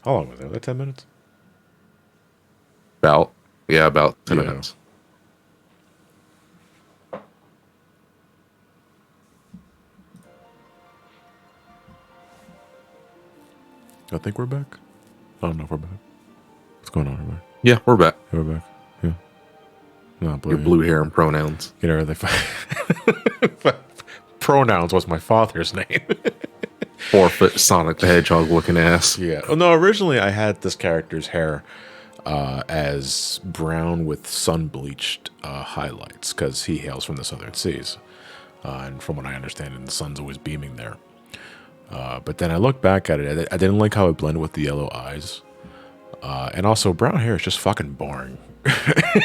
How long was it? Like 10 minutes? About 10 minutes. I think we're back. I don't know if we're back. What's going on, everybody? Yeah, we're back. Yeah, we're back. Yeah. No, Your blue hair and pronouns. You know, everything. Pronouns was my father's name. 4-foot Sonic the Hedgehog looking ass. Yeah. Oh, no, originally I had this character's hair as brown with sun-bleached highlights because he hails from the southern seas. And from what I understand, the sun's always beaming there. But then I looked back at it. I didn't like how it blended with the yellow eyes. And also, brown hair is just fucking boring.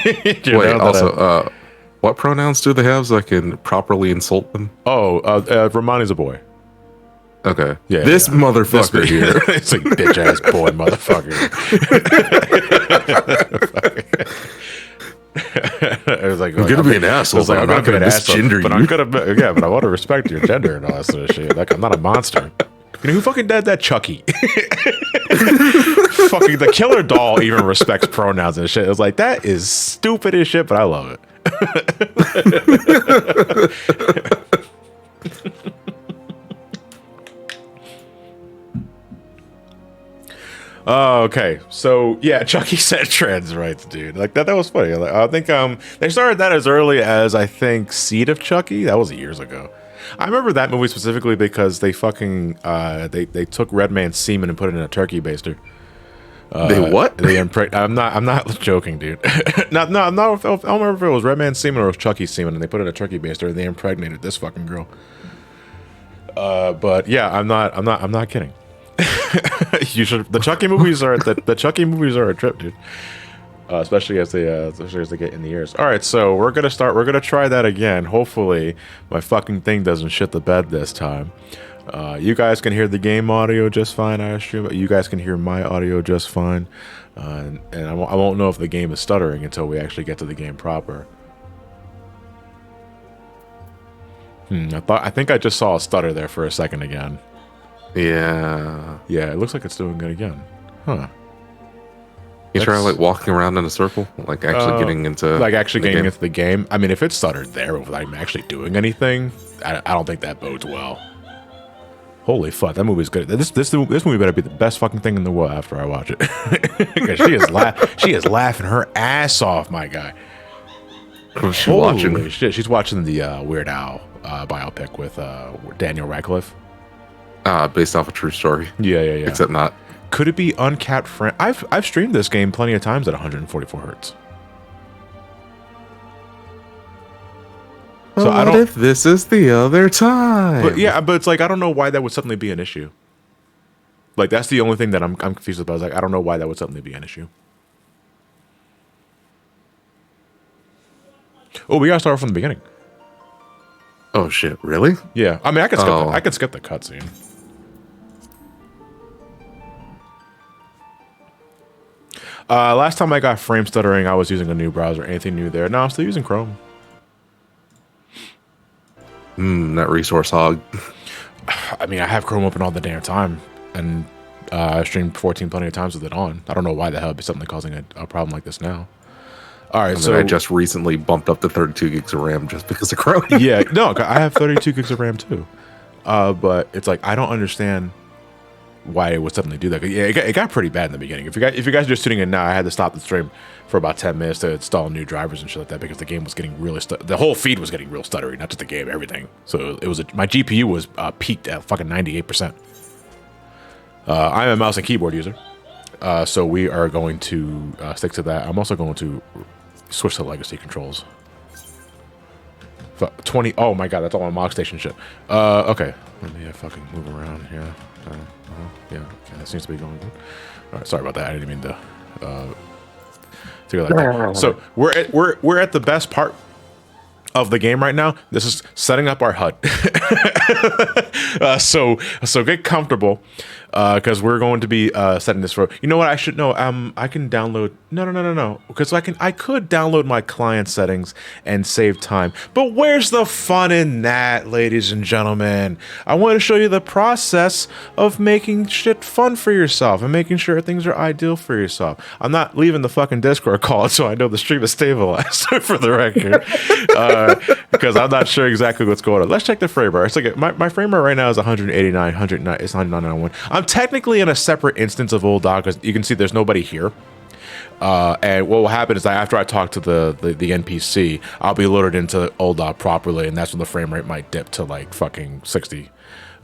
Wait, also, what pronouns do they have so I can properly insult them? Oh, Romani's a boy. Okay. Yeah, this motherfucker here. It's like bitch ass boy motherfucker. It was like, I'm gonna be an asshole. Like, I'm gonna misgender but I'm gonna, yeah, but I want to respect your gender and all that sort of shit. Like, I'm not a monster. You know who fucking did that? Chucky. Fucking the killer doll even respects pronouns and shit. It was like, that is stupid as shit, but I love it. Oh, okay. So yeah, Chucky said trans rights, dude. Like that was funny. Like, I think they started that as early as I think Seed of Chucky. That was years ago. I remember that movie specifically because they fucking they took Red Man's semen and put it in a turkey baster. They what? I'm not joking, dude. No, I don't remember if it was Red Man's semen or it was Chucky's semen, and they put it in a turkey baster and they impregnated this fucking girl. But yeah, I'm not kidding. You should. The Chucky movies are the Chucky movies are a trip, dude. Especially as they get in the ears. All right, so we're gonna try that again. Hopefully, my fucking thing doesn't shit the bed this time. You guys can hear the game audio just fine, I assume. You guys can hear my audio just fine, and I won't know if the game is stuttering until we actually get to the game proper. I think I just saw a stutter there for a second again. Yeah. Yeah, it looks like it's doing it again. Huh. You try like walking around in a circle, like actually getting into into the game. I mean, if it's stuttered there without actually doing anything, I don't think that bodes well. Holy fuck, that movie's good. This movie better be the best fucking thing in the world after I watch it. Because she is laughing her ass off, my guy. What's she watching? Shit, she's watching the Weird Al biopic with Daniel Radcliffe. Based off a true story. Yeah. Except not. Could it be Uncapped Friend? I've streamed this game plenty of times at 144 hertz. So what if this is the other time? But yeah, but it's like I don't know why that would suddenly be an issue. Like that's the only thing that I'm confused about. Like I don't know why that would suddenly be an issue. Oh, we gotta start from the beginning. Oh shit! Really? Yeah. I mean, I could skip the cutscene. Last time I got frame stuttering, I was using a new browser. Anything new there? No, I'm still using Chrome. That resource hog. I mean, I have Chrome open all the damn time, and I've streamed 14 plenty of times with it on. I don't know why the hell it'd be something causing a problem like this now. All right, so I just recently bumped up to 32 gigs of RAM just because of Chrome. Yeah, no, I have 32 gigs of RAM too. But it's like I don't understand why it would suddenly do that. Yeah, it got pretty bad in the beginning. If you guys are just tuning in now, I had to stop the stream for about 10 minutes to install new drivers and shit like that because the game was getting really the whole feed was getting real stuttery, not just the game, everything. So it was my GPU was peaked at fucking 98%. I'm a mouse and keyboard user, so we are going to stick to that. I'm also going to switch to legacy controls. 20. Oh my god, that's all my mock station shit. Okay, let me fucking move around here. Yeah, okay, that seems to be going good. All right, sorry about that. I didn't mean to do it like that. So we're at the best part of the game right now. This is setting up our HUD. So get comfortable. because we're going to be setting this for. You know what? I should know. I can download. No. Because I could download my client settings and save time. But where's the fun in that, ladies and gentlemen? I want to show you the process of making shit fun for yourself and making sure things are ideal for yourself. I'm not leaving the fucking Discord call, so I know the stream is stabilized for the record, because I'm not sure exactly what's going on. Let's check the frame rate. It's like my frame rate right now is 189, 109. It's 99.1. I'm technically in a separate instance of Ul'dah because you can see there's nobody here. And what will happen is that after I talk to the NPC, I'll be loaded into Ul'dah properly, and that's when the frame rate might dip to like fucking 60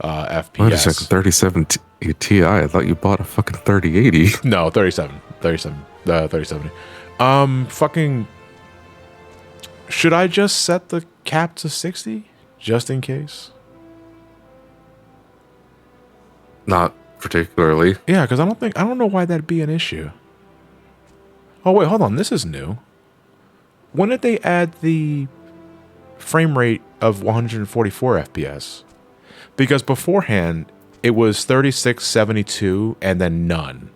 FPS. Wait a second, 37 Ti. I thought you bought a fucking 3080. No, 3070. Fucking. Should I just set the cap to 60 just in case? Not particularly. Yeah, because I don't know why that'd be an issue. Oh wait, hold on. This is new. When did they add the frame rate of 144 FPS? Because beforehand it was 36, 72, and then none.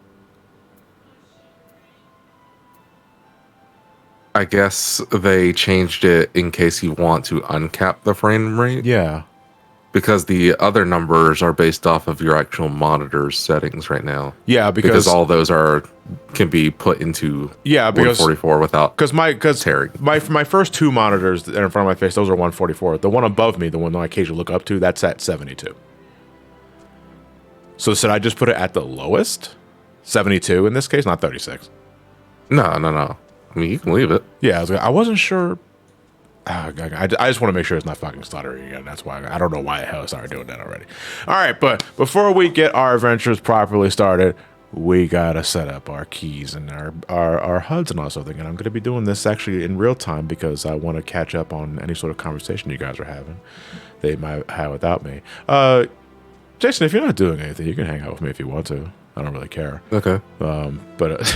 I guess they changed it in case you want to uncap the frame rate. Yeah. Because the other numbers are based off of your actual monitor's settings right now. Yeah, because all those can be put into 144 without tearing. My first two monitors that are in front of my face, those are 144. The one above me, the one I occasionally look up to, that's at 72. So should I just put it at the lowest? 72 in this case, not 36. No. I mean, you can leave it. Yeah, I wasn't sure. I just want to make sure it's not fucking stuttering again. That's why I don't know why the hell I started doing that already. All right, but before we get our adventures properly started, we gotta set up our keys and our HUDs and all sort of thing. And I'm gonna be doing this actually in real time because I want to catch up on any sort of conversation you guys are having. They might have without me. Jason, if you're not doing anything, you can hang out with me if you want to. I don't really care. Okay. But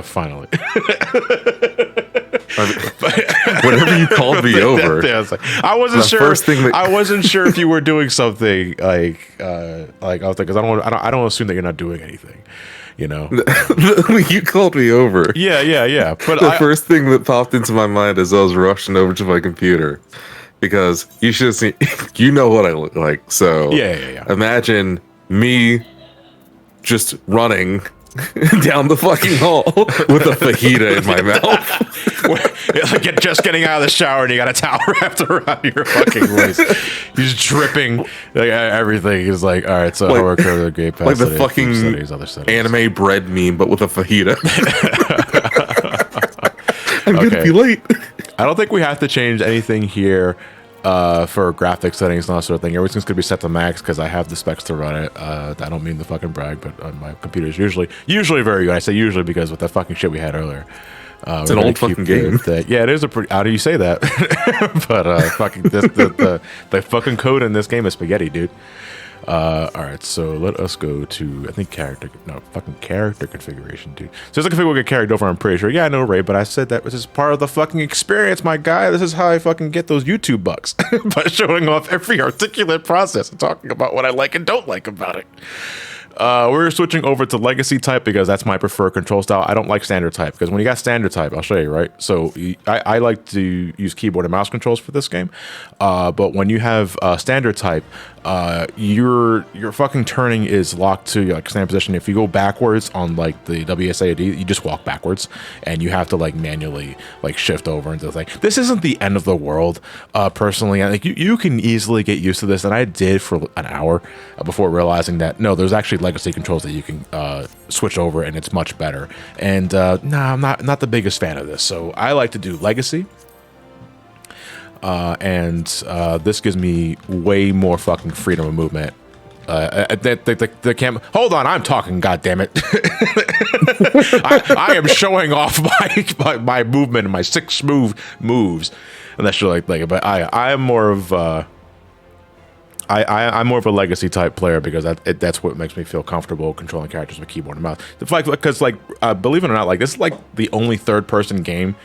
finally. Whenever you called me over, I wasn't sure. I wasn't sure if you were doing something like I was like, because I don't assume that you're not doing anything, you know. You called me over. Yeah. But the first thing that popped into my mind as I was rushing over to my computer, because you should have seen, you know what I look like. So yeah. Imagine me just running down the fucking hall with a fajita in my mouth. Like just getting out of the shower and you got a towel wrapped around your fucking waist. He's dripping. Like everything is like, all right, so like, how we're the gate pass like the fucking other anime bread meme, but with a fajita. I'm gonna be late. I don't think we have to change anything here for graphic settings and that sort of thing. Everything's gonna be set to max because I have the specs to run it. I don't mean to fucking brag, but my computer is usually very good. I say usually because with that fucking shit we had earlier. It's an old fucking game. Yeah, it is a pretty. How do you say that? But fucking the fucking code in this game is spaghetti, dude. All right, so let us go to character configuration, dude. So it's like configure a character over. I'm pretty sure. Yeah, I know, Ray, but I said that this is part of the fucking experience, my guy. This is how I fucking get those YouTube bucks by showing off every articulate process and talking about what I like and don't like about it. We're switching over to legacy type because that's my preferred control style. I don't like standard type because when you got standard type, I'll show you, right? So I like to use keyboard and mouse controls for this game. But when you have standard type, your fucking turning is locked to like standard position. If you go backwards on like the WSAD, you just walk backwards and you have to like manually like shift over into the thing. This isn't the end of the world. Personally, I think you can easily get used to this, and I did for an hour before realizing that no, there's actually legacy controls that you can switch over, and it's much better. And I'm not the biggest fan of this, so I like to do legacy. And this gives me way more fucking freedom of movement. The camera. Hold on, I'm talking. God-damn it! I am showing off my movement and my 6 moves, and that's really like. But I am more of I'm more of a legacy type player because that's what makes me feel comfortable controlling characters with keyboard and mouse. Because believe it or not, like this is like the only third person game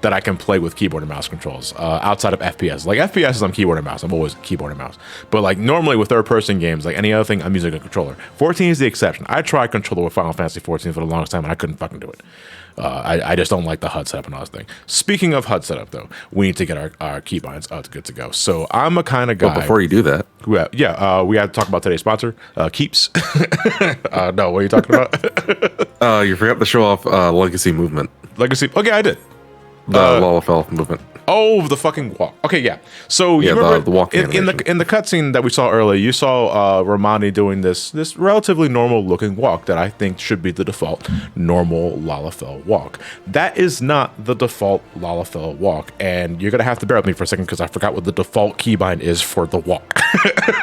that I can play with keyboard and mouse controls outside of FPS. Like FPS, I'm keyboard and mouse. I'm always keyboard and mouse. But like normally with third-person games, like any other thing, I'm using a controller. 14 is the exception. I tried controller with Final Fantasy 14 for the longest time, and I couldn't fucking do it. I just don't like the HUD setup and all this thing. Speaking of HUD setup, though, we need to get our keybinds good to go. So I'm a kind of guy. But before you do that, we have to talk about today's sponsor, Keeps. No, what are you talking about? you forgot to show off Legacy Movement. Legacy. Okay, I did. The Lalafell movement. Oh, the fucking walk. Okay, yeah. So you remember the walk in the cutscene that we saw earlier, you saw Romani doing this relatively normal looking walk that I think should be the default normal Lalafell walk. That is not the default Lalafell walk, and you're gonna have to bear with me for a second because I forgot what the default keybind is for the walk.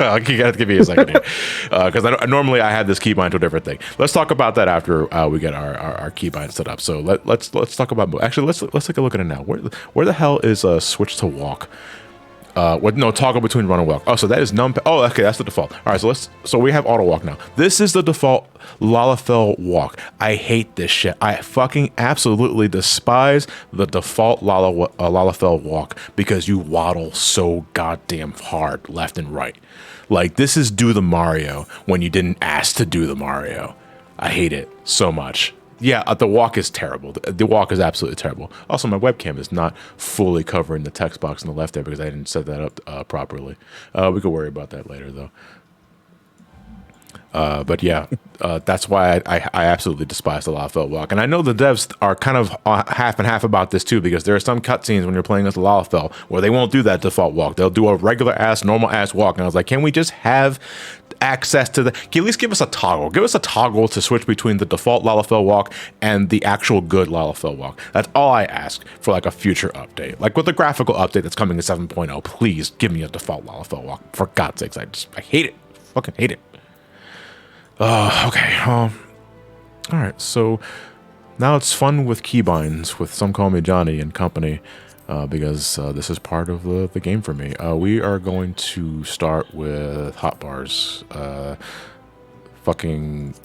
You gotta give me a second here because normally I had this keybind to a different thing. Let's talk about that after we get our keybind set up. So let's talk about actually let's take a look at it now. Where the hell is switch to walk? Toggle between run and walk. Oh, so that is numpad. Oh, okay, that's the default. All right, so we have auto walk now. This is the default Lalafell walk. I hate this shit. I fucking absolutely despise the default Lalafell walk because you waddle so goddamn hard left and right. Like this is do the Mario when you didn't ask to do the Mario. I hate it so much. Yeah, the walk is terrible. The walk is absolutely terrible. Also, my webcam is not fully covering the text box on the left there because I didn't set that up properly. We could worry about that later, though. But yeah, that's why I absolutely despise the Lalafell walk. And I know the devs are kind of half and half about this too, because there are some cutscenes when you're playing as the Lalafell where they won't do that default walk. They'll do a regular ass, normal ass walk. And I was like, can we just have access to can you at least give us a toggle? Give us a toggle to switch between the default Lalafell walk and the actual good Lalafell walk. That's all I ask for like a future update. Like with the graphical update that's coming in 7.0, please give me a default Lalafell walk. For God's sakes, I hate it. Fucking hate it. Okay. All right. So now it's fun with keybinds with Some Call Me Johnny and company because this is part of the game for me. We are going to start with Hotbar's fucking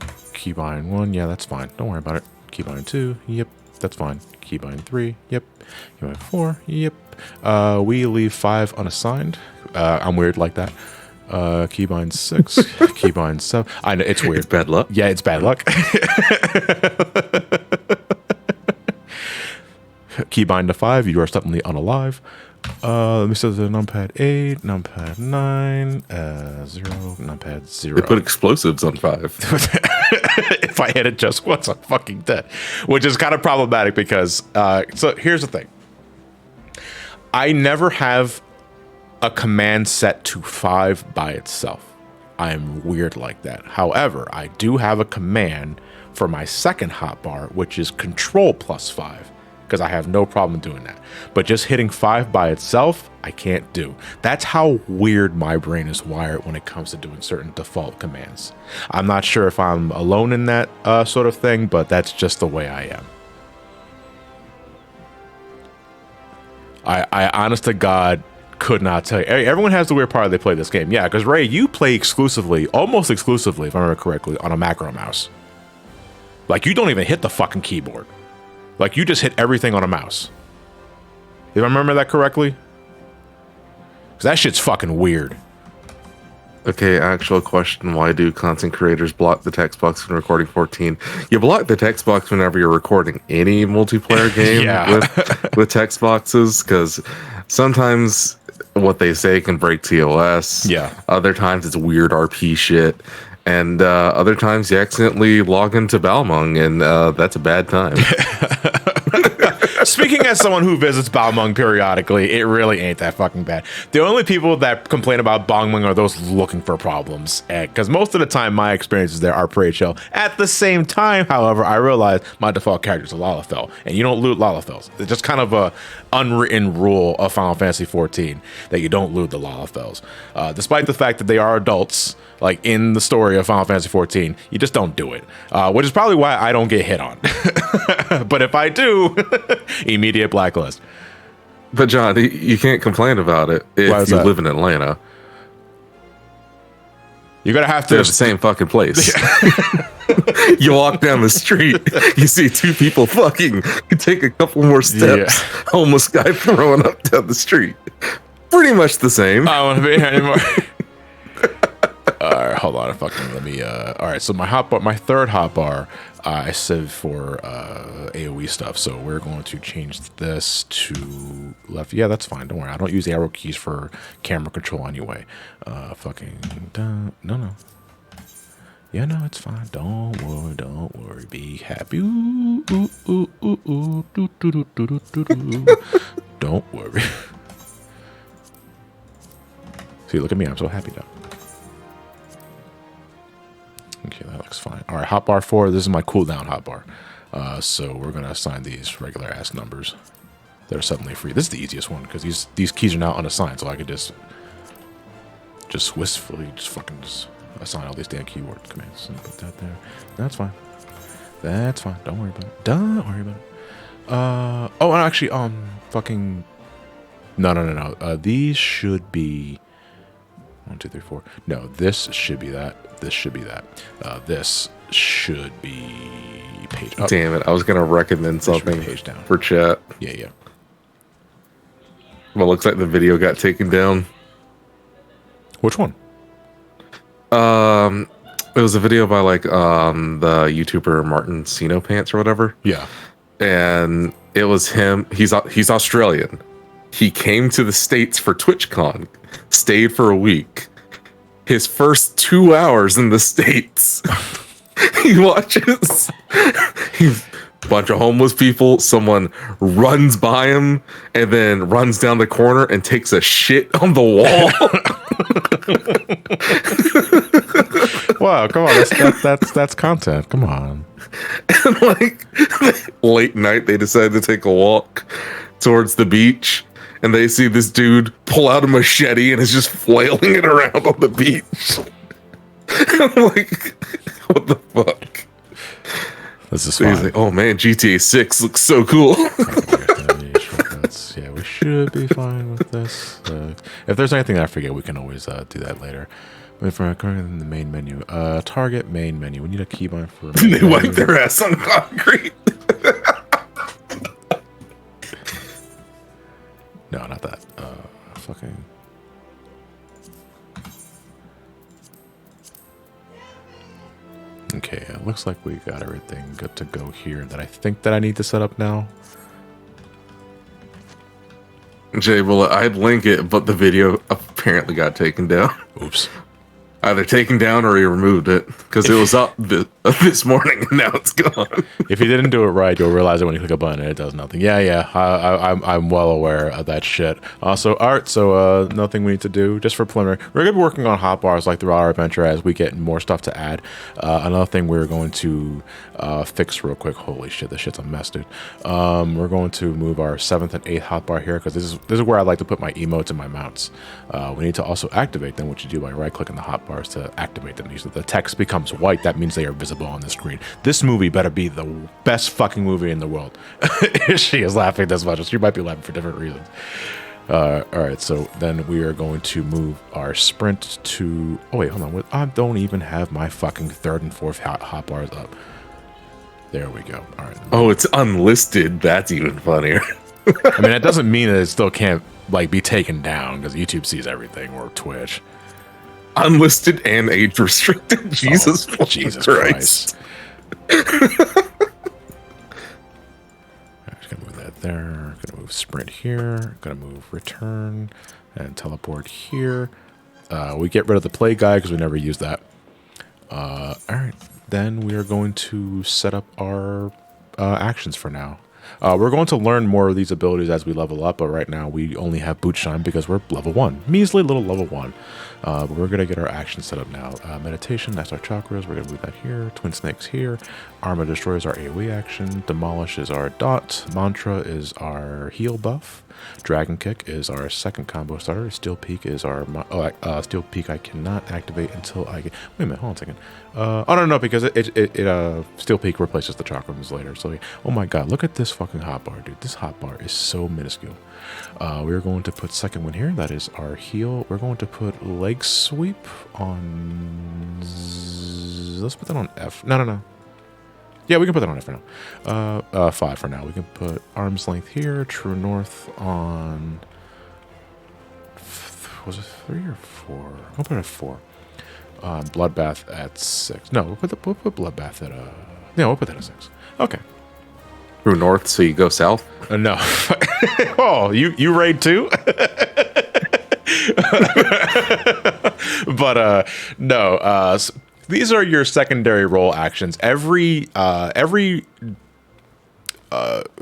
keybind 1. Yeah, that's fine. Don't worry about it. Keybind 2. Yep, that's fine. Keybind 3. Yep. Keybind 4. Yep. We leave 5 unassigned. I'm weird like that. Keybind 6, keybind 7. I know it's weird. It's bad luck. Yeah, it's bad luck. Keybind to 5, you are suddenly unalive. Let me set the numpad 8, numpad 9, 0, numpad 0. They put explosives on 5. If I hit it just once, I'm fucking dead. Which is kind of problematic because, so here's the thing. I never have a command set to 5 by itself. I'm weird like that. However, I do have a command for my second hotbar, which is control plus 5, because I have no problem doing that. But just hitting 5 by itself, I can't do. That's how weird my brain is wired when it comes to doing certain default commands. I'm not sure if I'm alone in that sort of thing, but that's just the way I am. I honest to God, could not tell you. Everyone has the weird part they play this game. Yeah, because Ray, you play exclusively, almost exclusively, if I remember correctly, on a macro mouse. Like, you don't even hit the fucking keyboard. Like, you just hit everything on a mouse. If I remember that correctly? Because that shit's fucking weird. Okay, actual question. Why do content creators block the text box when recording 14? You block the text box whenever you're recording any multiplayer game with text boxes, because sometimes what they say can break TOS. Yeah. Other times it's weird RP shit. And other times you accidentally log into Balmung, and that's a bad time. Speaking as someone who visits Balmung periodically, it really ain't that fucking bad. The only people that complain about Balmung are those looking for problems. Because most of the time, my experiences there are pretty chill. At the same time, however, I realize my default character is a Lalafell, and you don't loot Lalafells. It's just kind of a unwritten rule of Final Fantasy XIV that you don't loot the Lalafells. Despite the fact that they are adults, like in the story of Final Fantasy XIV, you just don't do it, which is probably why I don't get hit on. But if I do, immediate blacklist. But John, you can't complain about it if you live in Atlanta. You're gonna have to. They're the same fucking place. You walk down the street, you see two people fucking. You take a couple more steps, homeless guy throwing up down the street. Pretty much the same. I don't want to be here anymore. All right, hold on. Let me. All right, so my third hotbar, I saved for AOE stuff. So we're going to change this to left. Yeah, that's fine. Don't worry. I don't use arrow keys for camera control anyway. No. Yeah, no, it's fine. Don't worry. Be happy. Ooh, ooh, ooh, ooh, ooh. Do, do, do, do, do, do. Don't worry. See, look at me. I'm so happy now. Okay, that looks fine. All right, hotbar 4. This is my cooldown hotbar. So we're going to assign these regular ass numbers that are suddenly free. This is the easiest one because these keys are now unassigned, so I could just wistfully assign all these damn keyboard commands and put that there. That's fine. That's fine. Don't worry about it. Don't worry about it. Oh, and actually, fucking. No. These should be 1, 2, 3, 4. No, this should be that. This should be that. This should be page up. Damn it! I was gonna recommend something page down for chat. Yeah. Well, looks like the video got taken down. Which one? It was a video by like the YouTuber Martin Sino Pants or whatever. Yeah. And it was him. He's Australian. He came to the States for TwitchCon, stayed for a week. His first 2 hours in the States, he watches a bunch of homeless people. Someone runs by him and then runs down the corner and takes a shit on the wall. Wow, come on, that's content. Come on. And like late night, they decide to take a walk towards the beach. And they see this dude pull out a machete and is just flailing it around on the beach. I'm like, what the fuck? This is so he's like, oh man, GTA 6 looks so cool. Yeah, we should be fine with this. If there's anything I forget, we can always do that later. Wait for in the main menu. Target main menu. We need a keybind for. They wipe their ass on concrete. No, not that. Fucking. Okay, it looks like we got everything good to go here that I think that I need to set up now. Jay, well, I'd link it, but the video apparently got taken down. Oops. Either taken down or he removed it because it was up this morning and now it's gone. If you didn't do it right, you'll realize it when you click a button and it does nothing. Yeah. I'm well aware of that shit. Also, art. So nothing we need to do. Just for preliminary, we're gonna be working on hotbars like throughout our adventure as we get more stuff to add. Another thing we're going to fix real quick. Holy shit, this shit's a mess, dude. We're going to move our 7th and 8th hotbar here because this is where I like to put my emotes and my mounts. We need to also activate them, which you do by right-clicking the hotbars to activate them. So the text becomes white. That means they are visible on the screen. This movie better be the best fucking movie in the world. She is laughing this much. She might be laughing for different reasons. All right, so then we are going to move our sprint to... Oh, wait, hold on. I don't even have my fucking 3rd and 4th hotbars up. There we go. All right. Oh, it's unlisted. That's even funnier. I mean, that doesn't mean that it still can't like be taken down because YouTube sees everything, or Twitch. Unlisted and age restricted. Jesus Christ. I'm just gonna move that there. Gonna move sprint here. Gonna move return and teleport here. We get rid of the play guide because we never use that. All right. Then we are going to set up our actions for now. We're going to learn more of these abilities as we level up, but right now we only have boot shine because we're level 1. Measly little level 1. But we're going to get our actions set up now. Meditation, that's our chakras. We're going to move that here. Twin snakes here. Armor destroy is our AoE action. Demolish is our dot. Mantra is our heal buff. Dragon kick is our 2nd combo starter. Steel peak is our steel peak I cannot activate until I get... Wait a minute, hold on a second. Oh no, because it steel peak replaces the chakrams later. So oh my god, look at this fucking hotbar, dude. This hotbar is so minuscule. We're going to put 2nd one here. That is our heal. We're going to put leg sweep on... Let's put that on F. No. Yeah, we can put that on it for now. 5 for now. We can put arm's length here. True north on. Was it 3 or 4? I'll put it at 4. Bloodbath at 6. No, we'll put bloodbath at yeah, we'll put that at 6. Okay. True north, so you go south. No. Oh, you raid too? But no. These are your secondary role actions. Every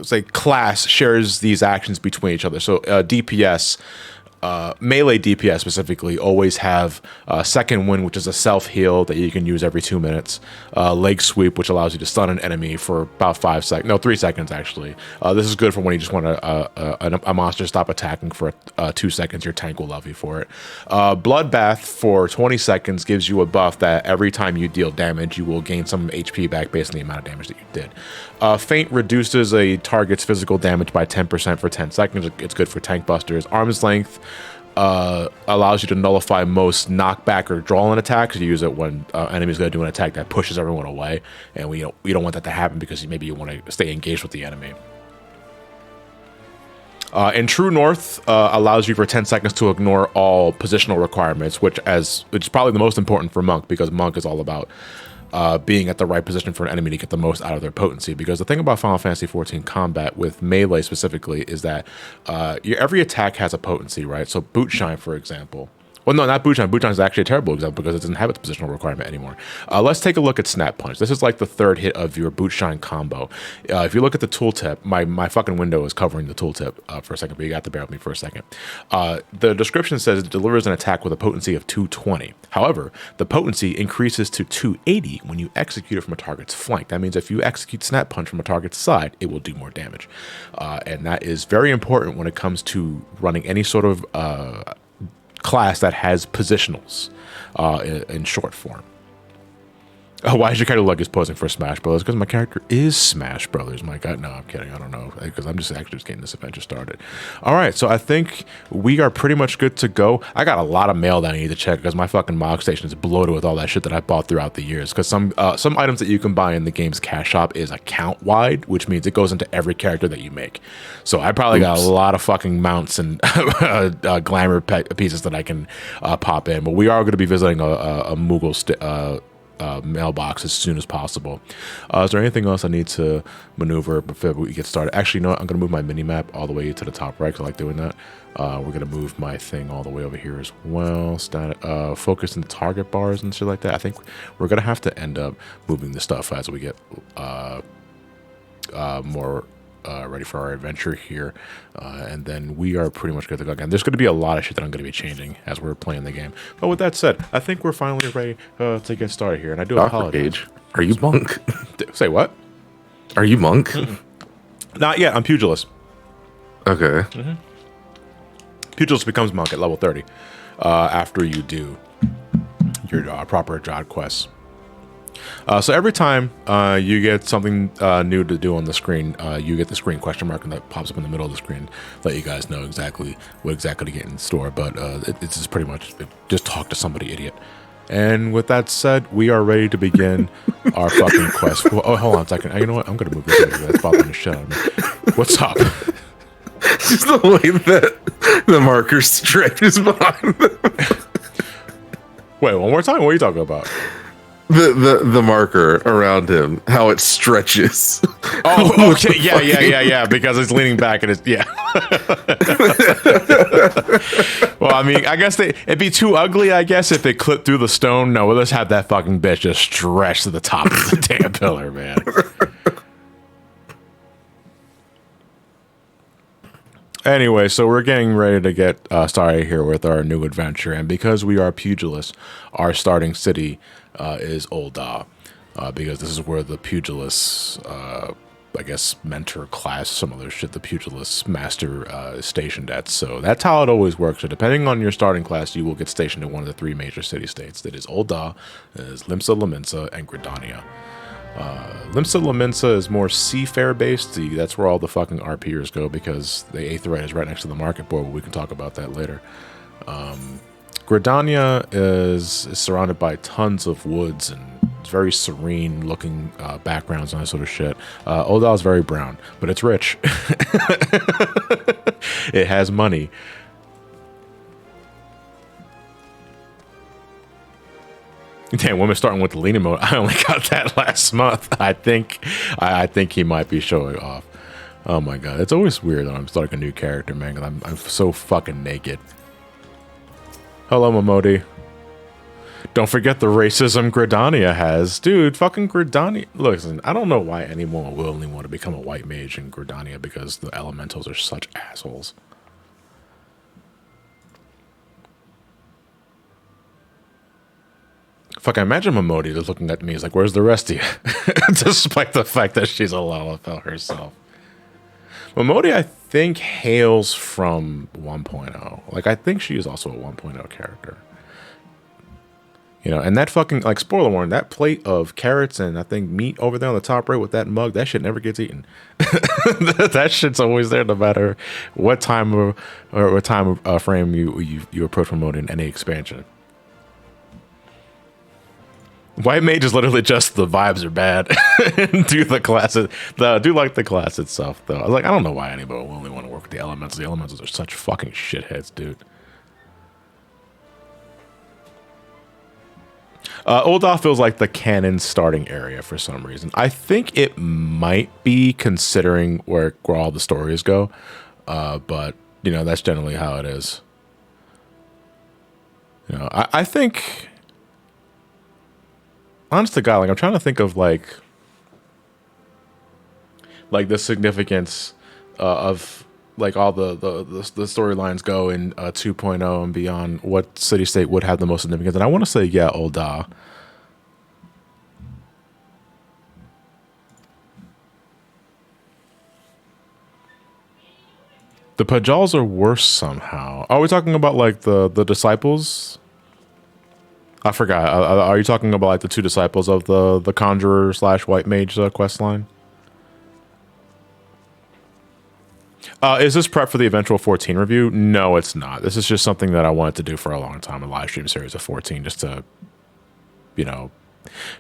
say class shares these actions between each other. So DPS, melee DPS specifically, always have second wind, which is a self heal that you can use every 2 minutes. Leg sweep, which allows you to stun an enemy for about 5 seconds. No, 3 seconds actually. This is good for when you just want a monster to stop attacking for 2 seconds. Your tank will love you for it. Bloodbath for 20 seconds gives you a buff that every time you deal damage, you will gain some HP back based on the amount of damage that you did. Feint reduces a target's physical damage by 10% for 10 seconds. It's good for tank busters. Arm's length allows you to nullify most knockback or draw-in attacks. You use it when enemy's going to do an attack that pushes everyone away, and we don't want that to happen because maybe you want to stay engaged with the enemy. And True North allows you for 10 seconds to ignore all positional requirements, which is probably the most important for Monk, because Monk is all about being at the right position for an enemy to get the most out of their potency. Because the thing about Final Fantasy XIV combat with melee specifically is that every attack has a potency, right? So Bootshine, for example. Well, no, not Bootshine. Bootshine is actually a terrible example because it doesn't have its positional requirement anymore. Let's take a look at Snap Punch. This is like the 3rd hit of your Bootshine combo. If you look at the tooltip, my fucking window is covering the tooltip for a second, but you got to bear with me for a second. The description says it delivers an attack with a potency of 220. However, the potency increases to 280 when you execute it from a target's flank. That means if you execute Snap Punch from a target's side, it will do more damage. And that is very important when it comes to running any sort of class that has positionals in short form. Why is your character Luggage posing for Smash Brothers? Because my character is Smash Brothers. My God, no, I'm kidding. I don't know, because I'm just getting this adventure started. All right, so I think we are pretty much good to go. I got a lot of mail that I need to check because my fucking Mog Station is bloated with all that shit that I bought throughout the years. Because some items that you can buy in the game's cash shop is account wide, which means it goes into every character that you make. So I probably got a lot of fucking mounts and glamour pieces that I can pop in. But we are going to be visiting a Moogle mailbox as soon as possible. Is there anything else I need to maneuver before we get started? Actually, you know what? I'm going to move my mini-map all the way to the top right, because I like doing that. We're going to move my thing all the way over here as well. Focus in the target bars and shit like that. I think we're going to have to end up moving this stuff as we get more ready for our adventure here, and then we are pretty much good to go again. There's going to be a lot of shit that I'm going to be changing as we're playing the game. But with that said, I think we're finally ready to get started here, and I do apologize. Gage, are you Monk? Say what? Are you Monk? Not yet. I'm Pugilist. Okay. Pugilist becomes Monk at level 30 after you do your proper Jod quests. So every time you get something new to do on the screen, you get this green question mark, and that pops up in the middle of the screen, let you guys know exactly what to get in store. But it's just pretty much just talk to somebody, idiot. And with that said, we are ready to begin our fucking quest. Oh, hold on a second. You know what? I'm going to move this over. That's bothering the shit out of me. What's up? Just the way that the marker stretches behind them. Wait, one more time? What are you talking about? The marker around him, how it stretches. Oh, okay. Yeah, because it's leaning back and it's, yeah. Well, I mean, I guess it'd be too ugly, I guess, if it clipped through the stone. No, let's have that fucking bitch just stretch to the top of the damn pillar, man. Anyway, so we're getting ready to get started here with our new adventure. And because we are Pugilists, our starting city is Ul'dah, because this is where the Pugilist, I guess, mentor class, some other shit, the Pugilist master is stationed at. So that's how it always works. So depending on your starting class, you will get stationed in one of the 3 major city-states. That is Ul'dah, is Limsa, Lominsa, and Gridania. Limsa Lominsa is more seafair based. That's where all the fucking RPers go, because the Aetheryte is right next to the market board, but we can talk about that later. Gridania is surrounded by tons of woods and very serene looking backgrounds and that sort of shit. Ul'dah is very brown, but it's rich. It has money. Damn, women starting with the lean mode. I only got that last month. I think he might be showing off. Oh my god, it's always weird that I'm starting a new character, man, because I'm so fucking naked. Hello, Momodi. Don't forget the racism Gridania has. Dude, fucking Gridania. Listen, I don't know why anyone will willingly want to become a white mage in Gridania, because the elementals are such assholes. Fuck, I imagine Momodi just looking at me. He's like, where's the rest of you? Despite the fact that she's a Lalafell herself. Momodi, I think, hails from 1.0. Like, I think she is also a 1.0 character. You know, and that fucking, like, spoiler warning, that plate of carrots and I think meat over there on the top right with that mug, that shit never gets eaten. That shit's always there no matter what time or what time frame you approach Momodi in any expansion. White mage is literally just the vibes are bad. Do the class, do like the class itself though. I was like, I don't know why anybody will only want to work with the elementals. The elementals are such fucking shitheads, dude. Ul'dah feels like the canon starting area for some reason. I think it might be considering where all the stories go, but you know that's generally how it is. You know, I think. Honest to God, like I'm trying to think of like the significance of like all the storylines go in 2.0 and beyond. What city state would have the most significance? And I want to say, yeah, Ul'dah. The Pajals are worse somehow. Are we talking about like the disciples? I forgot. Are you talking about like the two disciples of the conjurer / white mage quest line? Is this prep for the eventual 14 review? No, it's not. This is just something that I wanted to do for a long time, a live stream series of 14, just to, you know,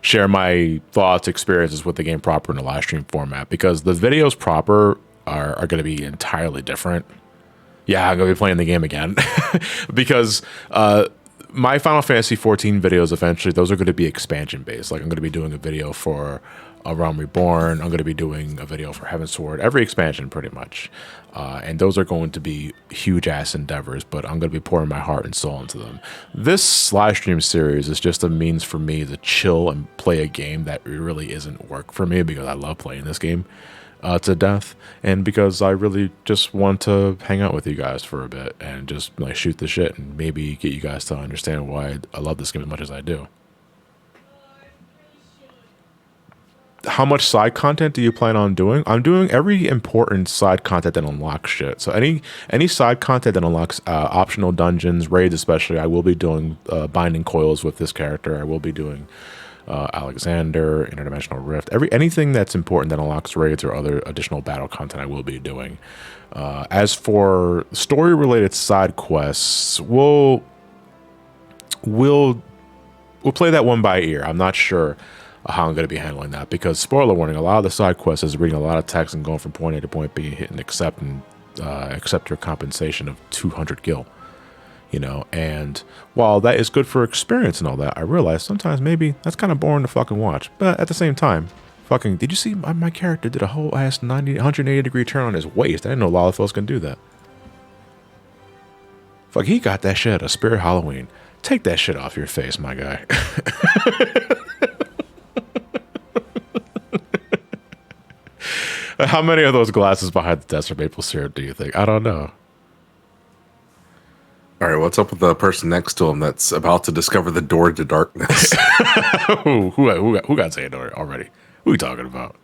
share my thoughts, experiences with the game proper in a live stream format, because the videos proper are going to be entirely different. Yeah, I'm going to be playing the game again because my Final Fantasy 14 videos eventually, those are going to be expansion based. Like I'm going to be doing a video for Realm Reborn. I'm going to be doing a video for Heavensward, every expansion pretty much. And those are going to be huge ass endeavors, but I'm going to be pouring my heart and soul into them. This live stream series is just a means for me to chill and play a game that really isn't work for me, because I love playing this game to death, and because I really just want to hang out with you guys for a bit and just like shoot the shit and maybe get you guys to understand why I love this game as much as I do. How much side content do you plan on doing? I'm doing every important side content that unlocks shit. So any side content that unlocks optional dungeons, raids especially, I will be doing binding coils with this character. I will be doing Alexander, Interdimensional Rift, anything that's important that unlocks raids or other additional battle content I will be doing. As for story related side quests, we'll play that one by ear. I'm not sure how I'm going to be handling that, because spoiler warning, a lot of the side quests is reading a lot of text and going from point A to point B, hitting accept and accept your compensation of 200 gil. You know, and while that is good for experience and all that, I realize sometimes maybe that's kind of boring to fucking watch. But at the same time, fucking, did you see my character did a whole ass 180 degree turn on his waist? I didn't know Lalafell can do that. Fuck, he got that shit at a Spirit Halloween. Take that shit off your face, my guy. How many of those glasses behind the desk are maple syrup, do you think? I don't know. All right, what's up with the person next to him that's about to discover the door to darkness? who got Xehanort already? Who are we talking about?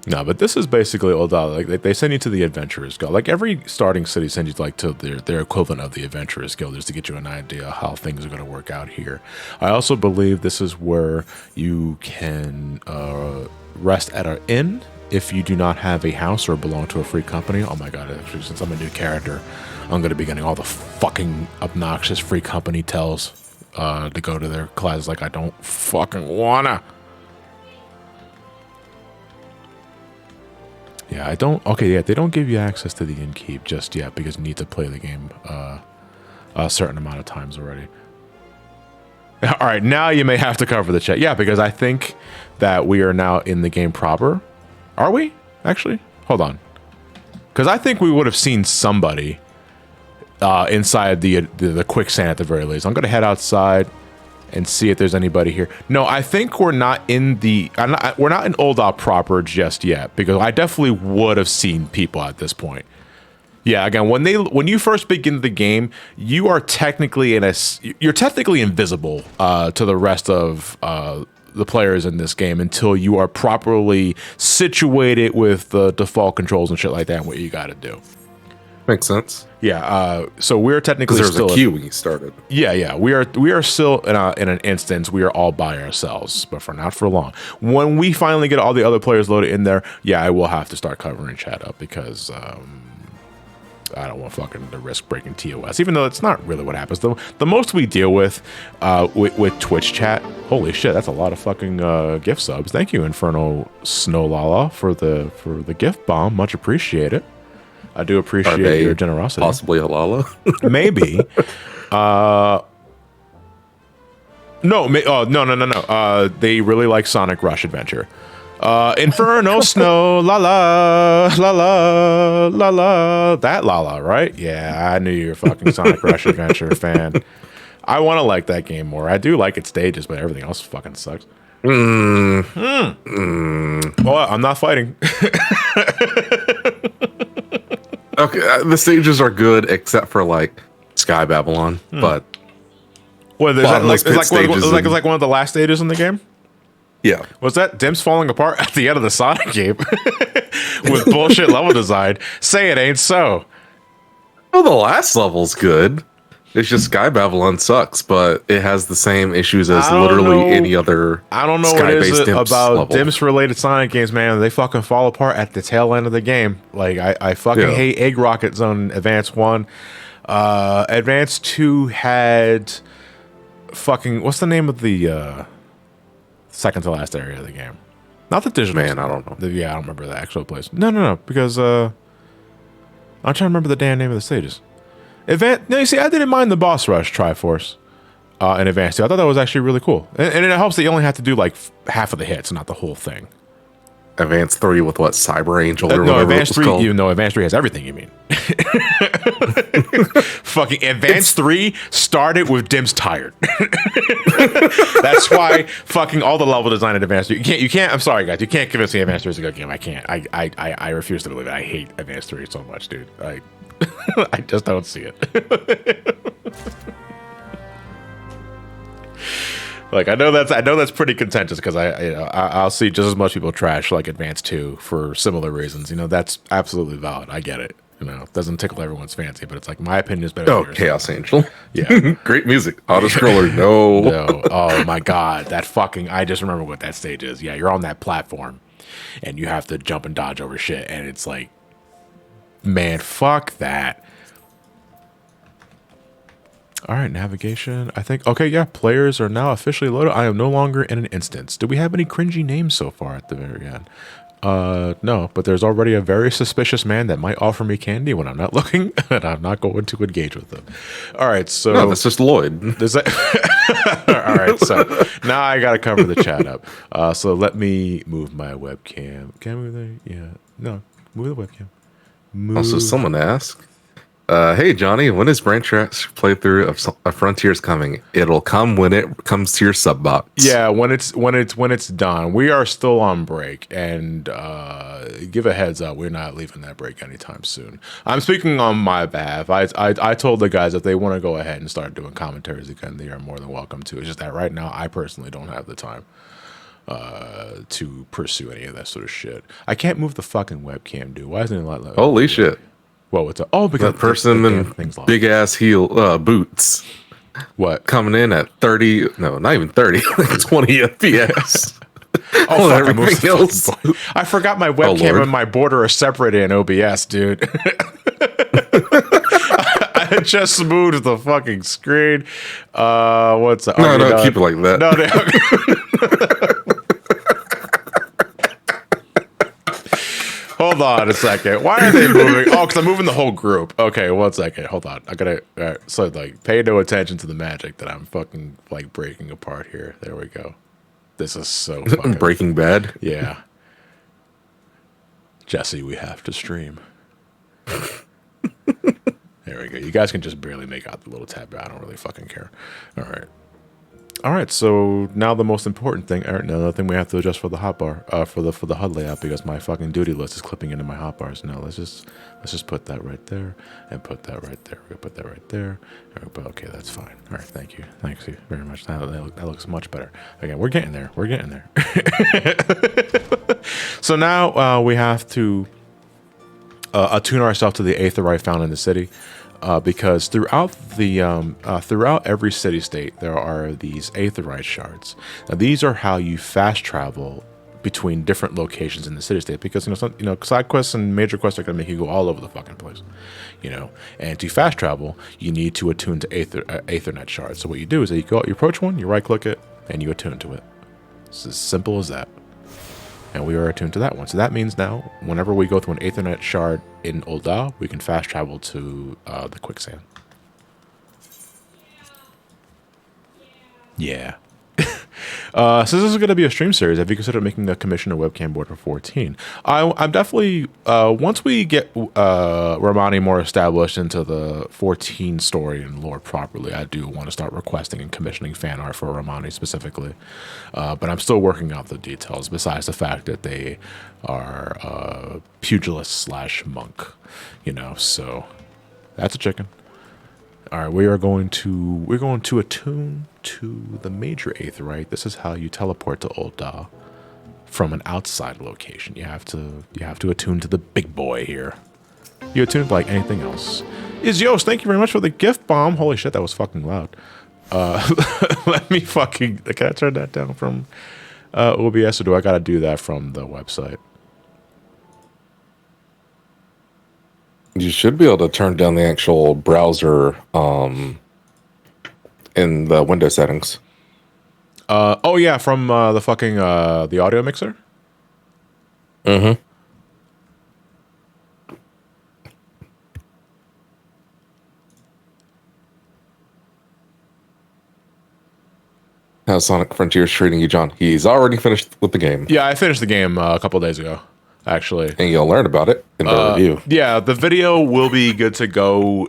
No, but this is basically Ul'dah. Like they send you to the Adventurers Guild. Like every starting city sends you like to their equivalent of the Adventurers Guild, just to get you an idea how things are going to work out here. I also believe this is where you can rest at an inn if you do not have a house or belong to a free company. Oh my god, actually, since I'm a new character, I'm going to be getting all the fucking obnoxious free company tells to go to their classes like I don't fucking wanna. Yeah, I don't. Okay, yeah, they don't give you access to the innkeep just yet because you need to play the game a certain amount of times already. All right, now you may have to cover the chat. Yeah, because I think that we are now in the game proper. Are we? Actually? Hold on. Because I think we would have seen somebody inside the quicksand at the very least. I'm going to head outside and see if there's anybody here. No, I think we're not in the... we're not in Ul'dah proper just yet, because I definitely would have seen people at this point. Yeah, again, when you first begin the game, you are technically you're technically invisible to the rest of the players in this game until you are properly situated with the default controls and shit like that and what you got to do. Makes sense. Yeah, so we're technically because there was still a queue when you started. Yeah, we are still in an instance. We are all by ourselves, but for not for long. When we finally get all the other players loaded in there, yeah, I will have to start covering chat up because I don't want fucking to risk breaking TOS, even though it's not really what happens. The most we deal with Twitch chat. Holy shit, that's a lot of fucking gift subs. Thank you, Inferno Snowlala, for the gift bomb. Much appreciated. I do appreciate your generosity. Possibly Halala? Maybe. No. They really like Sonic Rush Adventure. Inferno Snow, la la, la la, la la. That Lala, right? Yeah, I knew you were a fucking Sonic Rush Adventure fan. I want to like that game more. I do like its stages, but everything else fucking sucks. Well, I'm not fighting. Okay, the stages are good except for like Sky Babylon, but what is that? It's like one of the last stages in the game. Yeah, was that Dimps falling apart at the end of the Sonic game with bullshit level design? Say it ain't so. Well, the last level's good. It's just Sky Babylon sucks, but it has the same issues as literally any other. I don't know what it is about Dimps related Sonic games, man. They fucking fall apart at the tail end of the game. Like I fucking hate Egg Rocket Zone Advance 1. Advance 2 had fucking, what's the name of the second to last area of the game? Not the digital. Man, I don't know. I don't remember the actual place. No, because I'm trying to remember the damn name of the stages. No, you see, I didn't mind the boss rush Triforce in Advance 2. I thought that was actually really cool. And it helps that you only have to do like half of the hits, not the whole thing. Advance 3 with what? Cyber Angel or no, whatever Advance it was 3, called? You know, Advance 3 has everything, you mean. Fucking Advance 3 started with Dim's tired. That's why fucking all the level design in Advance 3. You can't, I'm sorry guys, you can't convince me Advance 3 is a good game. I can't. I refuse to believe it. I hate Advance 3 so much, dude. I just don't see it. Like I know that's pretty contentious because I'll see just as much people trash like Advance 2 for similar reasons. You know, that's absolutely valid. I get it. You know, it doesn't tickle everyone's fancy, but it's like my opinion is better. Oh, than yours. Chaos Angel. Yeah. Great music. Auto scroller. No. Oh my god, that fucking, I just remember what that stage is. Yeah, you're on that platform and you have to jump and dodge over shit, and it's like, man, fuck that. All right, navigation. I think, okay, yeah, players are now officially loaded. I am no longer in an instance. Do we have any cringy names so far at the very end? No, but there's already a very suspicious man that might offer me candy when I'm not looking, and I'm not going to engage with them. All right, so... No, that's just Lloyd. All right, so now I got to cover the chat up. So let me move my webcam. Can I move the... Yeah, no, move the webcam. Also, someone asked, hey Johnny, when is Branch Rat's playthrough of Frontiers coming? It'll come when it comes to your sub box. Yeah, when it's done. We are still on break, and give a heads up, we're not leaving that break anytime soon. I'm speaking on my behalf. I told the guys if they want to go ahead and start doing commentaries again, they are more than welcome to. It's just that right now, I personally don't have the time to pursue any of that sort of shit. I can't move the fucking webcam, dude. Why isn't it like holy shit? Well, what's up? Oh, because that person in big ass heel boots. What? Coming in at 30? No, not even 30. Like 20 FPS. Oh, fuck, everything else. I forgot my webcam and my border are separated in OBS, dude. I just moved the fucking screen. What's that? No, keep it like that. No, hold on a second. Why are they moving? Oh, because I'm moving the whole group. Okay, 1 second. Hold on. I gotta. So, like, pay no attention to the magic that I'm fucking, like, breaking apart here. There we go. This is so fucking... Breaking Bad? Yeah. Jesse, we have to stream. There we go. You guys can just barely make out the little tab. I don't really fucking care. All right. All right. So now the most important thing. Another thing we have to adjust for the hotbar, for the HUD layout, because my fucking duty list is clipping into my hotbars. Now let's just put that right there and put that right there. We're gonna put that right there. Okay, that's fine. All right. Thank you. Thanks you very much. That looks much better. Again, we're getting there. We're getting there. So now we have to attune ourselves to the Aetheryte found in the city. Because throughout every city-state, there are these Aetheryte shards. Now, these are how you fast travel between different locations in the city-state. Because side quests and major quests are going to make you go all over the fucking place. And to fast travel, you need to attune to Aethernet shards. So what you do is that you approach one, you right-click it, and you attune to it. It's as simple as that. And we are attuned to that one. So that means now, whenever we go through an Aethernet shard in Ul'dah, we can fast travel to the quicksand. Yeah. So this is going to be a stream series. Have you considered making a commission or webcam board for 14? I'm definitely, once we get Romani more established into the 14 story and lore properly, I do want to start requesting and commissioning fan art for Romani specifically. But I'm still working out the details, besides the fact that they are Pugilist / monk, so that's a chicken. All right, we're going to attune to the major Aetheryte. This is how you teleport to Ul'dah from an outside location. You have to attune to the big boy here. You attune like anything else. Yost, thank you very much for the gift bomb. Holy shit, that was fucking loud. Let me fucking... Can I turn that down from OBS, or do I gotta do that from the website? You should be able to turn down the actual browser in the window settings. Oh yeah, from the fucking the audio mixer. Mm-hmm. How's Sonic Frontiers treating you, John? He's already finished with the game. Yeah, I finished the game a couple days ago, actually. And you'll learn about it in the review. Yeah, the video will be good to go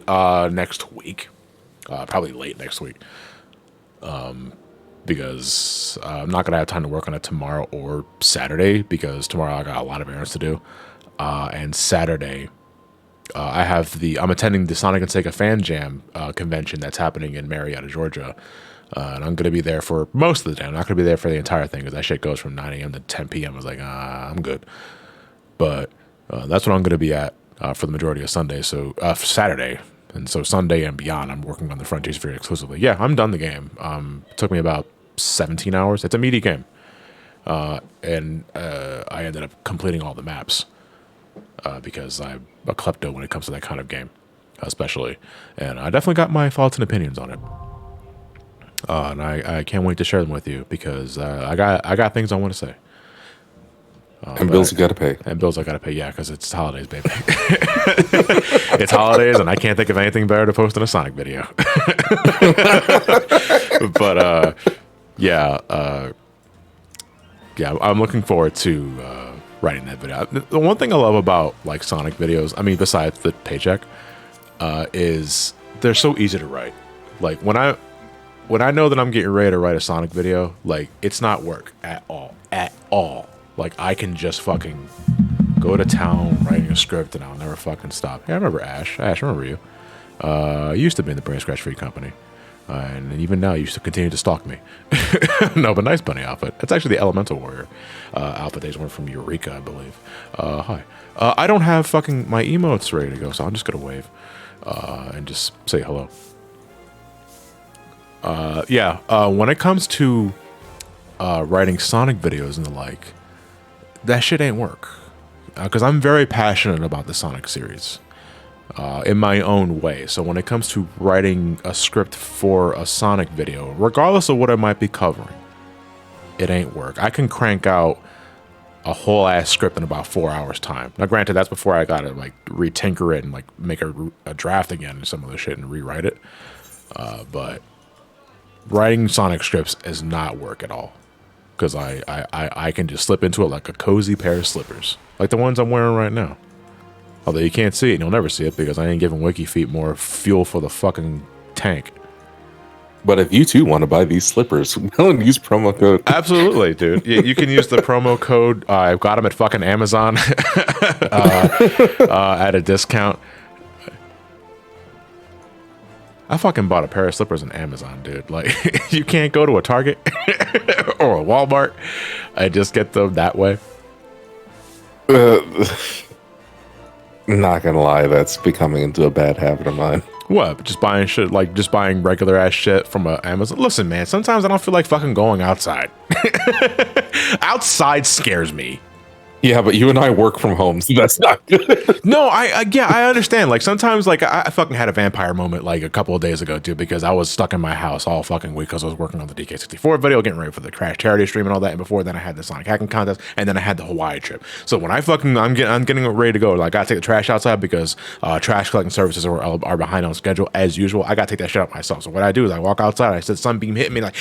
next week. Probably late next week. Because I'm not going to have time to work on it tomorrow or Saturday, because tomorrow I got a lot of errands to do. And Saturday, I'm attending the Sonic and Sega Fan Jam convention that's happening in Marietta, Georgia. And I'm going to be there for most of the day. I'm not going to be there for the entire thing, because that shit goes from 9 a.m. to 10 p.m. I was like, I'm good. But that's what I'm going to be at for the majority of Sunday. So Saturday. And so Sunday and beyond, I'm working on the Frontier Sphere exclusively. Yeah, I'm done the game. It took me about 17 hours. It's a meaty game. And I ended up completing all the maps because I'm a klepto when it comes to that kind of game, especially. And I definitely got my thoughts and opinions on it. And I can't wait to share them with you, because I got things I want to say. And bills you gotta pay. And bills I gotta pay, yeah, because it's holidays, baby. It's holidays, and I can't think of anything better to post in a Sonic video. But yeah, I'm looking forward to writing that video. The one thing I love about like Sonic videos, I mean, besides the paycheck, is they're so easy to write. Like when I know that I'm getting ready to write a Sonic video, like it's not work at all. Like, I can just fucking go to town writing a script, and I'll never fucking stop. Hey, I remember Ash. Ash, I remember you. You used to be in the Brain Scratch Free Company. And even now, you used to continue to stalk me. No, but nice bunny outfit. That's actually the Elemental Warrior outfit. They just went from Eureka, I believe. Hi. I don't have fucking my emotes ready to go, so I'm just going to wave and just say hello. When it comes to writing Sonic videos and the like, that shit ain't work. Because I'm very passionate about the Sonic series in my own way. So when it comes to writing a script for a Sonic video, regardless of what I might be covering, it ain't work. I can crank out a whole ass script in about 4 hours time. Now, granted, that's before I gotta like retinker it and like make a draft again and some other shit and rewrite it. But writing Sonic scripts is not work at all. Because I can just slip into it like a cozy pair of slippers. Like the ones I'm wearing right now. Although you can't see it and you'll never see it because I ain't giving WikiFeet more fuel for the fucking tank. But if you too want to buy these slippers, go and use promo code. Absolutely, dude. You can use the promo code. I've got them at fucking Amazon at a discount. I fucking bought a pair of slippers on Amazon, dude. Like, you can't go to a Target or a Walmart. I just get them that way. Not gonna lie, that's becoming into a bad habit of mine. What? Just buying shit, like just buying regular ass shit from Amazon? Listen, man, sometimes I don't feel like fucking going outside. Outside scares me. Yeah, but you and I work from home, so that's not good. No, I understand. Like sometimes, like I fucking had a vampire moment like a couple of days ago, dude, because I was stuck in my house all fucking week because I was working on the DK64 video, getting ready for the Crash charity stream and all that. And before then, I had the Sonic hacking contest, and then I had the Hawaii trip. So when I'm getting ready to go, like I gotta take the trash outside because trash collecting services are behind on schedule as usual. I gotta take that shit out myself. So what I do is I walk outside. I said sunbeam hit me like,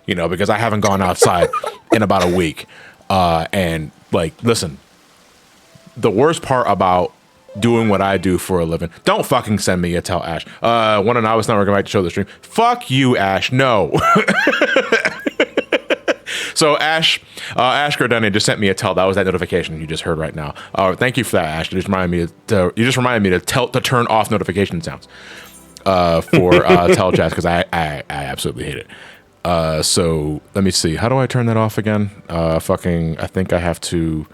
you know, because I haven't gone outside in about a week. And like, listen, the worst part about doing what I do for a living, don't fucking send me a tell Ash. One and I was not going back to show the stream. Fuck you, Ash. No. So Ash Gardenia just sent me a tell. That was that notification you just heard right now. Thank you for that, Ash. You just reminded me to turn off notification sounds for tell chats because I absolutely hate it. So let me see. How do I turn that off again? I think I have to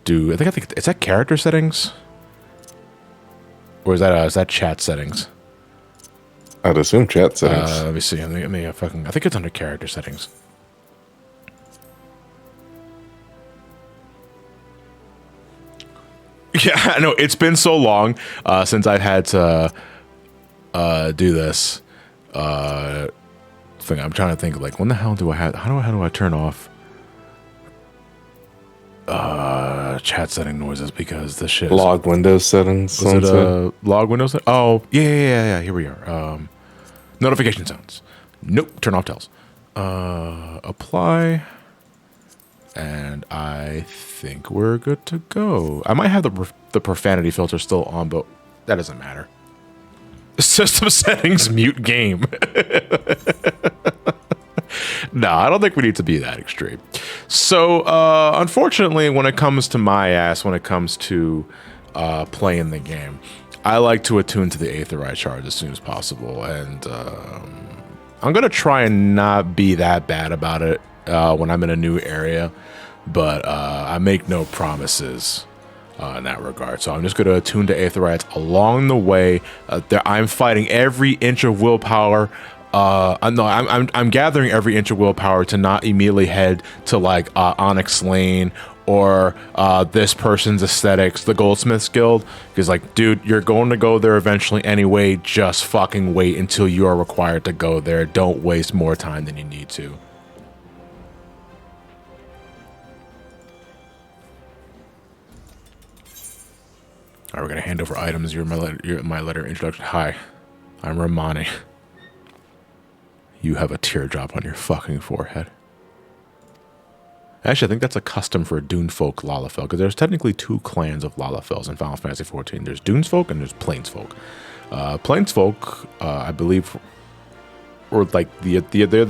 do. I think is that character settings, or is that chat settings? I'd assume chat settings. Let me see. I think it's under character settings. Yeah, I know it's been so long since I've had to do this. I'm trying to think like when the hell do I have? How do I turn off chat setting noises because the shit log Windows settings. Was it log Windows? Oh yeah. Here we are. Notification sounds. Nope. Turn off tells. Apply. And I think we're good to go. I might have the profanity filter still on, but that doesn't matter. System settings mute game. No, I don't think we need to be that extreme. So, unfortunately, when it comes to my ass, when it comes to playing the game, I like to attune to the Aetheryte shards as soon as possible. And I'm going to try and not be that bad about it when I'm in a new area. But I make no promises in that regard. So I'm just going to attune to Aetherytes along the way. I'm fighting every inch of willpower. I'm gathering every inch of willpower to not immediately head to like Onyx Lane or this person's aesthetics, the Goldsmiths Guild, because like, dude, you're going to go there eventually anyway. Just fucking wait until you are required to go there. Don't waste more time than you need to. All right, we're gonna hand over items. You're my letter introduction. Hi, I'm Romani. You have a teardrop on your fucking forehead. Actually, I think that's a custom for Dunefolk Lalafell, because there's technically two clans of Lalafells in Final Fantasy XIV. There's Dunesfolk and there's Plainsfolk. Plainsfolk, I believe, or like the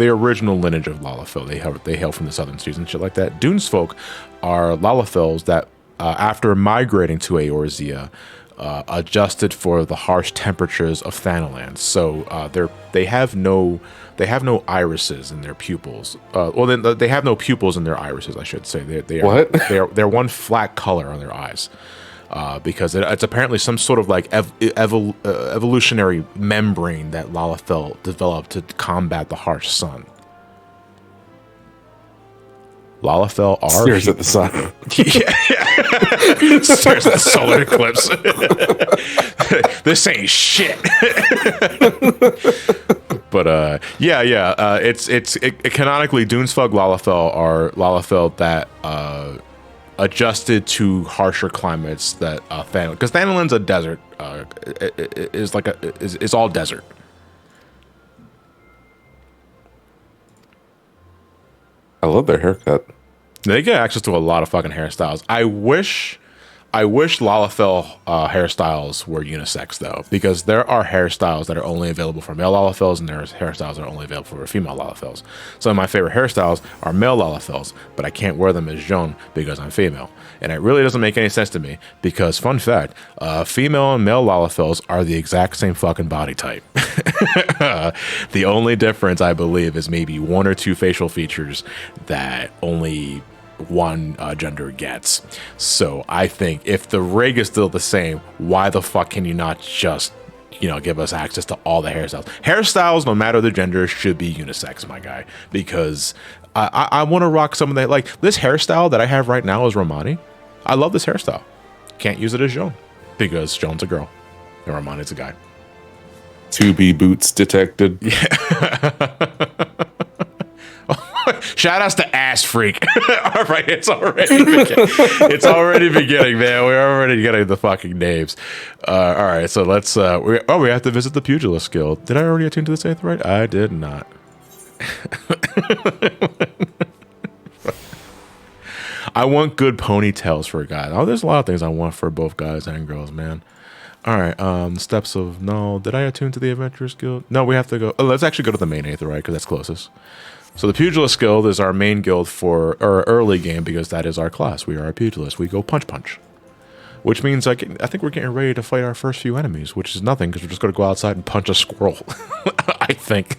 original lineage of Lalafell. They hail from the southern seas and shit like that. Dunesfolk are Lalafells that, after migrating to Eorzea, adjusted for the harsh temperatures of Thanalan. So they have no irises in their pupils. They have no pupils in their irises, I should say. They're one flat color on their eyes. Because it's apparently some sort of like evolutionary membrane that Lalafell developed to combat the harsh sun. Lalafell are stares at the sun. Stares at the solar eclipse. This ain't shit. But it's canonically Doomsfug Lalafell are Lalafell that adjusted to harsher climates that Thanalan, because Thanalan's a desert, is all desert. I love their haircut. They get access to a lot of fucking hairstyles. I wish Lalafell hairstyles were unisex though, because there are hairstyles that are only available for male Lalafells, and there's hairstyles that are only available for female Lalafells. Some of my favorite hairstyles are male Lalafells, but I can't wear them as Jean because I'm female. And it really doesn't make any sense to me because, fun fact, female and male Lalafells are the exact same fucking body type. The only difference, I believe, is maybe one or two facial features that only one gender gets. So I think if the rig is still the same, why the fuck can you not just, give us access to all the hairstyles? Hairstyles, no matter the gender, should be unisex, my guy, because I want to rock some of that. Like this hairstyle that I have right now is Romani. I love this hairstyle. Can't use it as Joan because Joan's a girl and Romani's a guy. To be boots detected. Yeah. Shout outs to Ass Freak. All right, it's already beginning, man. We're already getting the fucking names. All right, so let's. We have to visit the Pugilist Guild. Did I already attune to this Aetheryte? I did not. I want good ponytails for guys. Oh, there's a lot of things I want for both guys and girls, man. All right, steps of no. Did I attune to the Adventurers Guild? No, we have to go. Oh, let's actually go to the main Aetheryte because that's closest. So the Pugilist Guild is our main guild for our early game because that is our class. We are a pugilist. We go punch, which means I think we're getting ready to fight our first few enemies, which is nothing because we're just going to go outside and punch a squirrel. I think.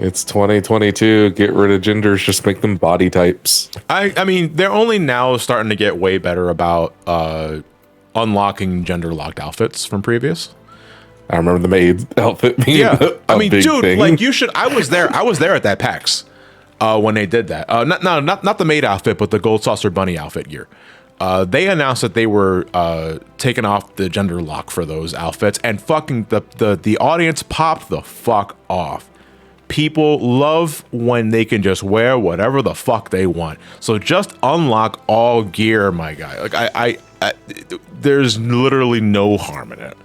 It's 2022. Get rid of genders. Just make them body types. I mean, they're only now starting to get way better about unlocking gender locked outfits from previous. I remember the maid outfit being a big dude, thing. like you should. I was there at that PAX when they did that. Not the maid outfit, but the Gold Saucer Bunny outfit gear. They announced that they were taking off the gender lock for those outfits, and fucking the audience popped the fuck off. People love when they can just wear whatever the fuck they want. So just unlock all gear, my guy. Like I there's literally no harm in it.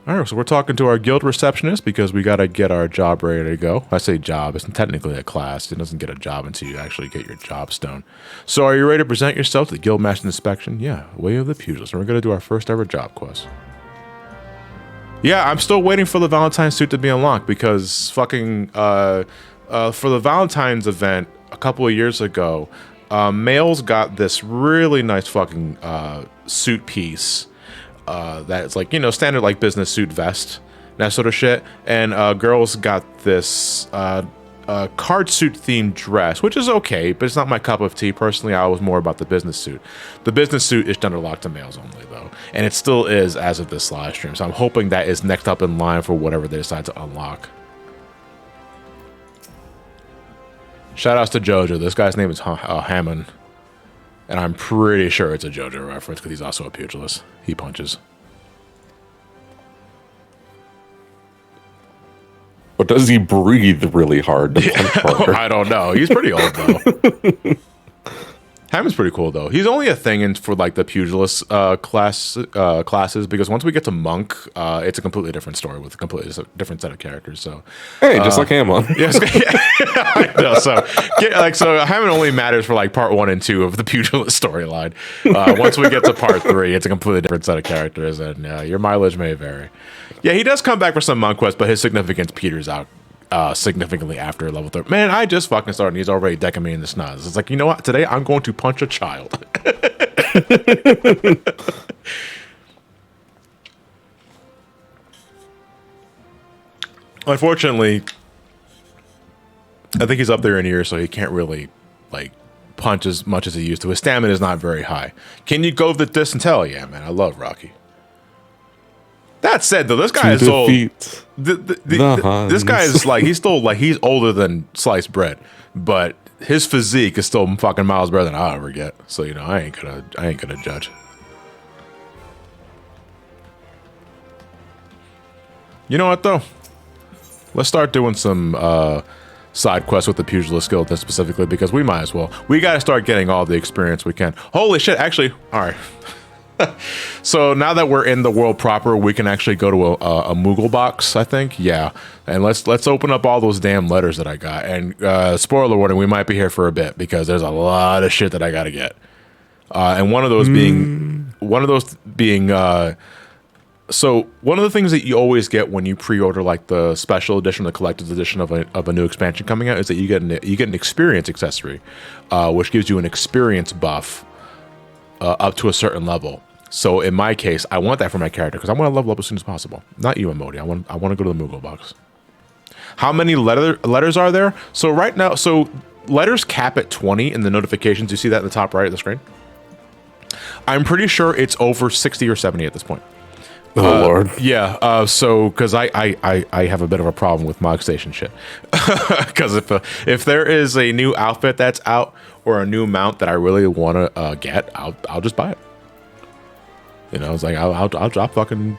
All right, so we're talking to our guild receptionist because we got to get our job ready to go. I say job, it's technically a class. It doesn't get a job until you actually get your job stone. So are you ready to present yourself to the guild master inspection? Yeah, Way of the Pugilist. And we're going to do our first ever job quest. Yeah, I'm still waiting for the Valentine's suit to be unlocked because fucking for the Valentine's event a couple of years ago, males got this really nice fucking suit piece that's like, standard like business suit vest, that sort of shit. And girls got this card suit themed dress, which is okay, but it's not my cup of tea. Personally, I was more about the business suit. The business suit is gender locked to males only, though. And it still is as of this live stream. So I'm hoping that is next up in line for whatever they decide to unlock. Shout outs to JoJo. This guy's name is Hammond. And I'm pretty sure it's a JoJo reference because he's also a pugilist. He punches. But does he breathe really hard to punch harder? I don't know. He's pretty old, though. Hammond's pretty cool, though. He's only a thing for like the pugilist classes because once we get to monk, it's a completely different story with a completely different set of characters. So hey, just like Hammond. Yes, I know. So Hammond only matters for like part 1 and 2 of the pugilist storyline. Once we get to part 3, it's a completely different set of characters, and your mileage may vary. Yeah, he does come back for some monk quests, but his significance peters out significantly after level 3. Man, I just fucking started and he's already decking me in the snaz. It's like, you know what? Today I'm going to punch a child. Unfortunately, I think he's up there in years, so he can't really like punch as much as he used to. His stamina is not very high. Can you go the distance? Hell yeah, man. I love Rocky. that said, though, this guy is old. This guy is like he's older than sliced bread, but his physique is still fucking miles better than I'll ever get. So I ain't gonna judge. You know what though? Let's start doing some side quests with the Pugilist Guild specifically, because we might as well. We got to start getting all the experience we can. Holy shit! Actually, all right. So now that we're in the world proper, we can actually go to a Moogle box, I think. Yeah, and let's open up all those damn letters that I got. And spoiler warning, we might be here for a bit because there's a lot of shit that I got to get. And one of those being so one of the things that you always get when you pre-order like the special edition, the collector's edition of a new expansion coming out, is that you get an experience accessory, which gives you an experience buff up to a certain level. So in my case, I want that for my character because I want to level up as soon as possible. Not you, Emodi. I want to go to the Moogle box. How many letters are there? So right now, letters cap at 20 in the notifications. You see that in the top right of the screen? I'm pretty sure it's over 60 or 70 at this point. Oh Lord. Yeah. So because I have a bit of a problem with Mog Station shit. Because if there is a new outfit that's out or a new mount that I really want to get, I'll just buy it. It's like I'll drop fucking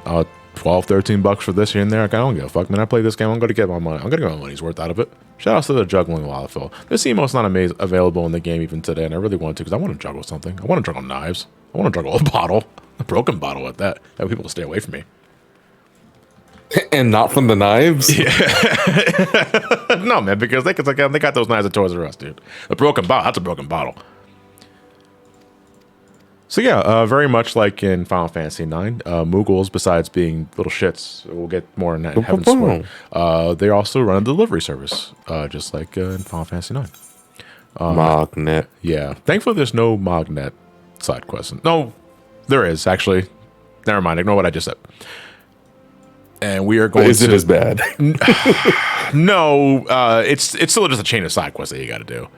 $12, $13 for this here and there. Like, I don't give a fuck, man. I play this game. I'm gonna get my money. I'm gonna get my money's worth out of it. Shout out to the juggling Lalafell. This emote's not available in the game even today, and I really want to because I want to juggle something. I want to juggle knives. I want to juggle a bottle, a broken bottle at that. That people will stay away from me. And not from the knives? Yeah. No, man, because they got those knives at Toys R Us, dude. A broken bottle. That's a broken bottle. So yeah, very much like in Final Fantasy IX, Moogles, besides being little shits, we'll get more in that in Heaven's Sword, they also run a delivery service, just like in Final Fantasy IX. Mognet. Yeah. Thankfully, there's no Mognet side quest. No, there is, actually. Never mind, ignore what I just said. And we are going Is it as bad? No, it's still just a chain of side quests that you got to do.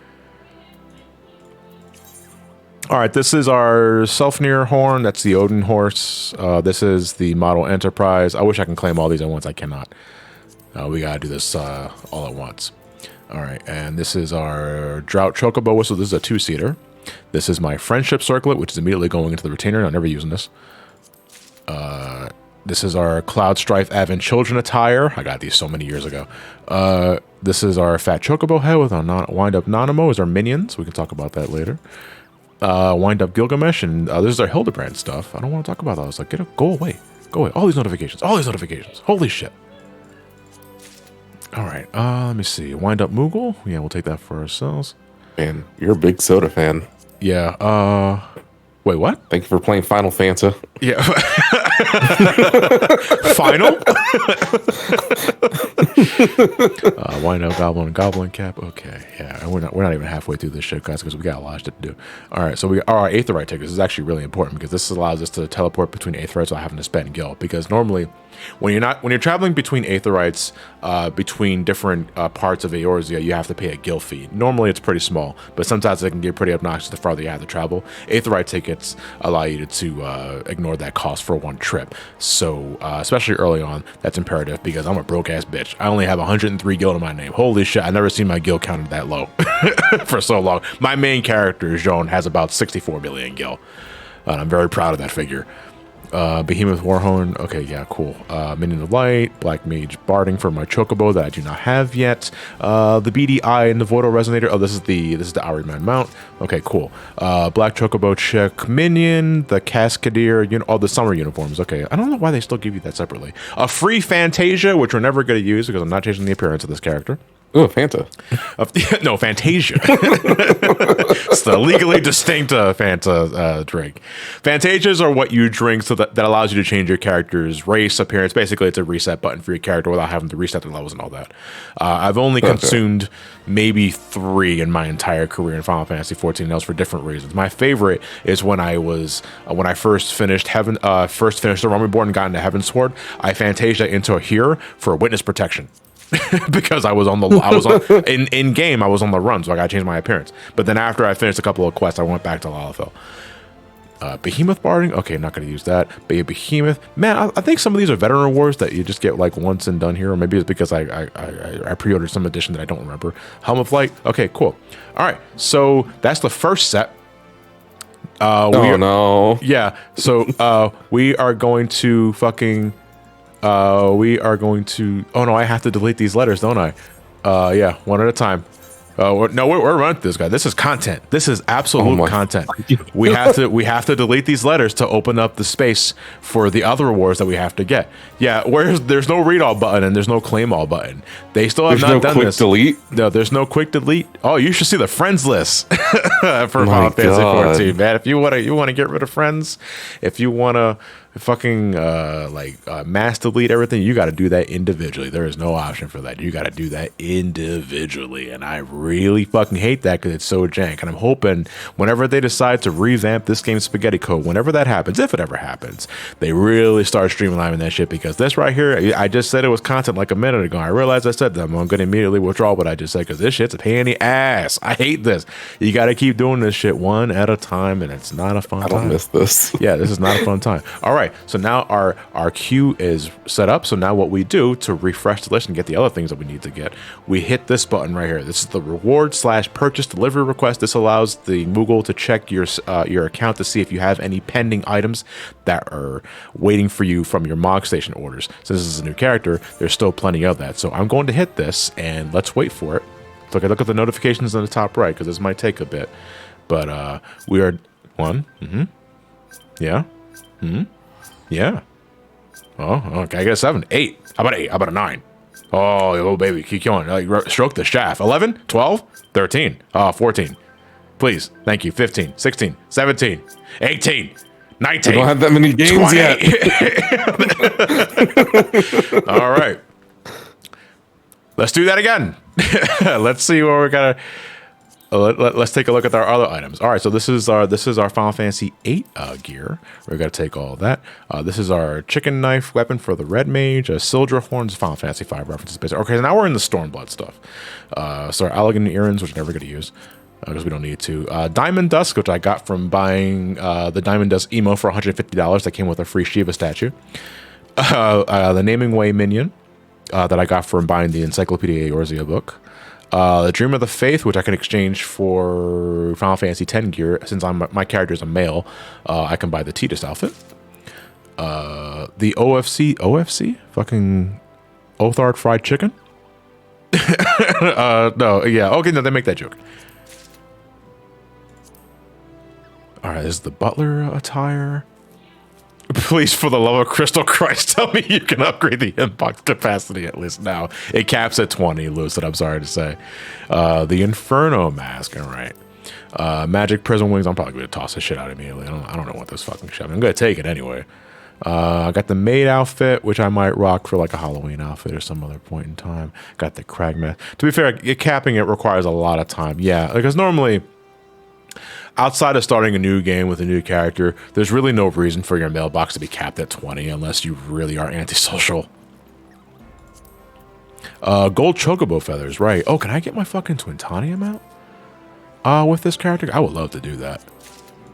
All right, this is our Selfnir horn. That's the Odin horse. This is the model Enterprise. I wish I can claim all these at once. I cannot. We got to do this all at once. All right, and this is our Drought Chocobo whistle. This is a two-seater. This is my Friendship Circlet, which is immediately going into the retainer. I'm never using this. This is our Cloud Strife Advent Children attire. I got these so many years ago. This is our Fat Chocobo head with our Wind-Up Nanamo as our minions. We can talk about that later. Wind-Up Gilgamesh, and this is our Hildebrand stuff. I don't want to talk about that. I was like, go away. Go away. All these notifications. Holy shit. All right, let me see. Wind-Up Moogle. Yeah, we'll take that for ourselves. Man, you're a big Soda fan. Yeah, wait, what? Thank you for playing Final Fanta. Yeah. Final? Wind Up Goblin Cap. Okay, yeah, we're not even halfway through this shit, guys, because we got a lot of shit to do. All right, so our Aetherite tickets is actually really important because this allows us to teleport between Aetherytes without having to spend gil. Because normally, when you're traveling between Aetherytes, between different parts of Eorzea, you have to pay a gil fee. Normally, it's pretty small, but sometimes it can get pretty obnoxious the farther you have to travel. Aetherite tickets allow you to ignore that cost for one trip. So, especially early on, that's imperative because I'm a broke ass bitch. I only have 103 gil in my name. Holy shit, I've never seen my gil counted that low for so long. My main character, Joan, has about 64 million gil. And I'm very proud of that figure. Behemoth Warhorn. Okay, yeah, cool. Minion of Light, Black Mage Barding for my Chocobo that I do not have yet. The BDI and the Voidal Resonator. Oh, this is the Ariman mount. Okay, cool. Black Chocobo Chick Minion, the Cascadeer, all the summer uniforms. Okay, I don't know why they still give you that separately. A free Fantasia, which we're never going to use because I'm not changing the appearance of this character. Oh, Fanta. No, Fantasia. It's the legally distinct Fanta drink. Fantasias are what you drink so that allows you to change your character's race, appearance. Basically, it's a reset button for your character without having to reset the levels and all that. I've only consumed maybe 3 in my entire career in Final Fantasy XIV, and those for different reasons. My favorite is when I first finished the Realm Reborn and got into Heaven's Sword. I Fantasia into a Here for witness protection. Because I was on in game, I was on the run, so I got to change my appearance. But then after I finished a couple of quests, I went back to Lalafell. Behemoth barding. Okay, not going to use that. But yeah, Behemoth. Man, I think some of these are veteran rewards that you just get like once and done here. Or maybe it's because I pre-ordered some edition that I don't remember. Helm of Light. Okay, cool. All right, so that's the first set. No. Yeah, so we are going to fucking... we are going to... Oh no, I have to delete these letters, don't I? Yeah, one at a time. No, we're running this guy. This is content. This is absolute content. We have to delete these letters to open up the space for the other rewards that we have to get. Yeah, there's no read all button and there's no claim all button. They still have not done this. Delete? No, there's no quick delete. Oh, you should see the friends list for Final Fantasy 14, man. If you want to get rid of friends, if you want to fucking mass delete everything, you got to do that individually. There is no option for that. You got to do that individually, and I really fucking hate that because it's so jank. And I'm hoping whenever they decide to revamp this game's spaghetti code, whenever that happens, if it ever happens, they really start streamlining that shit, because this right here, I just said it was content like a minute ago. I realized I said that. I'm going to immediately withdraw what I just said, because this shit's a pain in the ass. I hate this. You got to keep doing this shit one at a time, and it's not a fun time. I don't miss this. Yeah, this is not a fun time. All right. So now our queue is set up. So now what we do to refresh the list and get the other things that we need to get, we hit this button right here. This is the reward/purchase delivery request. This allows the Moogle to check your account to see if you have any pending items that are waiting for you from your Mog Station orders. Since this is a new character, there's still plenty of that. So I'm going to hit this and let's wait for it. So look at the notifications on the top right, because this might take a bit. But we are one. Yeah. Yeah. Oh, okay. I get a 7. 8. How about 8? How about a 9? Oh, baby. Keep going. Like, stroke the shaft. 11, 12, 13, 14. Please. Thank you. 15, 16, 17, 18, 19. I don't have that many games 20. Yet. All right. Let's do that again. Let's see where we're going to... Let's take a look at our other items. All right, so this is our Final Fantasy VIII gear. We're gonna take all of that. This is our chicken knife weapon for the red mage. Sildra horns, Final Fantasy V references. Basically. Okay, so now we're in the Stormblood stuff. So our elegant earrings, which we're never gonna use because we don't need to. Diamond Dusk, which I got from buying the Diamond Dusk emo for $150. That came with a free Shiva statue. The Naming Way minion that I got from buying the Encyclopedia Eorzea book. The Dream of the Faith, which I can exchange for Final Fantasy X gear. Since my character is a male, I can buy the Tidus outfit. The OFC? Fucking Othard fried chicken? No, yeah. Okay, no, they make that joke. All right, this is the butler attire. Please, for the love of Crystal Christ, tell me you can upgrade the inbox capacity at least now. It caps at 20, Lucid, I'm sorry to say. The Inferno mask, all right. Magic Prison Wings, I'm probably going to toss this shit out immediately. I don't know what this fucking shit. I'm going to take it anyway. I got the maid outfit, which I might rock for like a Halloween outfit or some other point in time. Got the Crag mask. To be fair, capping it requires a lot of time. Yeah, because normally... outside of starting a new game with a new character, there's really no reason for your mailbox to be capped at 20 unless you really are antisocial. Gold chocobo feathers, right. Oh, can I get my fucking Twintanium out? With this character? I would love to do that.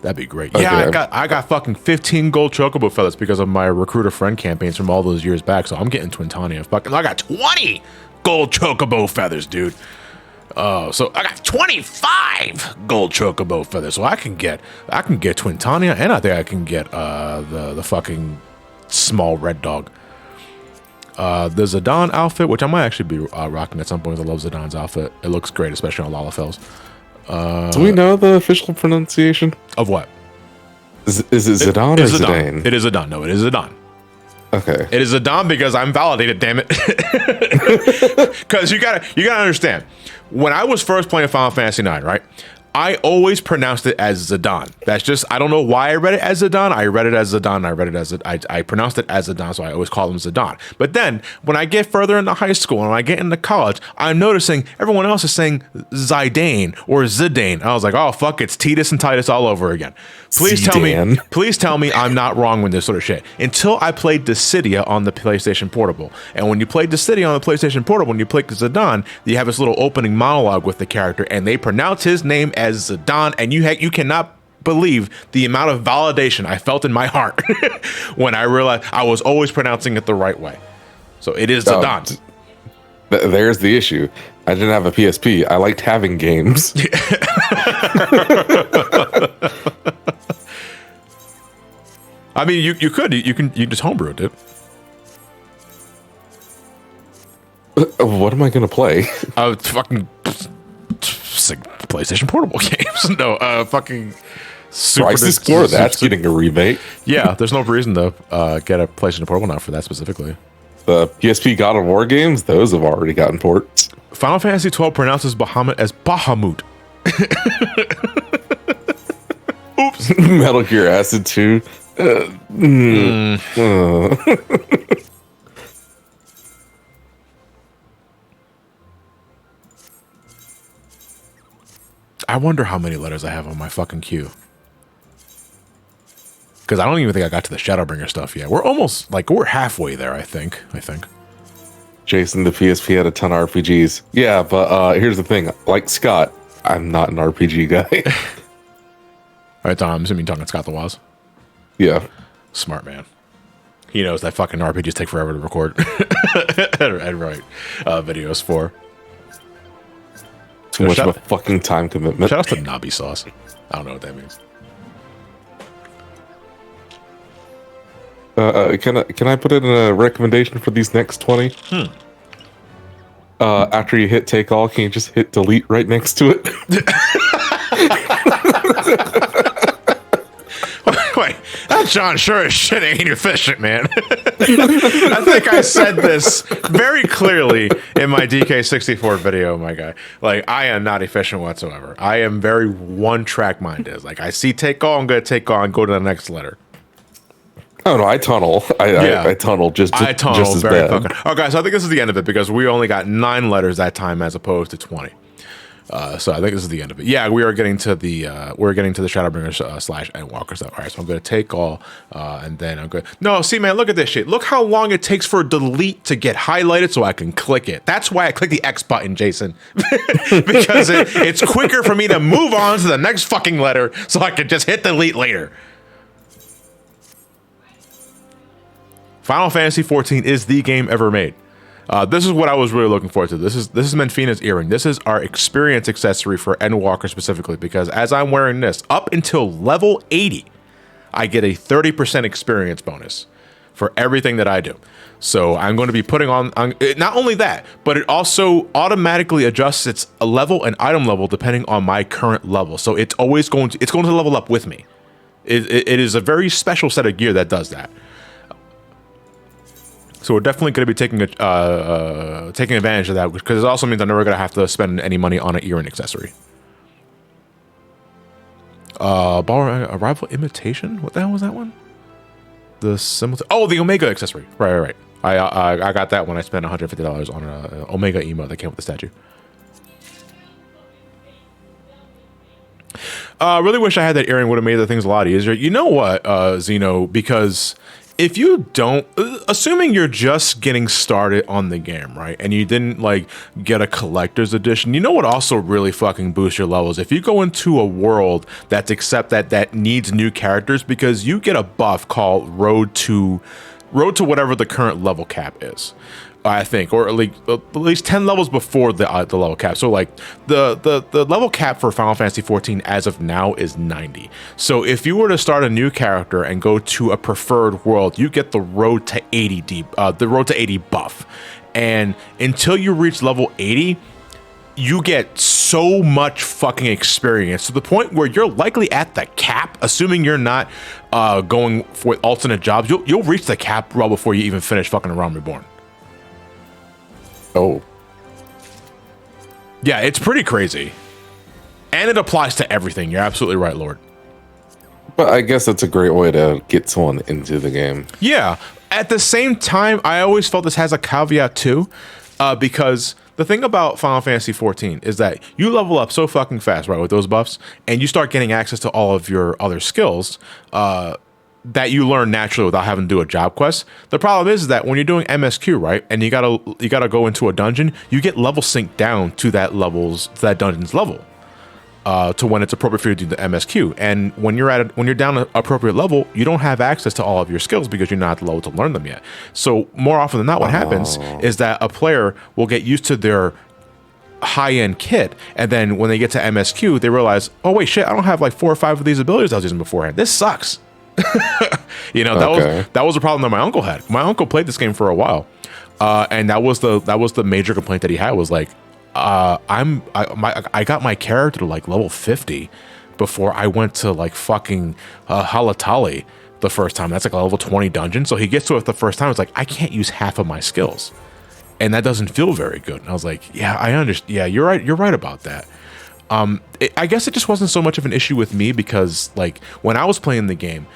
That'd be great. Okay. Yeah, I got fucking 15 gold chocobo feathers because of my recruiter friend campaigns from all those years back, so I'm getting Twintania. Fucking, I got 20 gold chocobo feathers, dude. So I got 25 gold chocobo feathers, so I can get Twintania, and I think I can get the fucking small red dog. The Zidane outfit, which I might actually be rocking at some point. I love Zidane's outfit. It looks great, especially on Lalafell's. Do we know the official pronunciation of what? Is it Zidane or Zidane? It is Zidane. No, it is Zidane. Okay. It is Zidane because I'm validated, damn it. Because you gotta understand. When I was first playing Final Fantasy IX, right, I always pronounced it as Zidane. That's just, I don't know why I read it as Zidane. I read it as Zidane. I pronounced it as Zidane, so I always call him Zidane. But then, when I get further into high school and when I get into college, I'm noticing everyone else is saying Zidane or Zidane. I was like, oh, fuck, it's Tidus and Titus all over again. Please tell me I'm not wrong with this sort of shit. Until I played Dissidia on the PlayStation Portable. And when you play Dissidia on the PlayStation Portable, when you play Zidane, you have this little opening monologue with the character, and they pronounce his name as Zidane, and you cannot believe the amount of validation I felt in my heart when I realized I was always pronouncing it the right way. So it is Zidane. There's the issue. I didn't have a PSP. I liked having games. I mean, you can just homebrew it, dude. What am I gonna play? Fucking PlayStation Portable games. No, fucking Crisis Core. That's getting a remake. Yeah, there's no reason to get a PlayStation Portable now for that specifically. The PSP God of War games, those have already gotten ports. Final Fantasy 12 pronounces Bahamut as Bahamut. Oops. Metal Gear Acid 2. I wonder how many letters I have on my fucking queue. Because I don't even think I got to the Shadowbringer stuff yet. We're almost, we're halfway there, I think. Jason, the PSP had a ton of RPGs. Yeah, but here's the thing. Like Scott, I'm not an RPG guy. All right, Tom, I'm assuming you're talking Scott the Woz. Yeah. Smart man. He knows that fucking RPGs take forever to record and write videos for. Too much of a fucking time commitment. Shout out to Nabi Sauce. I don't know what that means. Can I put in a recommendation for these next 20? After you hit take all, can you just hit delete right next to it? Wait, that John sure as shit ain't efficient, man. I think I said this very clearly in my DK64 video, my guy. I am not efficient whatsoever. I am very one-track minded. I see take all, I'm going to take all and go to the next letter. Oh no, I tunnel. I tunnel just as very bad. fucking. Okay, so I think this is the end of it because we only got 9 letters that time as opposed to 20. So I think this is the end of it. Yeah, we are getting to the Shadowbringers / Endwalker stuff. All right, so I'm going to take all, and then I'm going. No, see, man, look at this shit. Look how long it takes for delete to get highlighted, so I can click it. That's why I click the X button, Jason, because it's quicker for me to move on to the next fucking letter, so I can just hit delete later. Final Fantasy XIV is the game ever made. This is what I was really looking forward to. This is Menfina's earring. This is our experience accessory for Endwalker specifically, because as I'm wearing this, up until level 80, I get a 30% experience bonus for everything that I do. So I'm going to be putting on not only that, but it also automatically adjusts its level and item level depending on my current level. So it's always going to level up with me. It is a very special set of gear that does that. So we're definitely going to be taking advantage of that, because it also means I'm never going to have to spend any money on an earring accessory. Arrival Imitation? What the hell was that one? The Omega accessory. Right. I got that when I spent $150 on an Omega emote that came with the statue. Really wish I had that earring. Would have made the things a lot easier. You know what, Zeno? Because if you don't, assuming you're just getting started on the game, right, and you didn't get a collector's edition, you know what also really fucking boosts your levels? If you go into a world that needs new characters, because you get a buff called Road to whatever the current level cap is. I think, or at least 10 levels before the level cap. So the level cap for Final Fantasy XIV as of now is 90. So if you were to start a new character and go to a preferred world, you get the Road to 80 buff. And until you reach level 80, you get so much fucking experience to the point where you're likely at the cap, assuming you're not going for alternate jobs. You'll reach the cap well before you even finish fucking Realm Reborn. Oh. Yeah, it's pretty crazy. And it applies to everything. You're absolutely right, Lord. But I guess that's a great way to get someone into the game. Yeah. At the same time, I always felt this has a caveat too, because the thing about Final Fantasy XIV is that you level up so fucking fast, right, with those buffs, and you start getting access to all of your other skills, that you learn naturally without having to do a job quest. The problem is that when you're doing MSQ, right, and you gotta go into a dungeon, you get level synced down to that dungeon's level. to when it's appropriate for you to do the MSQ. And when you're down an appropriate level, you don't have access to all of your skills because you're not at the level to learn them yet. So more often than not, what happens is that a player will get used to their high-end kit, and then when they get to MSQ, they realize, oh wait, shit, I don't have like 4 or 5 of these abilities I was using beforehand. This sucks. You know, that was a problem that my uncle had. My uncle played this game for a while, and that was the major complaint that he had was like, I got my character to like level 50 before I went to like fucking Halatali the first time. That's like a level 20 dungeon. So he gets to it the first time. It's like, I can't use half of my skills. And that doesn't feel very good. And I was like, yeah, I understand. Yeah, you're right. You're right about that. I guess it just wasn't so much of an issue with me because like when I was playing the game,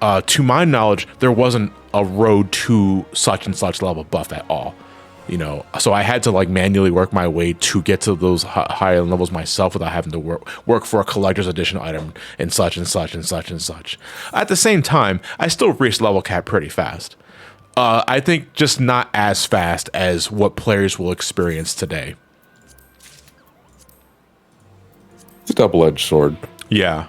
to my knowledge, there wasn't a road to such and such level buff at all. You know, so I had to like manually work my way to get to those higher levels myself without having to work for a collector's edition item and such and such and such and such. At the same time, I still reached level cap pretty fast. I think just not as fast as what players will experience today. It's a double-edged sword. Yeah.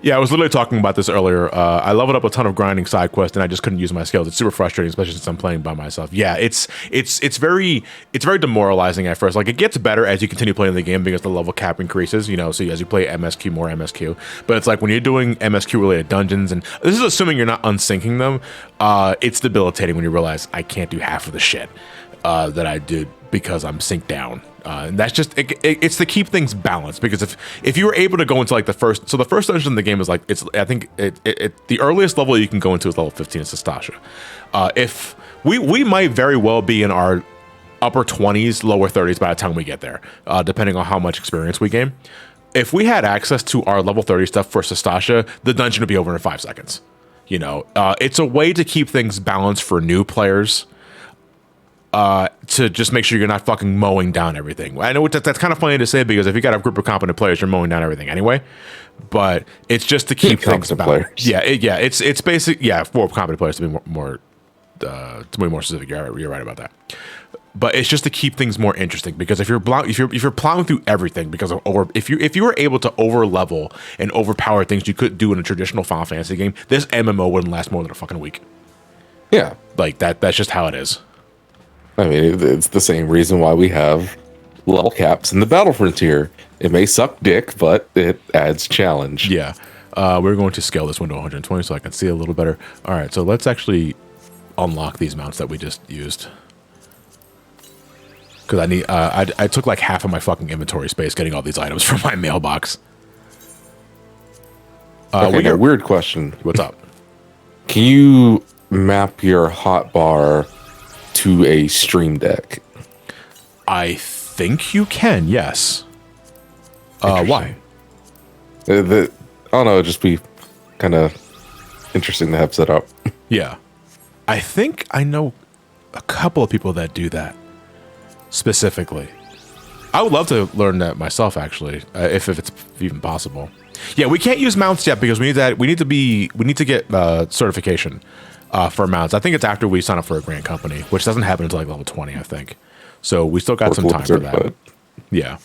Yeah, I was literally talking about this earlier. I leveled up a ton of grinding side quests, and I just couldn't use my skills. It's super frustrating, especially since I'm playing by myself. Yeah, it's very demoralizing at first. Like it gets better as you continue playing the game because the level cap increases. You know, so as you play MSQ, more MSQ. But it's like when you're doing MSQ related dungeons, and this is assuming you're not unsyncing them. It's debilitating when you realize I can't do half of the shit that I did because I'm synced down. And that's just it's to keep things balanced, because if you were able to go into like the first dungeon in the game is like I think the earliest level you can go into is level 15. It's Stasha. If we might very well be in our upper 20s, lower 30s by the time we get there, depending on how much experience we gain. If we had access to our level 30 stuff for Stasha, the dungeon would be over in 5 seconds. You know, it's a way to keep things balanced for new players. To just make sure you're not fucking mowing down everything. I know that's kind of funny to say because if you got a group of competent players, you're mowing down everything anyway. But it's just to keep things balanced. Yeah, it's basic. Yeah, for competent players to be more specific. You're right about that. But it's just to keep things more interesting, because if you're plowing through everything because of if you were able to over level and overpower things you could do in a traditional Final Fantasy game, this MMO wouldn't last more than a fucking week. Yeah, like that's just how it is. I mean, it's the same reason why we have level caps in the Battle Frontier. It may suck dick, but it adds challenge. Yeah. We're going to scale this one to 120 so I can see a little better. All right, so let's actually unlock these mounts that we just used. Because I need, I took like half of my fucking inventory space getting all these items from my mailbox. Okay, I got a weird question. What's up? Can you map your hotbar to a Stream Deck? I think you can, yes. Why? I don't know, it'd just be kind of interesting to have set up. Yeah. I think I know a couple of people that do that specifically. I would love to learn that myself, actually, if it's even possible. Yeah, we can't use mounts yet because we need to get certification. For mounts. I think it's after we sign up for a grant company, which doesn't happen until like level 20, I think. So we still got some time for that. Yeah.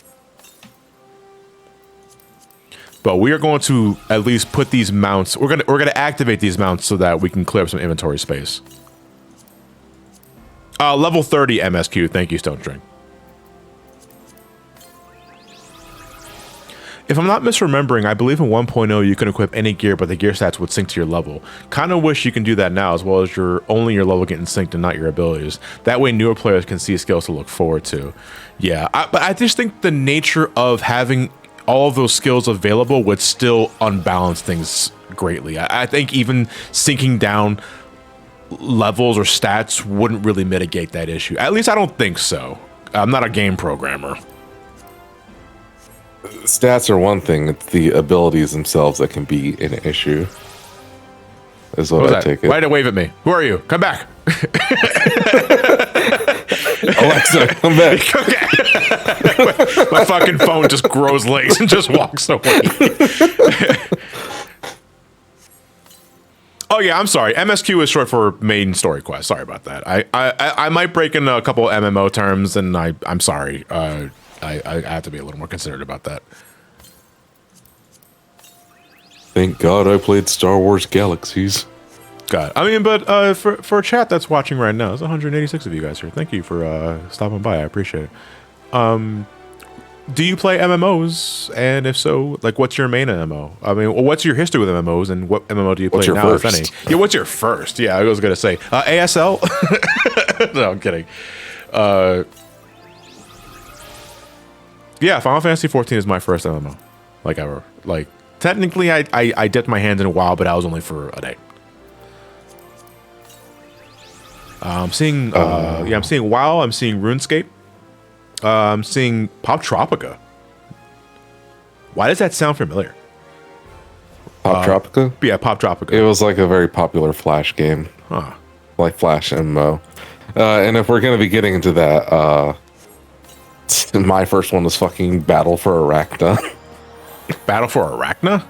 But we are going to at least put these mounts. We're gonna activate these mounts so that we can clear up some inventory space. Level 30 MSQ. Thank you, Stone String. If I'm not misremembering, I believe in 1.0 you can equip any gear, but the gear stats would sync to your level. Kind of wish you can do that now, as well as only your level getting synced and not your abilities. That way newer players can see skills to look forward to. Yeah, but I just think the nature of having all of those skills available would still unbalance things greatly. I think even syncing down levels or stats wouldn't really mitigate that issue. At least I don't think so. I'm not a game programmer. Stats are one thing, it's the abilities themselves that can be an issue. Is what I take it. Why did wave at me? Who are you? Come back. Alexa, come back. my fucking phone just grows legs and just walks away. Oh yeah, I'm sorry. MSQ is short for main story quest. Sorry about that. I might break in a couple MMO terms, and I'm sorry. I have to be a little more considerate about that. Thank God I played Star Wars Galaxies. God, I mean, but for a chat that's watching right now, there's 186 of you guys here. Thank you for stopping by. I appreciate it. Do you play MMOs? And if so, like, what's your main MMO? I mean, what's your history with MMOs, and what MMO do you play now, if any? Yeah, what's your first? Yeah, I was gonna say ASL. No, I'm kidding. Yeah, Final Fantasy 14 is my first MMO, like ever. Like, technically, I dipped my hands in a while, but that was only for a day. I'm seeing I'm seeing WoW. I'm seeing RuneScape. I'm seeing Pop Tropica. Why does that sound familiar? Pop Tropica? Yeah, Pop Tropica. It was like a very popular Flash game. Huh. Like Flash MMO. And if we're going to be getting into that, my first one was fucking Battle for Arachna. Battle for Arachna?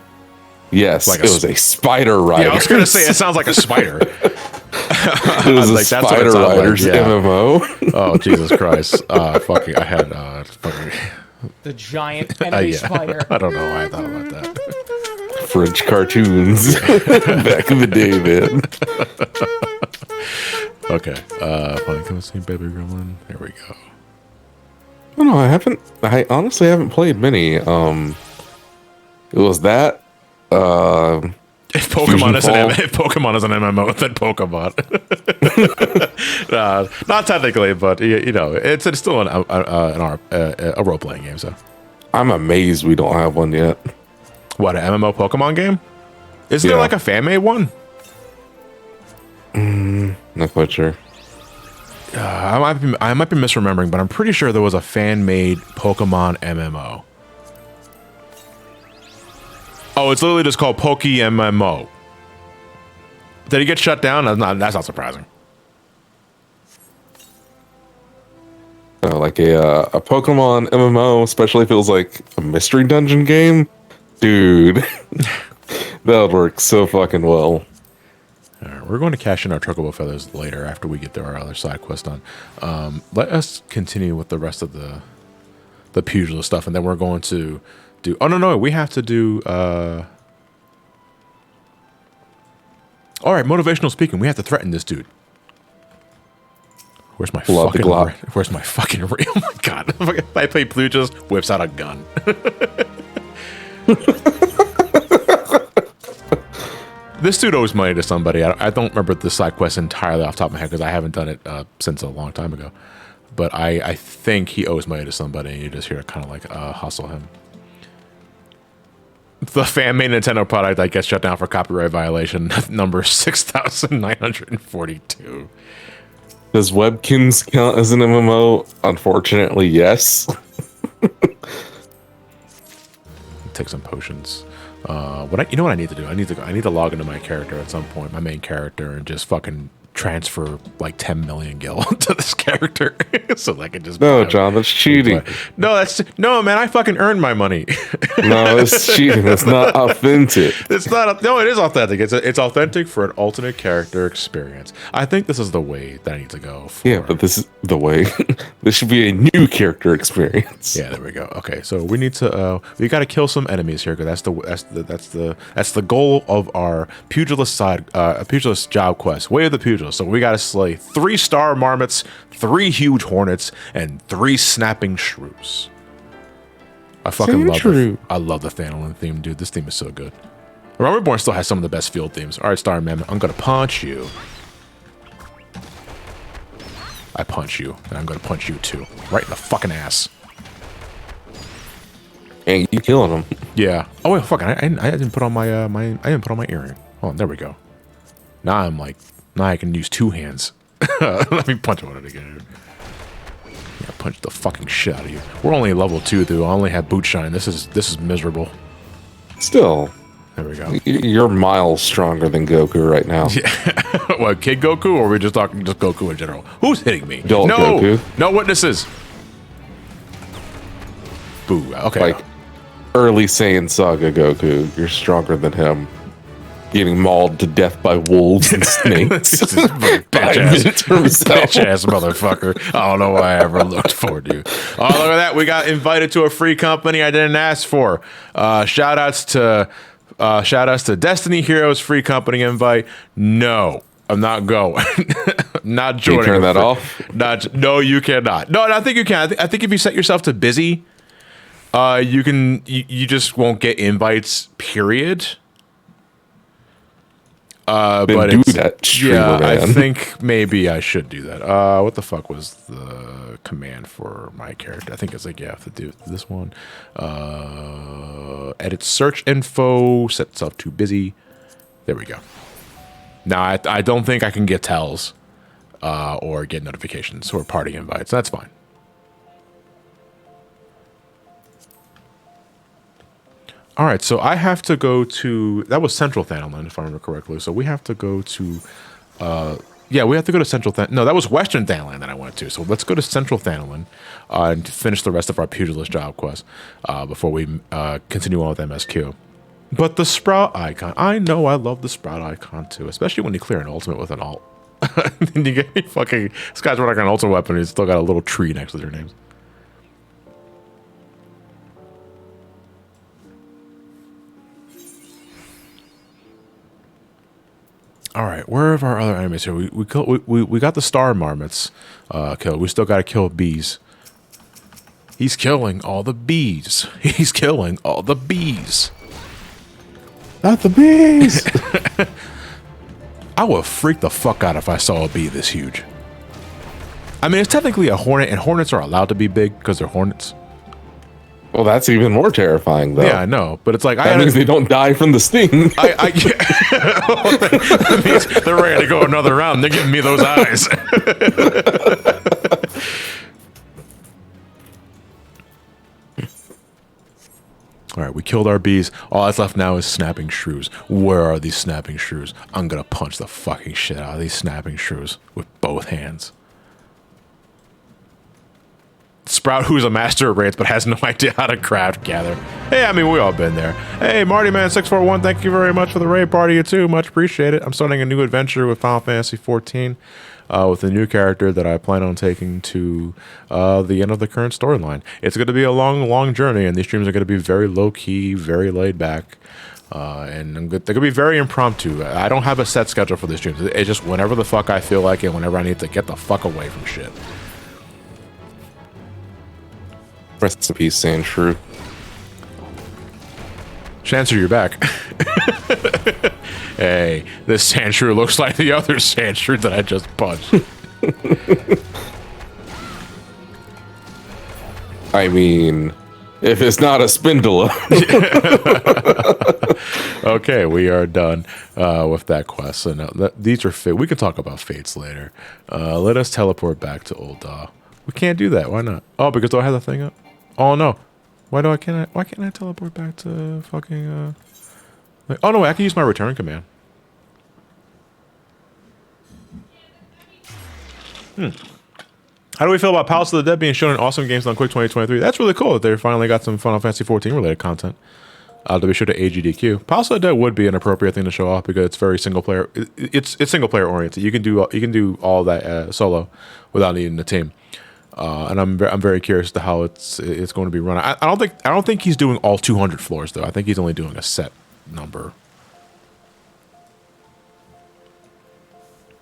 Yes, like it was a spider rider. Yeah, I was going to say, it sounds like a spider. It was a Spider Riders MMO. Oh, Jesus Christ. Fucking, I had fucking... The giant enemy spider. I don't know why I thought about that. French cartoons. Back in the day, man. Okay. Fine, come see Baby Gremlin. There we go. Oh, no, I honestly haven't played many. It was that, If Pokemon is an MMO, then Pokemon. Not technically, but you know, it's still a role playing game. So I'm amazed we don't have one yet. What, an MMO Pokemon game? Isn't there like a fan made one? Not quite sure. I might be misremembering, but I'm pretty sure there was a fan made Pokemon MMO. Oh, it's literally just called Poke MMO. Did it get shut down? That's not surprising. Like a Pokemon MMO, especially if it was like a mystery dungeon game, dude, that would work so fucking well. All right, we're going to cash in our Chocobo feathers later after we get through our other side quest done. Let us continue with the rest of the Pugilist stuff, and then we're going to do. Oh no, we have to do. All right, motivational speaking. We have to threaten this dude. Where's my fucking? Where's my fucking? Oh my god! If I play Pugilist, whips out a gun. This dude owes money to somebody. I don't remember the side quest entirely off the top of my head because I haven't done it since a long time ago. But I think he owes money to somebody, and you just hear it kind of like hustle him. The fan-made Nintendo product that gets shut down for copyright violation, number 6,942. Does Webkins count as an MMO? Unfortunately, yes. Take some potions. You know what I need to do? I need to log into my character at some point, my main character, and just fucking transfer like 10 million gil to this character so I can just. No, John, that's cheating. No, man. I fucking earned my money. No, it's cheating. It's not authentic. It's not. No, it is authentic. It's authentic for an alternate character experience. I think this is the way that I need to go. Yeah, but this is the way. This should be a new character experience. Yeah, there we go. Okay, so we need to. We got to kill some enemies here because that's the goal of our pugilist pugilist job quest. Way of the Pugilist. So we got to slay 3 star marmots, 3 huge hornets, and 3 snapping shrews. I fucking love it. I love the Thanolin theme, dude. This theme is so good. Realm Reborn still has some of the best field themes. All right, Star Mammoth, I'm gonna punch you. I punch you, and I'm gonna punch you too, right in the fucking ass. And you killing him? Yeah. Oh wait, fuck! I didn't put on my I didn't put on my earring. Oh, there we go. Now I can use 2 hands. Let me punch one again. Yeah, punch the fucking shit out of you. We're only level 2, though. I only have boot shine. This is miserable. Still. There we go. You're miles stronger than Goku right now. Yeah. What, Kid Goku, or are we just talking just Goku in general? Who's hitting me? Adult Goku. No witnesses. Boo. Okay. Like early Saiyan Saga Goku. You're stronger than him. getting mauled to death by wolves and snakes. Bitch ass motherfucker. I don't know why I ever looked forward to you. Oh, look at that. We got invited to a free company I didn't ask for. Shout outs to Destiny Heroes free company invite. No, I'm not going. Not joining. Can you turn that off? No, you cannot. No, I think you can. I think if you set yourself to busy, you can. You just won't get invites. Period. But do that, streamer, man. I think maybe I should do that. What the fuck was the command for my character? I think it's like, yeah, I have to do this one. Edit search info, set itself to busy. There we go. Now, I don't think I can get tells or get notifications or party invites. That's fine. All right, so I have to go to, that was Central Thanalan, if I remember correctly. So we have to go to, we have to go to Central Thanalan. No, that was Western Thanalan that I went to. So let's go to Central Thanalan and finish the rest of our Pugilist job quest before we continue on with MSQ. But the Sprout icon, I know I love the Sprout icon too, especially when you clear an ultimate with an alt. And you get fucking, this guy's running like an ultimate weapon, he's still got a little tree next to their names. All right, where are our other enemies here? We got the star marmots killed. We still got to kill bees. He's killing all the bees. He's killing all the bees. Not the bees. I would freak the fuck out if I saw a bee this huge. I mean, it's technically a hornet, and hornets are allowed to be big because they're hornets. Well, that's even more terrifying, though. Yeah, I know, but it's like that means they don't die from the sting. That means they're ready to go another round. They're giving me those eyes. All right, we killed our bees. All that's left now is snapping shrews. Where are these snapping shrews? I'm gonna punch the fucking shit out of these snapping shrews with both hands. Sprout, who's a master of raids but has no idea how to craft gather. Hey, I mean, we all been there. Hey, Marty Man 641, thank you very much for the raid party too. Much appreciated. I'm starting a new adventure with Final Fantasy 14 with a new character that I plan on taking to the end of the current storyline. It's going to be a long, long journey, and these streams are going to be very low key, very laid back. And they're going to be very impromptu. I don't have a set schedule for these streams. It's just whenever the fuck I feel like it, whenever I need to get the fuck away from shit. Rest in peace, Sandshrew. Shancer, you're back. Hey, this Sandshrew looks like the other Sandshrew that I just punched. I mean, if it's not a Spindula. Okay, we are done with that quest. So now, these are fate. We can talk about fates later. Let us teleport back to Ul'dah. We can't do that. Why not? Oh, because do I have the thing up? Oh no. Why can't I teleport back to fucking oh no, I can use my return command. How do we feel about Palace of the Dead being shown in Awesome Games on Quick 2023? That's really cool that they finally got some Final Fantasy 14 related content. To be sure to AGDQ. Palace of the Dead would be an appropriate thing to show off because it's very single player. It's single player oriented. You can do all that solo without needing a team. And I'm very curious to how it's going to be run. I don't think he's doing all 200 floors though. I think he's only doing a set number.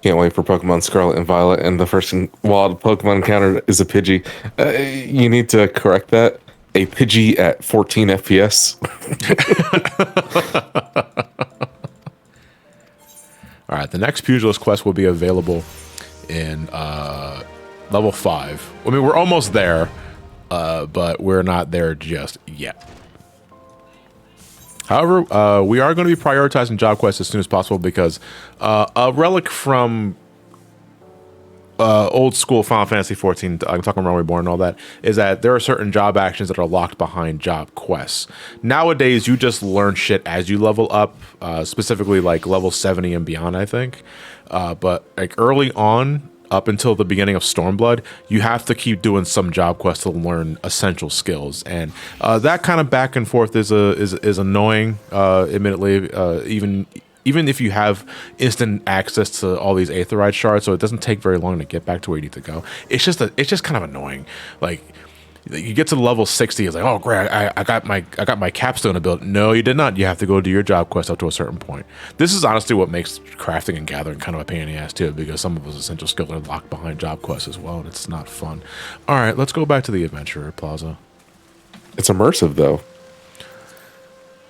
Can't wait for Pokemon Scarlet and Violet, and the first wild Pokemon encounter is a Pidgey. You need to correct that. A Pidgey at 14 FPS. All right, the next Pugilist quest will be available in level 5. I mean, we're almost there, but we're not there just yet. However, we are going to be prioritizing job quests as soon as possible because a relic from old school Final Fantasy 14, I'm talking Realm Reborn and all that, is that there are certain job actions that are locked behind job quests. Nowadays, you just learn shit as you level up, specifically like level 70 and beyond, I think. But like early on, up until the beginning of Stormblood, you have to keep doing some job quests to learn essential skills, and that kind of back and forth is annoying. Admittedly, even even if you have instant access to all these Aetheryte shards, so it doesn't take very long to get back to where you need to go. It's just kind of annoying. Like, you get to level 60, it's like, oh great, I got my capstone ability. No, you did not. You have to go do your job quest up to a certain point. This is honestly what makes crafting and gathering kind of a pain in the ass too, because some of those essential skills are locked behind job quests as well, and it's not fun. All right, let's go back to the Adventurer Plaza. It's immersive though.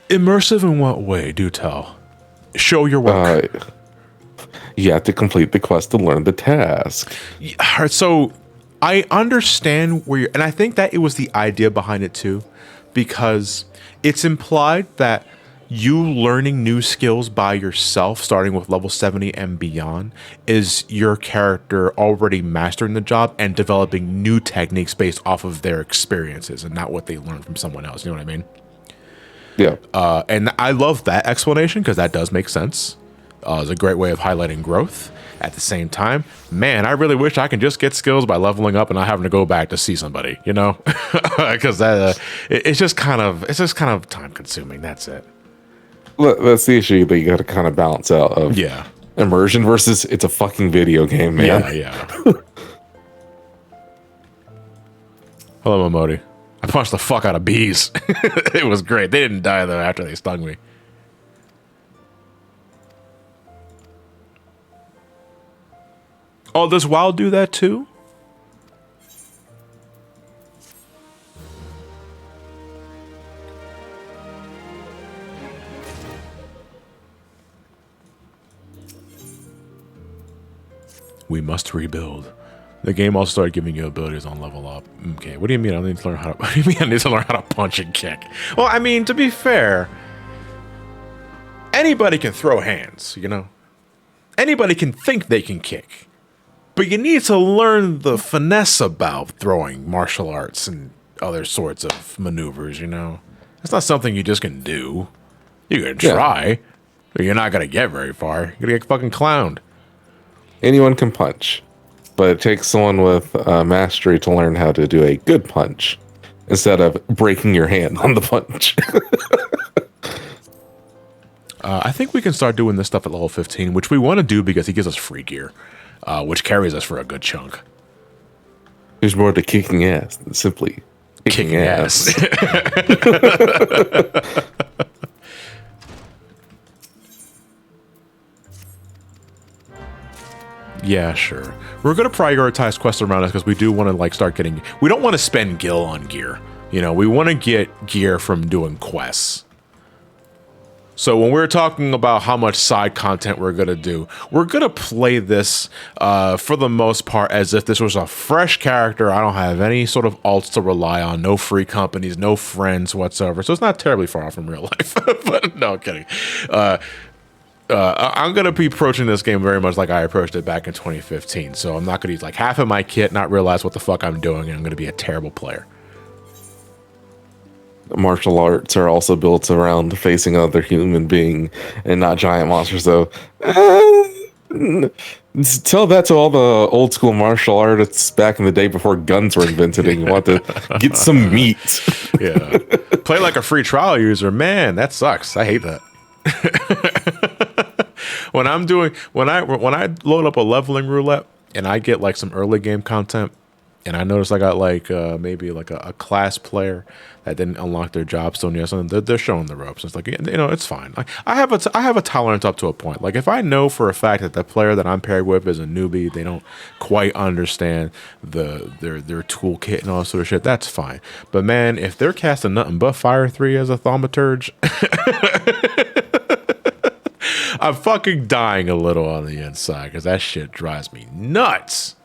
Immersive in what way? Do tell. Show your work. You have to complete the quest to learn the task. So I understand where you're, and I think that it was the idea behind it too, because it's implied that you learning new skills by yourself, starting with level 70 and beyond, is your character already mastering the job and developing new techniques based off of their experiences and not what they learned from someone else. You know what I mean? Yeah. And I love that explanation because that does make sense. It's a great way of highlighting growth. At the same time, man, I really wish I can just get skills by leveling up and not having to go back to see somebody, you know, because it's just kind of time consuming. That's it. Well, that's the issue that you got to kind of balance out of. Yeah. Immersion versus it's a fucking video game, man. Yeah. Hello, Momodi. I punched the fuck out of bees. It was great. They didn't die though after they stung me. Oh, does WoW do that too? We must rebuild. The game also started giving you abilities on level up. Okay, what do you mean I need to learn how to what do you mean I need to learn how to punch and kick? Well, I mean, to be fair, anybody can throw hands, you know? Anybody can think they can kick. But you need to learn the finesse about throwing martial arts and other sorts of maneuvers, you know? It's not something you just can do. You can try, but you're not going to get very far. You're going to get fucking clowned. Anyone can punch, but it takes someone with mastery to learn how to do a good punch instead of breaking your hand on the punch. I think we can start doing this stuff at level 15, which we want to do because he gives us free gear. Which carries us for a good chunk. There's more to kicking ass than simply kicking ass. Yeah, sure. We're going to prioritize quests around us because we do want to like start getting... We don't want to spend gil on gear. You know, we want to get gear from doing quests. So when we're talking about how much side content we're going to do, we're going to play this for the most part as if this was a fresh character. I don't have any sort of alts to rely on, no free companies, no friends whatsoever. So it's not terribly far off from real life. But no, kidding. I'm going to be approaching this game very much like I approached it back in 2015. So I'm not going to use like half of my kit, not realize what the fuck I'm doing, and I'm going to be a terrible player. Martial arts are also built around facing other human being and not giant monsters, though. Tell that to all the old school martial artists back in the day before guns were invented and you want to get some meat. Yeah. Play like a free trial user. Man, that sucks. I hate that. When I load up a leveling roulette and I get like some early game content, and I noticed I got like maybe like a class player that didn't unlock their job stone yet. Something they're showing the ropes. It's like, you know, it's fine. I have a tolerance up to a point. Like if I know for a fact that the player that I'm paired with is a newbie, they don't quite understand their toolkit and all that sort of shit. That's fine. But man, if they're casting nothing but Fire 3 as a thaumaturge, I'm fucking dying a little on the inside because that shit drives me nuts.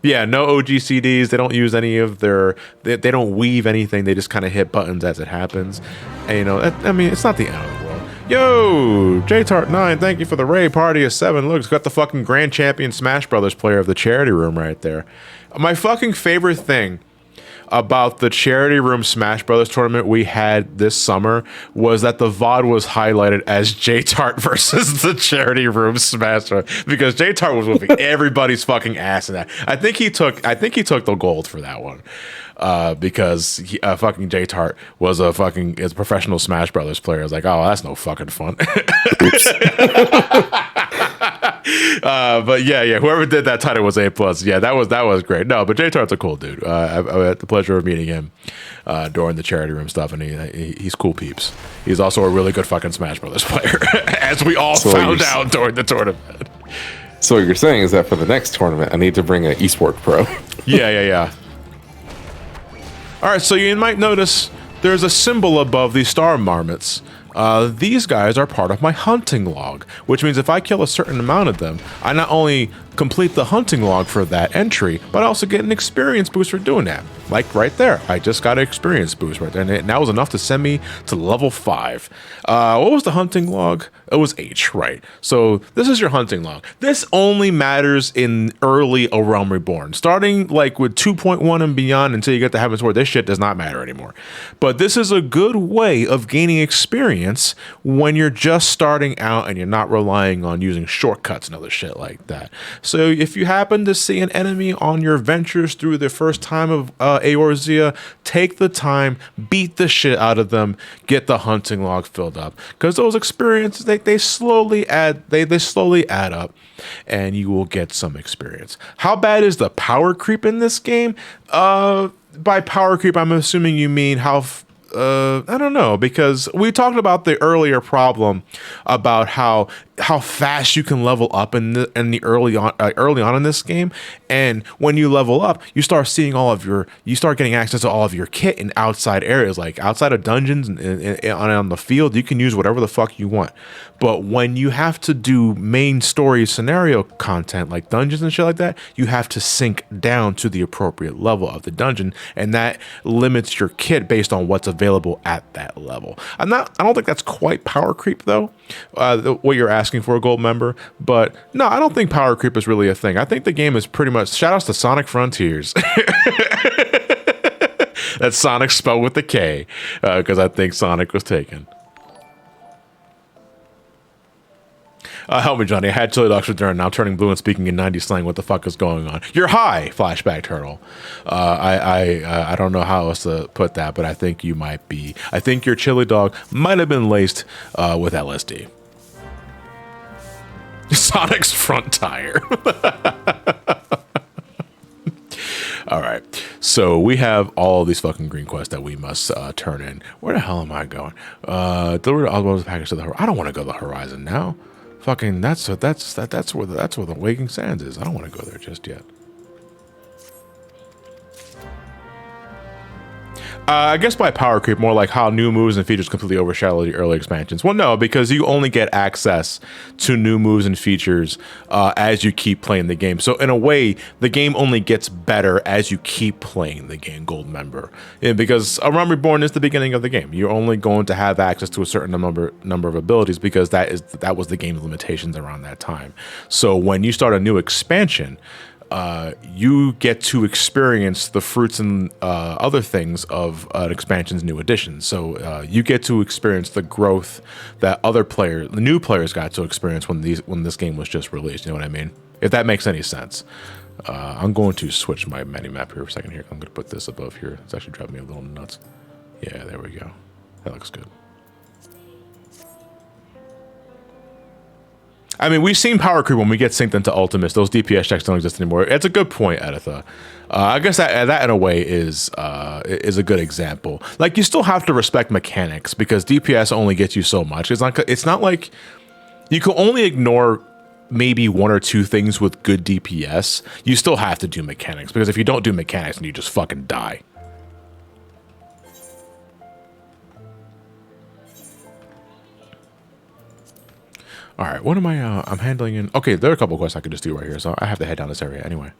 Yeah, no OGCDs. They don't use any of their... They don't weave anything. They just kind of hit buttons as it happens. And, you know, I mean, it's not the end of the world. Yo, JTart9, thank you for the raid. Party of 7. Look, it's got the fucking Grand Champion Smash Brothers player of the charity room right there. My fucking favorite thing about the Charity Room Smash Brothers tournament we had this summer was that the VOD was highlighted as J-Tart versus the Charity Room Smash Brothers, because J-Tart was whooping everybody's fucking ass in that. I think he took the gold for that one. Because fucking J-Tart was a professional Smash Brothers player. I was like, oh, that's no fucking fun. But yeah, whoever did that title was A+. Yeah, that was great. No, but J-Tart's a cool dude. I had the pleasure of meeting him during the Charity Room stuff, and he's cool peeps. He's also a really good fucking Smash Brothers player, as we all found out during the tournament. So what you're saying is that for the next tournament, I need to bring an eSport pro. Yeah. All right, so you might notice there's a symbol above these star marmots. These guys are part of my hunting log, which means if I kill a certain amount of them, I not only complete the hunting log for that entry, but I also get an experience boost for doing that. Like right there, I just got an experience boost right there, and that was enough to send me to level 5. What was the hunting log? It was H, right? So this is your hunting log. This only matters in early A Realm Reborn. Starting like with 2.1 and beyond until you get to Heaven's Word, this shit does not matter anymore. But this is a good way of gaining experience when you're just starting out and you're not relying on using shortcuts and other shit like that. So if you happen to see an enemy on your ventures through the first time of Eorzea, take the time, beat the shit out of them, get the hunting log filled up, because those experiences they slowly add up, and you will get some experience. How bad is the power creep in this game? By power creep, I'm assuming you mean how. I don't know, because we talked about the earlier problem about how fast you can level up in the early on in this game, and when you level up, you start seeing you start getting access to all of your kit in outside areas, like outside of dungeons and on the field. You can use whatever the fuck you want. But when you have to do main story scenario content like dungeons and shit like that, you have to sink down to the appropriate level of the dungeon, and that limits your kit based on what's available at that level. I don't think that's quite power creep though, what you're asking for a gold member, but no, I don't think power creep is really a thing. I think the game is pretty much, shout outs to Sonic Frontiers. That's Sonic spelled with the K, because I think Sonic was taken. Help me, Johnny. I had chili dogs for dinner, now turning blue and speaking in 90s slang. What the fuck is going on? You're high, Flashback Turtle. I don't know how else to put that, but I think you might be. I think your chili dog might have been laced with LSD. Sonic's front tire. All right, so we have all of these fucking green quests that we must turn in. Where the hell am I going? Deliver the Oswald's package to the horizon. I don't want to go to the horizon now. Fucking that's where the Waking Sands is. I don't want to go there just yet. I guess by power creep, more like how new moves and features completely overshadow the early expansions. Well, no, because you only get access to new moves and features as you keep playing the game. So in a way, the game only gets better as you keep playing the game, Gold Member. And because A Realm Reborn is the beginning of the game. You're only going to have access to a certain number of abilities because that was the game's limitations around that time. So when you start a new expansion, you get to experience the fruits and other things of an expansion's new addition. So you get to experience the growth that the new players got to experience when this game was just released. You know what I mean? If that makes any sense. I'm going to switch my menu map here for a second here. I'm going to put this above here. It's actually driving me a little nuts. Yeah, there we go. That looks good. I mean, we've seen power creep when we get synced into Ultimates. Those DPS checks don't exist anymore. It's a good point, Editha. I guess that in a way is a good example. Like, you still have to respect mechanics because DPS only gets you so much. It's not like you can only ignore maybe one or two things with good DPS. You still have to do mechanics because if you don't do mechanics, then you just fucking die. All right, what am I? I'm handling in. Okay, there are a couple quests I could just do right here, so I have to head down this area anyway.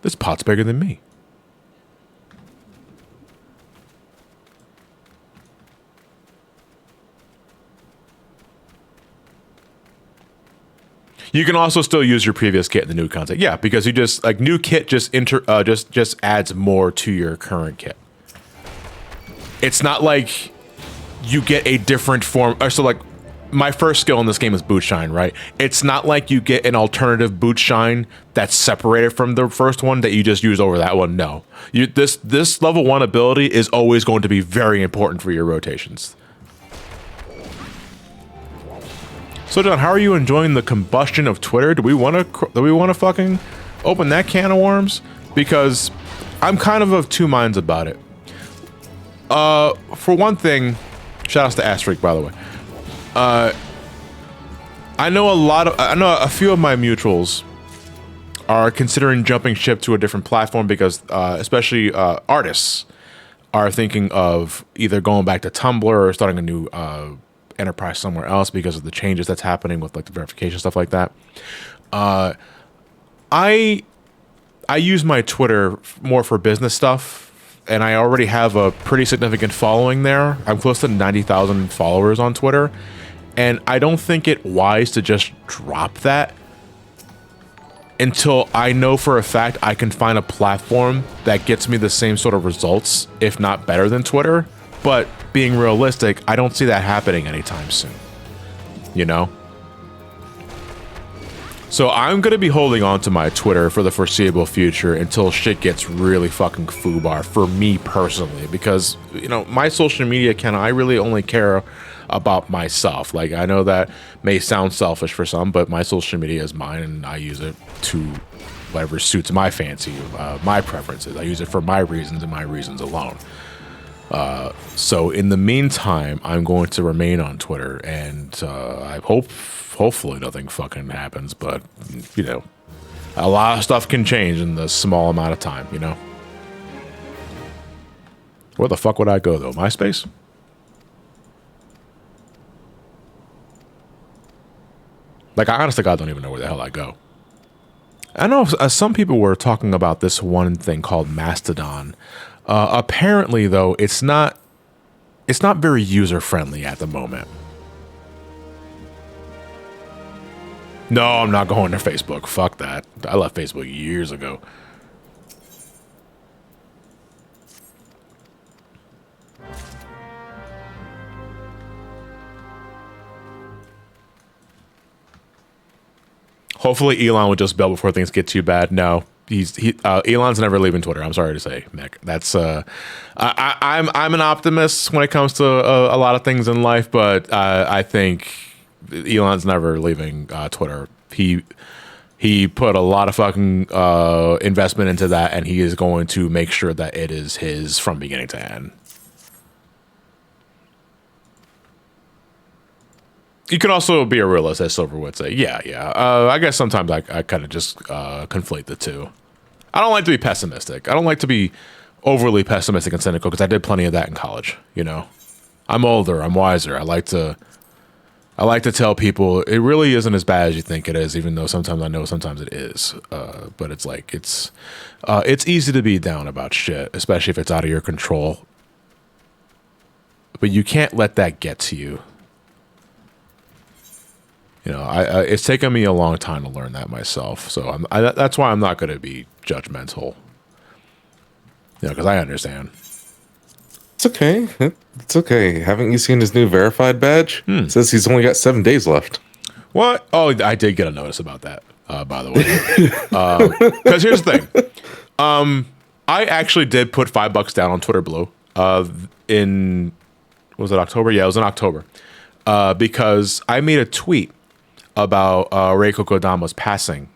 This pot's bigger than me. You can also still use your previous kit in the new content. Yeah, because you just like new kit just adds more to your current kit. It's not like you get a different form. So like my first skill in this game is boot shine, right? It's not like you get an alternative boot shine that's separated from the first one that you just use over that one. No, this level 1 ability is always going to be very important for your rotations. So John, how are you enjoying the combustion of Twitter? Do we want to fucking open that can of worms? Because I'm kind of two minds about it. For one thing, shout outs to Asterisk, by the way. I know a few of my mutuals are considering jumping ship to a different platform because, especially artists, are thinking of either going back to Tumblr or starting a new enterprise somewhere else because of the changes that's happening with like the verification stuff like that. I use my Twitter more for business stuff, and I already have a pretty significant following there. I'm close to 90,000 followers on Twitter, and I don't think it wise to just drop that until I know for a fact I can find a platform that gets me the same sort of results, if not better than Twitter. But being realistic, I don't see that happening anytime soon, you know? So I'm going to be holding on to my Twitter for the foreseeable future until shit gets really fucking foobar for me personally, because, you know, my social media account, I really only care about myself. Like, I know that may sound selfish for some, but my social media is mine and I use it to whatever suits my fancy, my preferences. I use it for my reasons and my reasons alone. So in the meantime, I'm going to remain on Twitter, and I hopefully nothing fucking happens, but, you know, a lot of stuff can change in the small amount of time, you know? Where the fuck would I go, though? MySpace? Like, I honestly, God, don't even know where the hell I go. I know some people were talking about this one thing called Mastodon. Apparently, though, it's not very user-friendly at the moment. No, I'm not going to Facebook. Fuck that. I left Facebook years ago. Hopefully Elon would just bail before things get too bad. No. Elon's never leaving Twitter. I'm sorry to say, Nick. That's I'm an optimist when it comes to a lot of things in life, but I think Elon's never leaving Twitter. He put a lot of fucking investment into that, and he is going to make sure that it is his from beginning to end. You can also be a realist, as Silver would say. Yeah. I guess sometimes I kind of just conflate the two. I don't like to be pessimistic. I don't like to be overly pessimistic and cynical because I did plenty of that in college. You know, I'm older. I'm wiser. I like to tell people it really isn't as bad as you think it is, even though sometimes I know sometimes it is. But it's like it's easy to be down about shit, especially if it's out of your control. But you can't let that get to you. You know, it's taken me a long time to learn that myself. So that's why I'm not going to be judgmental. You know, because I understand. It's okay. It's okay. Haven't you seen his new verified badge? It says he's only got 7 days left. What? Oh, I did get a notice about that, by the way. Because here's the thing. I actually did put $5 down on Twitter Blue was it October? Yeah, it was in October. Because I made a tweet about Reiko Kodama's passing.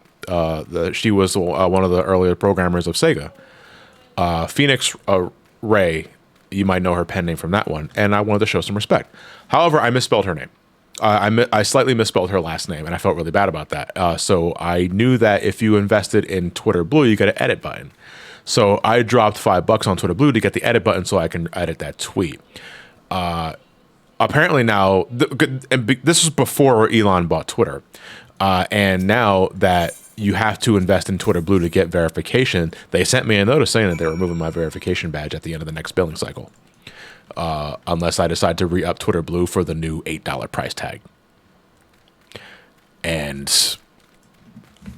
She was one of the earlier programmers of Sega. Phoenix Ray, you might know her pen name from that one, and I wanted to show some respect. However, I misspelled her name. I slightly misspelled her last name, and I felt really bad about that. So I knew that if you invested in Twitter Blue, you got an edit button. So I dropped $5 on Twitter Blue to get the edit button so I can edit that tweet. Apparently now, this was before Elon bought Twitter, and now that you have to invest in Twitter Blue to get verification, they sent me a notice saying that they're removing my verification badge at the end of the next billing cycle, unless I decide to re-up Twitter Blue for the new $8 price tag. And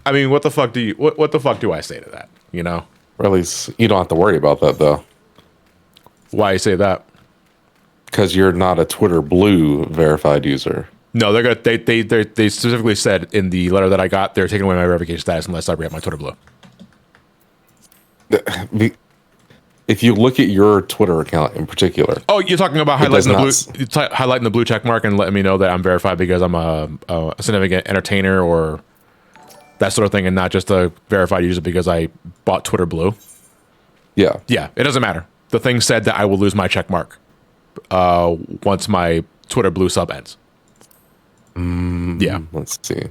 I mean, what the fuck do you what the fuck do I say to that? You know? Or at least you don't have to worry about that though. Why you say that? Because you're not a Twitter Blue verified user. No, they're gonna they specifically said in the letter that I got they're taking away my verification status unless I re-up my Twitter Blue. If you look at your Twitter account in particular. Oh, you're talking about highlighting the blue check mark and letting me know that I'm verified because I'm a significant entertainer or that sort of thing, and not just a verified user because I bought Twitter Blue. Yeah. Yeah, it doesn't matter. The thing said that I will lose my check mark once my Twitter Blue sub ends. Yeah. Let's see.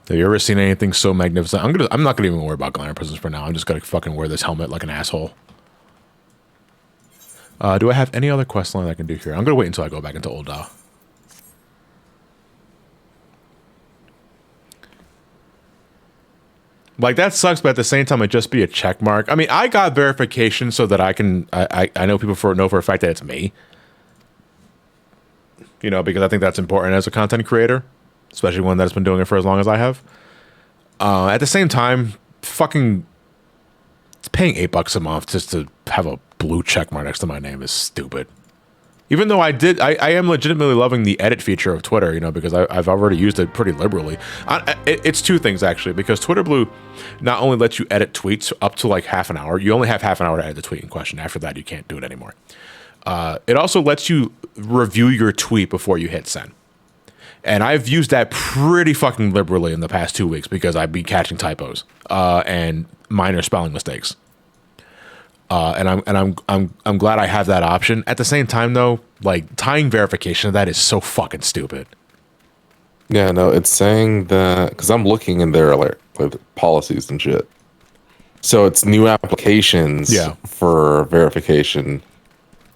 Have you ever seen anything so magnificent? I'm not gonna even worry about glamour prisms for now. I'm just gonna fucking wear this helmet like an asshole. Do I have any other quest line I can do here? I'm gonna wait until I go back into Ul'dah. Like, that sucks, but at the same time, it'd just be a check mark. I mean, I got verification so that I know people know for a fact that it's me. You know, because I think that's important as a content creator, especially one that's been doing it for as long as I have. At the same time, fucking paying $8 a month just to have a blue check mark next to my name is stupid. Even though I am legitimately loving the edit feature of Twitter, you know, because I've already used it pretty liberally. It's two things, actually, because Twitter Blue not only lets you edit tweets up to like half an hour. You only have half an hour to edit the tweet in question. After that, you can't do it anymore. It also lets you review your tweet before you hit send. And I've used that pretty fucking liberally in the past 2 weeks because I've been catching typos and minor spelling mistakes. And I'm glad I have that option. At the same time, though, like, tying verification to that is so fucking stupid. Yeah, no, it's saying that because I'm looking in their like policies and shit. So it's new applications for verification.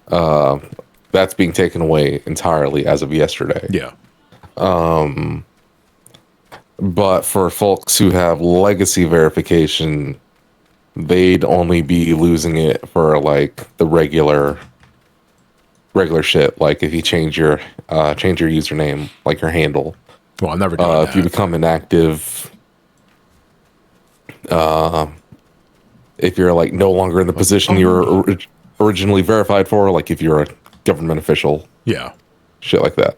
That's being taken away entirely as of yesterday. Yeah. But for folks who have legacy verification, they'd only be losing it for like the regular shit. Like if you change your username, like your handle. Well, I've never done that. If you become inactive, if you're like no longer in the position you were originally verified for, like if you're a government official, shit like that.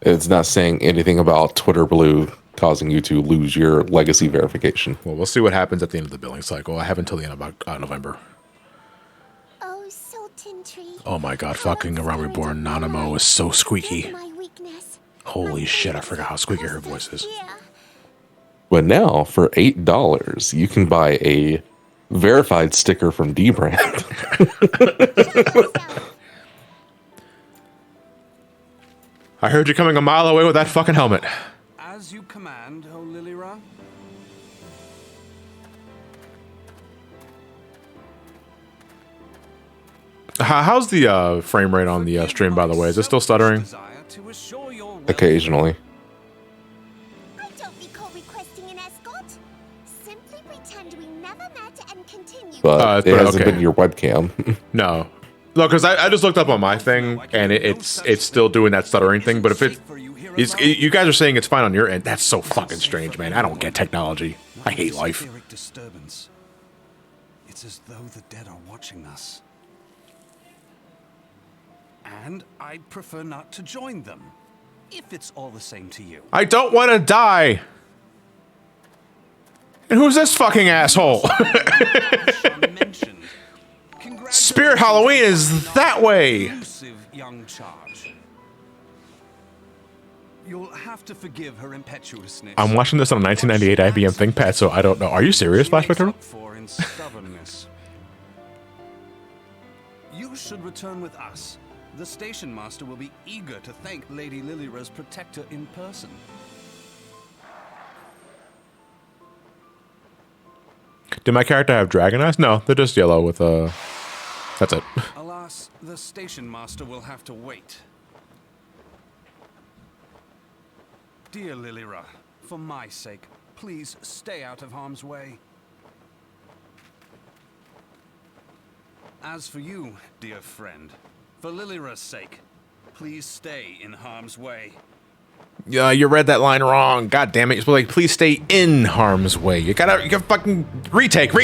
It's not saying anything about Twitter Blue causing you to lose your legacy verification. Well, we'll see what happens at the end of the billing cycle. I have until the end of November. Oh, Sultan Tree. Oh my god, fucking Realm Reborn Nanamo is so squeaky. Holy shit, I forgot how squeaky her voice is. But now, for $8, you can buy a verified sticker from D-Brand. I heard you coming a mile away with that fucking helmet. As you command, O Lilira. How's the frame rate on the stream, by the way? Is it still stuttering? Occasionally. I don't recall requesting an escort. Simply pretend we never met and continue. But it hasn't been your webcam. No, because I just looked up on my thing and it's still doing that stuttering thing. But if you guys are saying it's fine on your end, that's so fucking strange, man. I don't get technology. I hate life. Disturbance. It's as though the dead are watching us. And I'd prefer not to join them, if it's all the same to you. I don't want to die. And who's this fucking asshole? Spirit Halloween is that way. Young charge. You'll have to forgive her impetuousness. I'm watching this on a 1998 IBM ThinkPad, so I don't know. Are you serious, Flashback Turtle? You should return with us. The station master will be eager to thank Lady Lilira's protector in person. Did my character have dragon eyes? No, they're just yellow with that's it. Alas, the station master will have to wait. Dear Lilira, for my sake, please stay out of harm's way. As for you, dear friend, for Lilira's sake, please stay in harm's way. Yeah, you read that line wrong. God damn it! You're supposed to like, please stay in harm's way. You gotta fucking retake. All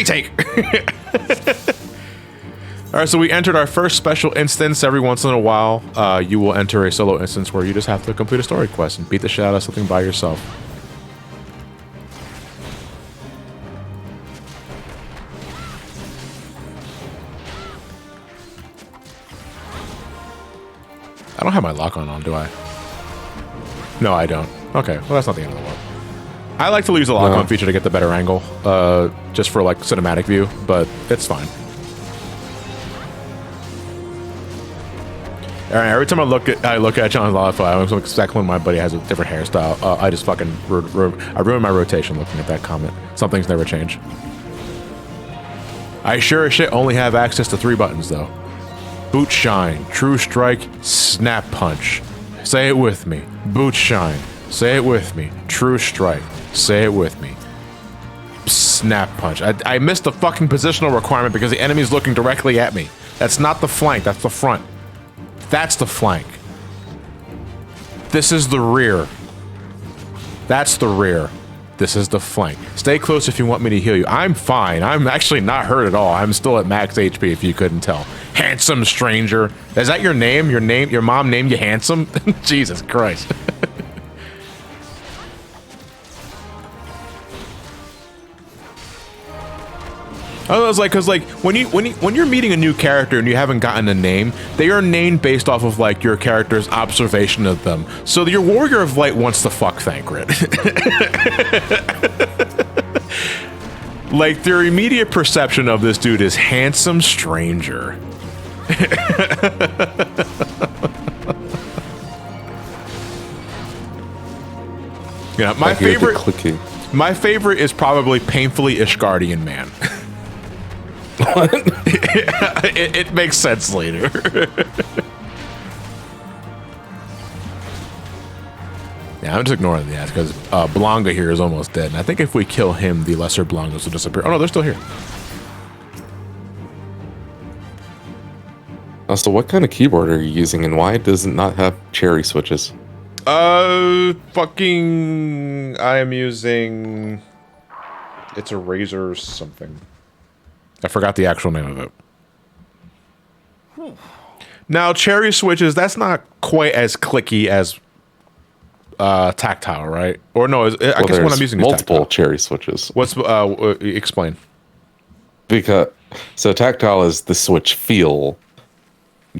right, so we entered our first special instance. Every once in a while, you will enter a solo instance where you just have to complete a story quest and beat the shit out of something by yourself. I don't have my lock on, do I? No, I don't. Okay, well, that's not the end of the world. I like to use the lock-on feature to get the better angle, just for, like, cinematic view, but it's fine. Alright, every time I look at John's Lalafell, I always look exactly when my buddy has a different hairstyle. I just fucking I ruin my rotation looking at that comment. Some things never change. I sure as shit only have access to 3 buttons, though. Boot Shine, True Strike, Snap Punch. Say it with me. Boot Shine. Say it with me. True Strike. Say it with me. Snap Punch. I missed the fucking positional requirement because the enemy's looking directly at me. That's not the flank, that's the front. That's the flank. This is the rear. That's the rear. This is the flank. Stay close if you want me to heal you. I'm fine. I'm actually not hurt at all. I'm still at max HP if you couldn't tell. Handsome stranger. Is that your name? Your mom named you handsome? Jesus Christ. I was like, cause like when you're meeting a new character and you haven't gotten a name, they are named based off of like your character's observation of them. So your Warrior of Light wants to fuck Thancred. Like their immediate perception of this dude is handsome stranger. Yeah, my favorite is probably Painfully Ishgardian Man. What? it makes sense later. Yeah, I'm just ignoring that because Blonga here is almost dead. And I think if we kill him, the lesser Blongas will disappear. Oh no, they're still here. So what kind of keyboard are you using and why does it not have cherry switches? I am using... It's a Razer something. I forgot the actual name of it. Now, cherry switches, that's not quite as clicky as tactile, right? Or no, I guess what I'm using is multiple cherry switches. What's explain? Because so tactile is the switch feel.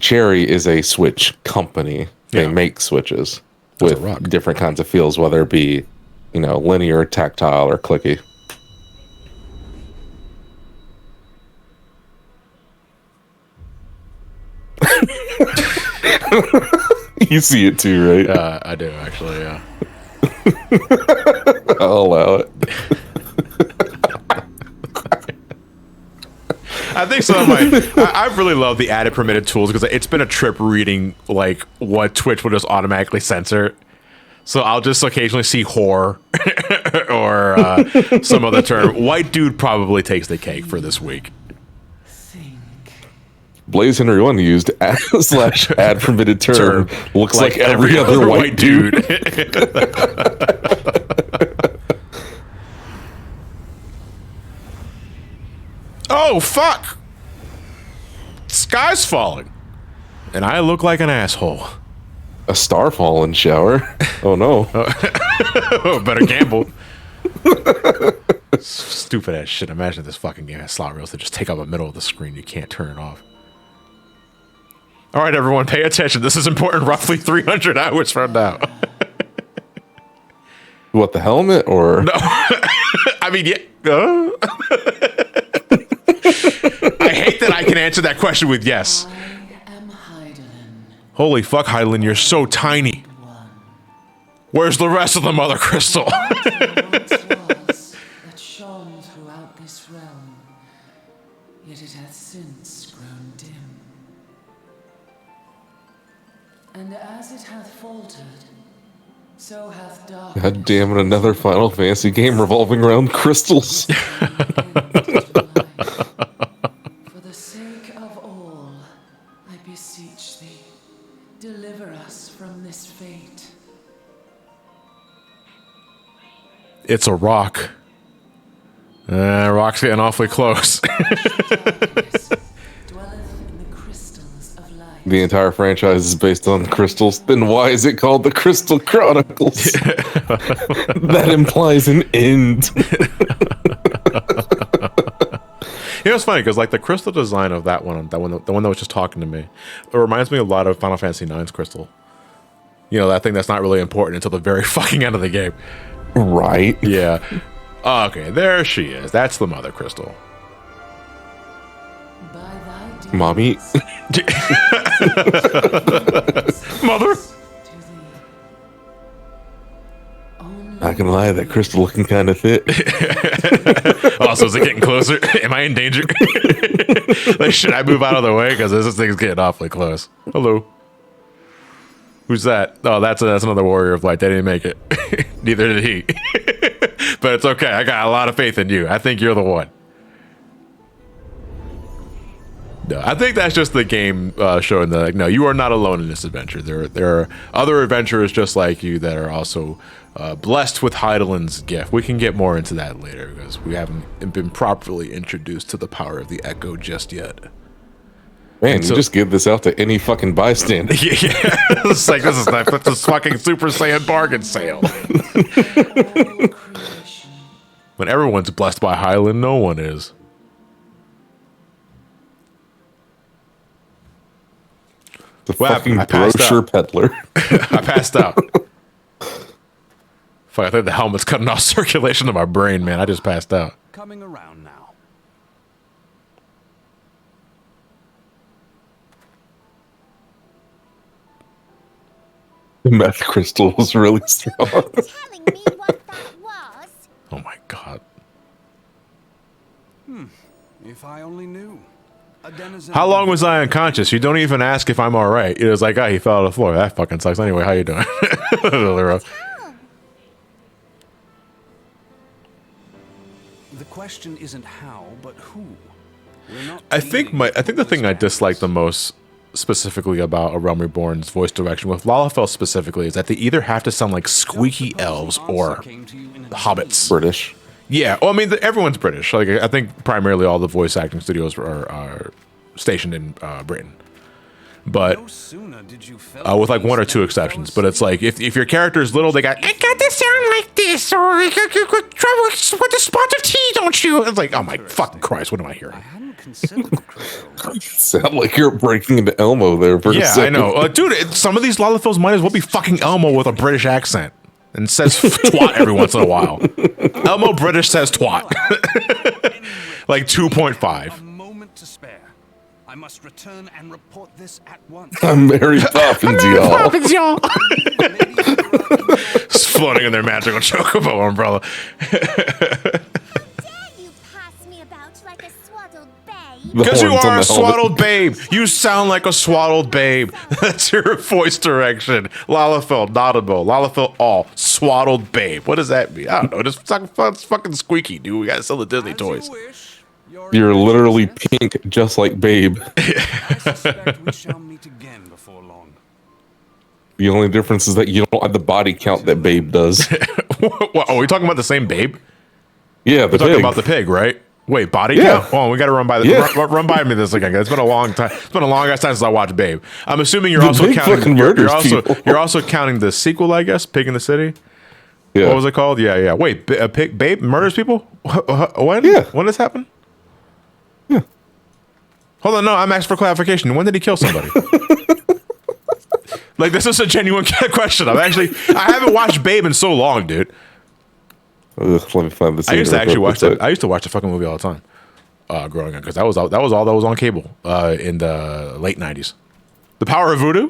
Cherry is a switch company. They make switches with different kinds of feels, whether it be, linear, tactile, or clicky. You see it too, right? I do actually, yeah. I'll allow it. I think some of I really love the added permitted tools because it's been a trip reading like what Twitch will just automatically censor. So I'll just occasionally see whore or some other term. White dude probably takes the cake for this week. Blaze Henry 1 used /add permitted term looks like every other white dude. Oh, fuck! Sky's falling. And I look like an asshole. A star falling shower? Oh, no. Better gamble. Stupid ass shit. Imagine this fucking game has slot rails that just take up the middle of the screen. You can't turn it off. All right, everyone, pay attention. This is important roughly 300 hours from now. What, the helmet or? No. I mean, yeah. I hate that I can answer that question with yes. Holy fuck, Hydaelyn, you're so tiny. Where's the rest of the Mother Crystal? That shone throughout this realm, yet it hath since grown dim. And as it hath faltered, So hath God damn it, another Final Fantasy game revolving around crystals. For the sake of all, I beseech thee, deliver us from this fate. It's a rock. Rock's getting awfully close. Darkness dwelleth in the crystals of light. The entire franchise is based on crystals. Then why is it called the Crystal Chronicles? That implies an end. You know, it's funny because like the crystal design of that one that was just talking to me, it reminds me a lot of Final Fantasy IX's crystal. You know, that thing that's not really important until the very fucking end of the game. Right? Yeah. Okay, there she is. That's the mother crystal. By thy deeds Mommy. Mother. to thee. Only Not gonna lie, that crystal looking kind of thick. Also, is it getting closer? Am I in danger? Like, should I move out of the way? Because this thing's getting awfully close. Hello. Who's that? Oh, that's another warrior of light. They didn't make it. Neither did he. But it's okay. I got a lot of faith in you. I think you're the one. No, I think that's just the game showing that, like, no, you are not alone in this adventure. There are other adventurers just like you that are also blessed with Heidelin's gift. We can get more into that later because we haven't been properly introduced to the power of the Echo just yet. Man, so- you just give this out to any fucking bystander. Yeah, it's like, this is this fucking Super Saiyan bargain sale. all creation. When everyone's blessed by Hyland, no one is. The What fucking happened? I passed brochure out. peddler. I passed out. Fuck, I think the helmet's cutting off circulation to my brain, man. I just passed out. Coming around now. The meth crystal was really strong. Telling me what that was? Oh my god. If I only knew. A denizen How of long the was I unconscious? You don't even ask if I'm alright. It was like, oh, he fell on the floor. That fucking sucks. Anyway, how you doing? Lero? The question isn't how, but who. We're not I think dealing the thing I with dislike the dragons. most specifically about A Realm Reborn's voice direction with Lalafell specifically is that they either have to sound like squeaky Don't suppose elves the answer or came to you in a hobbits. British. Yeah, well, I mean, everyone's British. Like, I think primarily all the voice acting studios are stationed in Britain, but No sooner did you feel with like one or things two than you exceptions. fell But it's like if your character is little, they got I got to sound like this, or I got trouble with the spots of tea, don't you? it's like, oh my fucking Christ, what am I hearing? I hadn't considered the crystal. Sound like you're breaking into Elmo there for a Yeah, I second. know, dude. Some of these Lalafells might as well be fucking Elmo with a British accent and says twat every once in a while. Elmo British says twat, like 2.5. A moment to spare. I must return and report this at once. I'm Mary Poppins, y'all. Poppins, y'all. Just floating in their magical chocobo umbrella. Dare you pass me about like a swaddled babe? The Because you horns on are a the helmet. swaddled babe. You sound like a swaddled babe. That's your voice direction. Lalafell, Nautical, Lalafell, all. Swaddled babe. What does that mean? I don't know. Just fucking squeaky, dude. We gotta sell the Disney As toys. you wish. Your You're literally impatience. pink, just like Babe. I suspect we shall meet again before long. The only difference is that you don't have the body count that Babe does. What, are we talking about the same babe? Yeah, the We're talking pig. about the pig, right? Wait, body Yeah. count? Oh, we got to run by the Yeah. run by me this again. It's been a long time. It's been a long ass time since I watched Babe. I'm assuming you're The also pig counting. fucking You're murders also people. you're also counting the sequel, I guess. Pig in the City. Yeah. What was it called? Yeah. Wait, pig Babe murders people? When? Yeah. When this happened? Yeah. Hold on, no. I'm asking for clarification. When did he kill somebody? Like, this is a genuine question. I haven't watched Babe in so long, dude. Ugh, let me find this. I used to actually watch that. that. I used to watch the fucking movie all the time, growing up, because that was all that was on cable in the late '90s. The Power of Voodoo.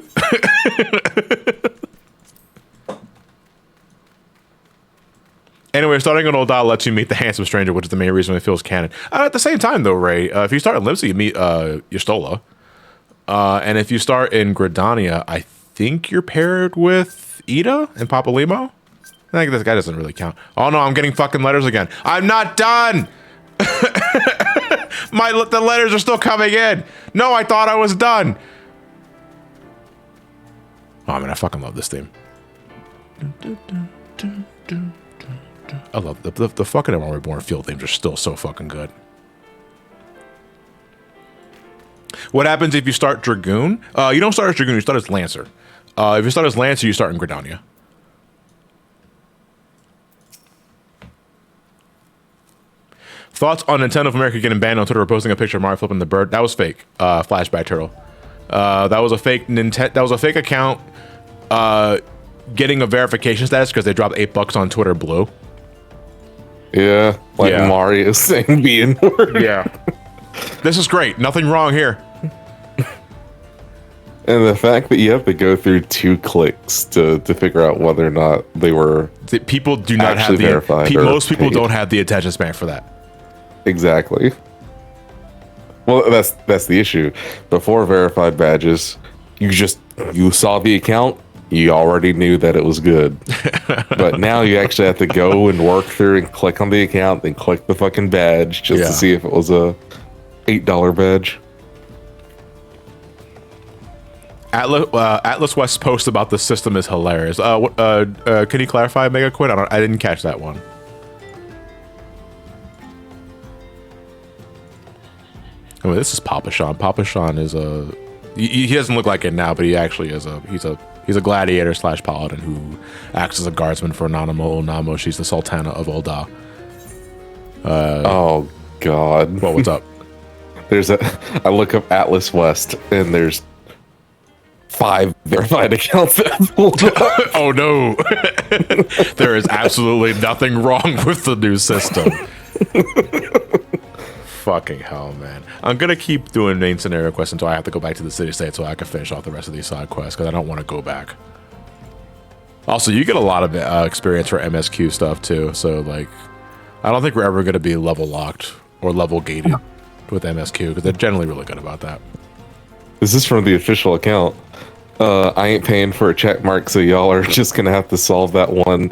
Anyway, starting on Ul'dah lets you meet the handsome stranger, which is the main reason it feels canon. At the same time, though, Ray, if you start in Limsa, you meet Y'shtola, and if you start in Gridania, I think you're paired with Ida and Papalimo? I think this guy doesn't really count. Oh no, I'm getting fucking letters again. I'm not done! The letters are still coming in. No, I thought I was done. Oh man, I fucking love this theme. I love the fucking Realm Reborn field themes are still so fucking good. What happens if you start Dragoon? You don't start as Dragoon, you start as Lancer. If you start as Lancer, you start in Gridania. Thoughts on Nintendo of America getting banned on Twitter for posting a picture of Mario flipping the bird? That was fake. Flashback turtle. That was a fake That was a fake account. Getting a verification status because they dropped $8 on Twitter Blue. Yeah, like Mario saying being word. Yeah. This is great. Nothing wrong here. And the fact that you have to go through 2 clicks to figure out whether or not they were people do not have the verified. Most people don't have the attention span for that. Exactly. Well, that's the issue. Before verified badges, you saw the account, you already knew that it was good. But now you actually have to go and work through and click on the account, then click the fucking badge just to see if it was a $8 badge. Atlas West's post about the system is hilarious. Can you clarify, Mega Quinn? I didn't catch that one. I mean, this is Papa Sean. Papa Sean is he doesn't look like it now, but he actually is he's a gladiator / paladin who acts as a guardsman for Nanamo Onamo. She's the Sultana of Ul'dah. Oh God. Well, what's up? I look up Atlas West and there's 5 verified accounts that have pulled up. Oh no. There is absolutely nothing wrong with the new system. Fucking hell, man. I'm gonna keep doing main scenario quests until I have to go back to the city state so I can finish off the rest of these side quests because I don't want to go back. Also, you get a lot of experience for MSQ stuff too, so like I don't think we're ever gonna be level locked or level gated with MSQ because they're generally really good about that. This is from the official account. I ain't paying for a check mark, so y'all are just gonna have to solve that one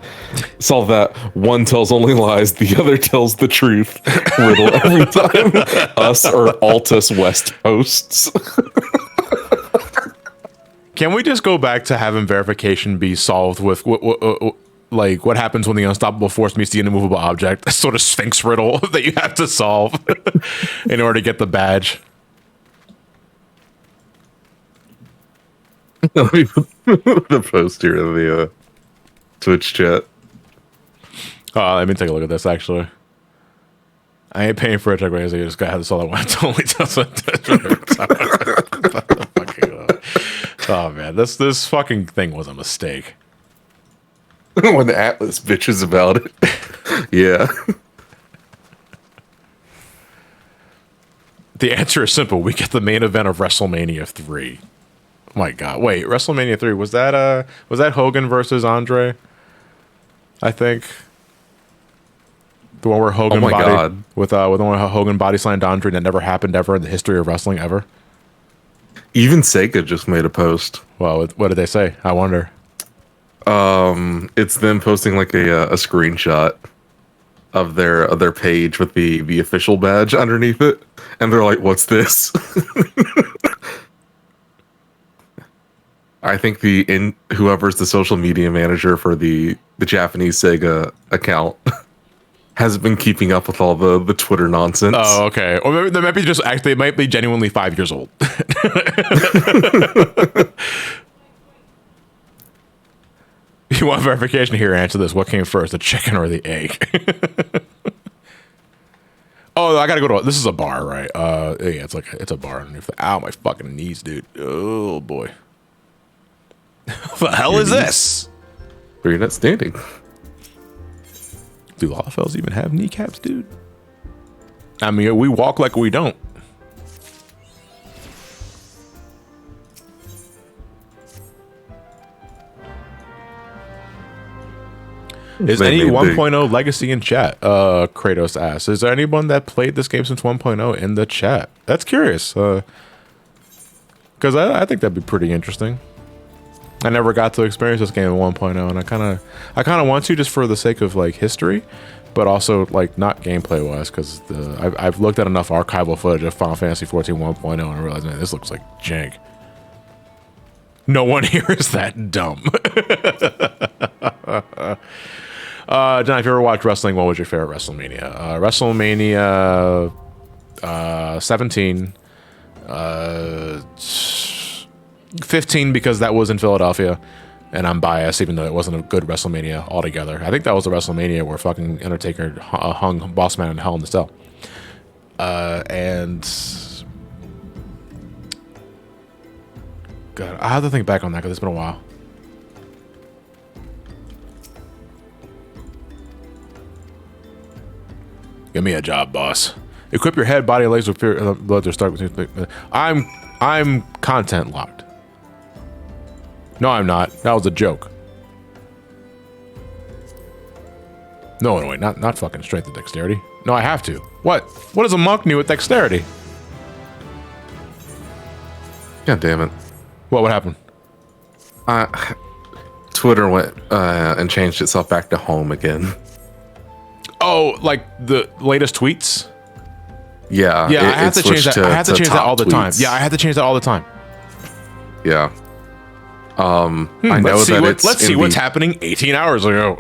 tells only lies, the other tells the truth riddle every time. Us or Altus West hosts. Can we just go back to having verification be solved with like what happens when the unstoppable force meets the immovable object? A sort of Sphinx riddle that you have to solve in order to get the badge. Let me put the post here in the Twitch chat. Let me take a look at this actually. I ain't paying for a check raise. You just gotta have this all at once. Only does it. Oh man, this fucking thing was a mistake. When the Atlas bitches about it. Yeah. The answer is simple. We get the main event of WrestleMania 3. My God! Wait, WrestleMania 3 was that Hogan versus Andre? I think the one where Hogan with the one where Hogan body slammed Andre that never happened ever in the history of wrestling ever. Even Sega just made a post. Well, what did they say? I wonder. It's them posting like a screenshot of their page with the official badge underneath it, and they're like, "What's this?" I think whoever's the social media manager for the Japanese Sega account hasn't been keeping up with all the Twitter nonsense. Oh, okay. Or maybe they might be they might be genuinely 5 years old. You want verification here? Answer this. What came first, the chicken or the egg? Oh, I gotta go to. This is a bar, right? Yeah, it's a bar underneath. Ow, my fucking knees, dude. Oh boy. What the hell is this? Where you're not standing. Do Lalafells even have kneecaps, dude? I mean, we walk like we don't. Is any 1.0 legacy in chat? Kratos asks. Is there anyone that played this game since 1.0 in the chat? That's curious. Because I think that'd be pretty interesting. I never got to experience this game in 1.0, and I kind of want to, just for the sake of like history, but also like not gameplay wise, because I've looked at enough archival footage of Final Fantasy 14 1.0 and realized, man, this looks like jank. No one here is that dumb. John, if you ever watched wrestling, what was your favorite WrestleMania? WrestleMania 17, 15 because that was in Philadelphia, and I'm biased even though it wasn't a good WrestleMania altogether. I think that was the WrestleMania where fucking Undertaker hung Boss Man in Hell in the Cell. And God, I have to think back on that because it's been a while. Give me a job, boss. Equip your head, body, and legs with blood to start with. I'm content locked. No, I'm not. That was a joke. No, wait, not fucking strength and dexterity. No, I have to. What? What does a monk need with dexterity? God damn it. What would happen? Twitter went and changed itself back to home again. Oh, like the latest tweets? Yeah. Yeah, I have to change that. I have to change that all the time. tweets. Yeah, I have to change that all the time. Yeah. I know that let's see what's happening 18 hours ago.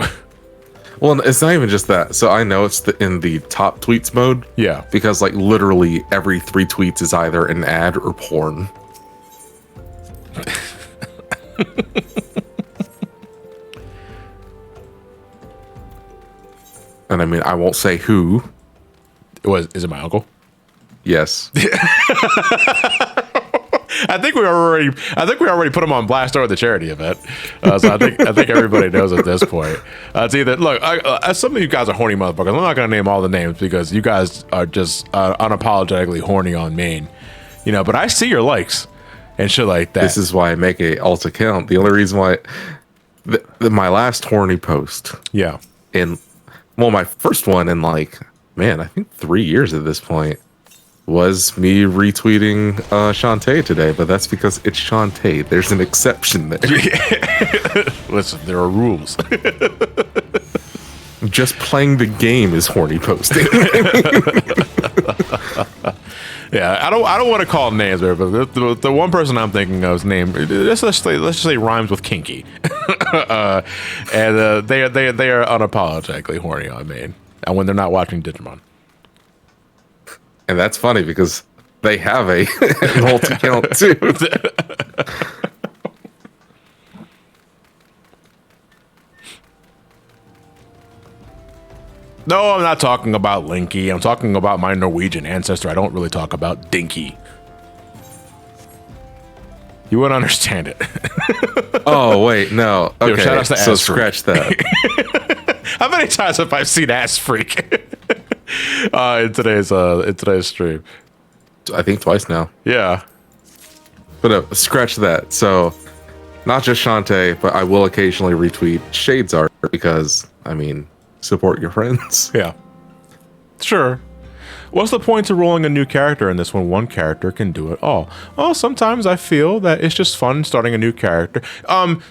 Well, it's not even just that. So I know it's in the top tweets mode. Yeah. Because like literally every 3 tweets is either an ad or porn. And I mean, I won't say who. Is it my uncle? Yes. I think we already put him on blast over the charity event. So I think everybody knows at this point. It's either look. Some of you guys are horny motherfuckers. I'm not gonna name all the names because you guys are just unapologetically horny on main. You know, but I see your likes and shit like that. This is why I make a alt account. The only reason why my last horny post. Yeah. My first one in like, man, I think 3 years at this point was me retweeting Shantae today, but that's because it's Shantae. There's an exception there. Listen, there are rules. Just playing the game is horny posting. Yeah, I don't want to call names, but the one person I'm thinking of is named. Let's just say rhymes with kinky, and they are unapologetically horny on main, and when they're not watching Digimon. And that's funny because they have an alt account too. No, I'm not talking about Linky. I'm talking about my Norwegian ancestor. I don't really talk about Dinky. You wouldn't understand it. Oh, wait, no. Okay, Yo, shout out to so Ass Freak. scratch that. How many times have I seen Ass Freak in today's stream? I think twice now. Yeah. But scratch that. So, not just Shantae, but I will occasionally retweet Shades art because, I mean, support your friends. Yeah. Sure. What's the point to rolling a new character in this when one character can do it all? Well, sometimes I feel that it's just fun starting a new character.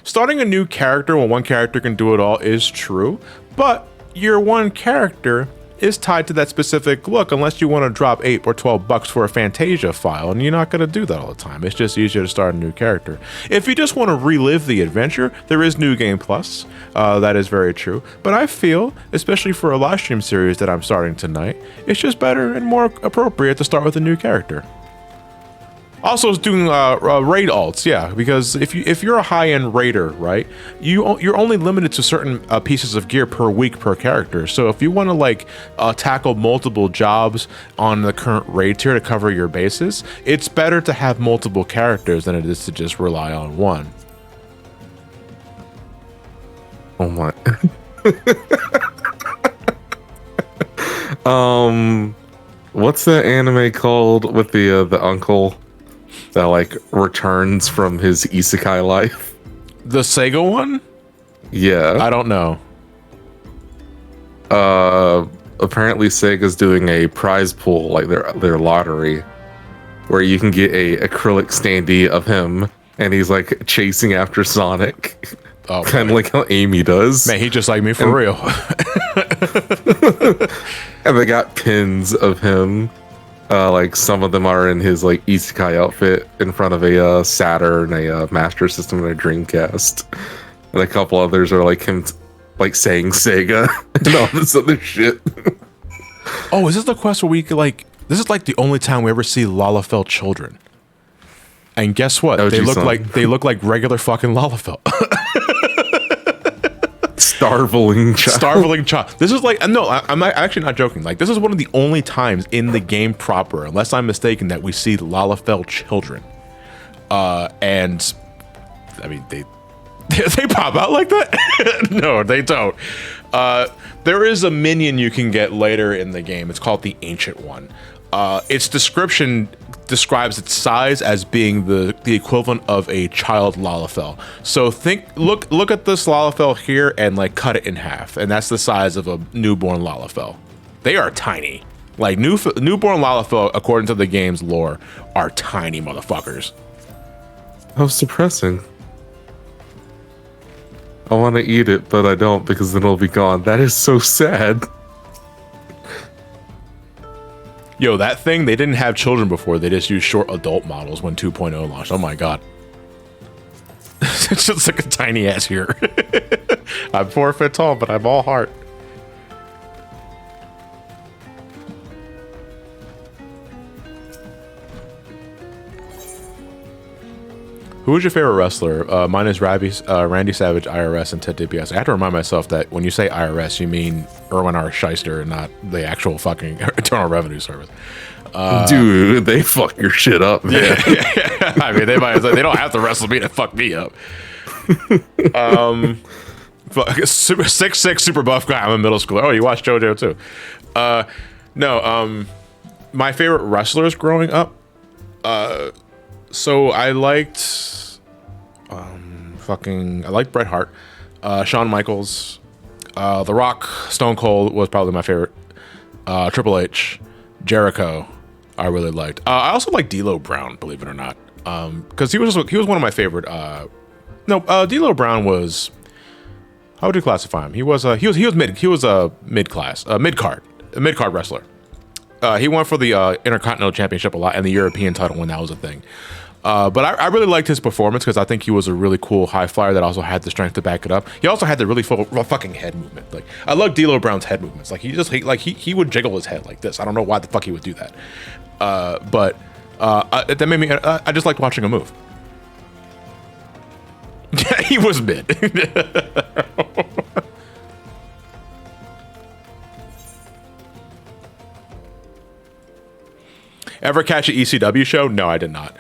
Starting a new character when one character can do it all is true, but your one character is tied to that specific look unless you want to drop $8 or $12 for a Fantasia file, and you're not going to do that all the time. It's just easier to start a new character. If you just want to relive the adventure, there is New Game Plus. That is very true. But I feel, especially for a live stream series that I'm starting tonight, it's just better and more appropriate to start with a new character. Also, it's doing raid alts, yeah, because if you're a high-end raider, right, you're only limited to certain pieces of gear per week per character. So if you want to like tackle multiple jobs on the current raid tier to cover your bases, it's better to have multiple characters than it is to just rely on one. Oh my. What's the anime called with the uncle that like returns from his isekai life? The Sega one? Yeah. I don't know. Apparently Sega's doing a prize pool, like their lottery, where you can get a acrylic standee of him and he's like chasing after Sonic. Oh, kind of like how Amy does. Man, he just like me for real. And they got pins of him. Like some of them are in his like isekai outfit in front of a Saturn, a Master System, and a Dreamcast. And a couple others are like him like saying Sega and all this other shit. Oh, is this the quest where we could like... This is like the only time we ever see Lalafell children. And guess what? They look like regular fucking Lalafell. Starveling child. Starveling child. This is like... No, I'm actually not joking. Like, this is one of the only times in the game proper, unless I'm mistaken, that we see Lalafell children. And... I mean, they pop out like that? No, they don't. There is a minion you can get later in the game. It's called the Ancient One. Its description describes its size as being the equivalent of a child Lalafell. So look at this Lalafell here and like cut it in half, and that's the size of a newborn Lalafell. They are tiny. Like newborn Lalafell, according to the game's lore, are tiny motherfuckers. How depressing. I want to eat it, but I don't because then it'll be gone. That is so sad. Yo, that thing, they didn't have children before. They just used short adult models when 2.0 launched. Oh my god. It's just like a tiny ass here. I'm 4 foot tall, but I'm all heart. Who is your favorite wrestler? Mine is Randy Savage, IRS, and Ted DiBiase. I have to remind myself that when you say IRS, you mean Erwin R. Shyster and not the actual fucking Internal Revenue Service. Dude, they fuck your shit up, man. Yeah. I mean, they don't have to wrestle me to fuck me up. 6'6" super buff guy. I'm a middle schooler. Oh, you watched JoJo too? No. My favorite wrestlers growing up. So I liked, I liked Bret Hart, Shawn Michaels, The Rock, Stone Cold was probably my favorite, Triple H, Jericho, I really liked. I also like D'Lo Brown, believe it or not, because he was one of my favorite. D'Lo Brown was, how would you classify him? He was a mid card wrestler. He won for the Intercontinental Championship a lot and the European title when that was a thing. But I really liked his performance because I think he was a really cool high flyer that also had the strength to back it up. He also had the really full fucking head movement. Like I love D'Lo Brown's head movements. Like he would jiggle his head like this. I don't know why the fuck he would do that. But that made me. I just liked watching him move. Yeah, he was mid. Ever catch an ECW show? No, I did not.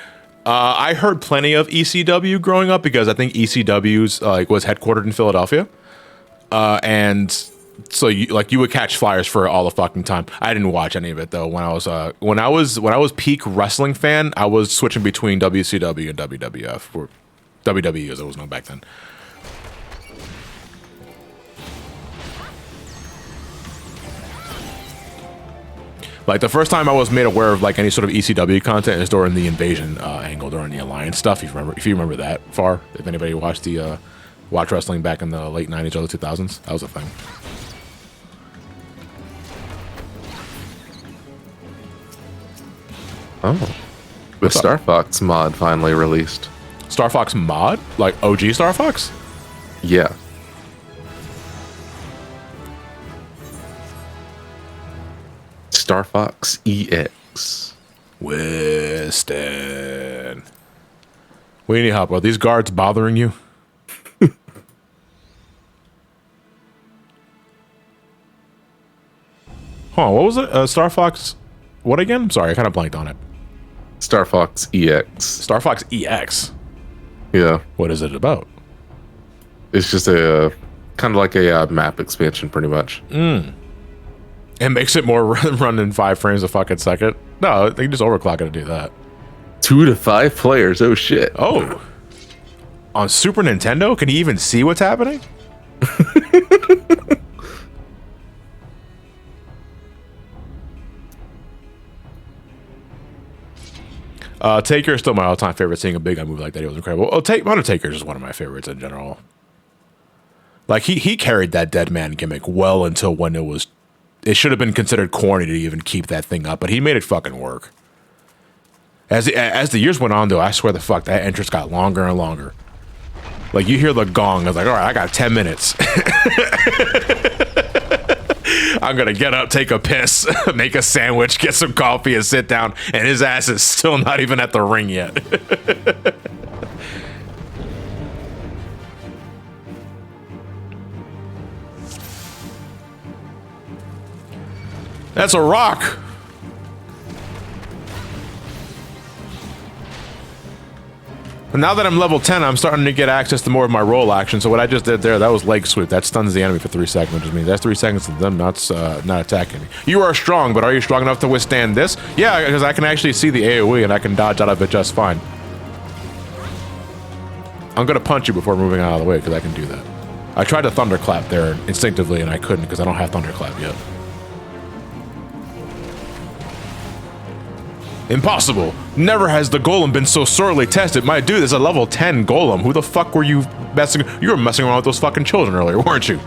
I heard plenty of ECW growing up because I think ECW's was headquartered in Philadelphia, and so you would catch flyers for all the fucking time. I didn't watch any of it though. When I was peak wrestling fan, I was switching between WCW and WWF, or WWE as it was known back then. Like the first time I was made aware of like any sort of ECW content is during the Invasion angle, during the Alliance stuff. If you remember that far, if anybody watched the watch wrestling back in the late '90s, early 2000s, that was a thing. Oh, the Star Fox mod finally released. Star Fox mod, like OG Star Fox? Yeah. Star Fox EX. Weston. We need help. Are these guards bothering you? What was it? Star Fox. What again? I'm sorry, I kind of blanked on it. Star Fox EX. Star Fox EX. Yeah. What is it about? It's just a kind of like a map expansion, pretty much. It makes it more run in 5 frames a fucking second. No, they can just overclock it to do that. 2 to 5 players. Oh shit. Oh. On Super Nintendo? Can you even see what's happening? Taker is still my all-time favorite. Seeing a big guy move like that, he was incredible. Undertaker is just one of my favorites in general. Like he carried that dead man gimmick well until when it should have been considered corny to even keep that thing up, but he made it fucking work. As the years went on, though, I swear the fuck that entrance got longer and longer. Like you hear the gong, I was like, all right, I got 10 minutes. I'm gonna get up, take a piss, make a sandwich, get some coffee, and sit down. And his ass is still not even at the ring yet. That's a rock. And now that I'm level 10, I'm starting to get access to more of my roll action. So what I just did there, that was leg sweep. That stuns the enemy for 3 seconds, which means that's 3 seconds of them not attacking me. You are strong, but are you strong enough to withstand this? Yeah, because I can actually see the AoE and I can dodge out of it just fine. I'm going to punch you before moving out of the way because I can do that. I tried to thunderclap there instinctively and I couldn't because I don't have thunderclap yet. Impossible. Never has the golem been so sorely tested. My dude, there's a level 10 golem. Who the fuck were you messing? You were messing around with those fucking children earlier, weren't you?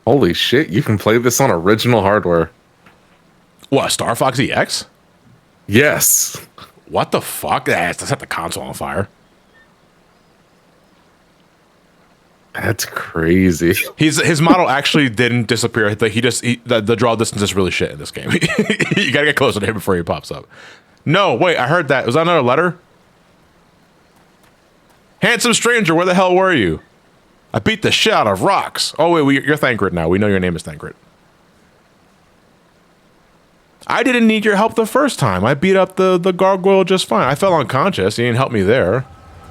Holy shit, you can play this on original hardware. What, Star Fox EX? Yes. What the fuck? That's set the console on fire. That's crazy. His model actually didn't disappear. The draw distance is really shit in this game. You gotta get closer to him before he pops up. No, wait, I heard that. Was that another letter? Handsome stranger, where the hell were you? I beat the shit out of rocks. Oh wait, you're Thancred now. We know your name is Thancred. I didn't need your help the first time. I beat up the gargoyle just fine. I fell unconscious. You didn't help me there.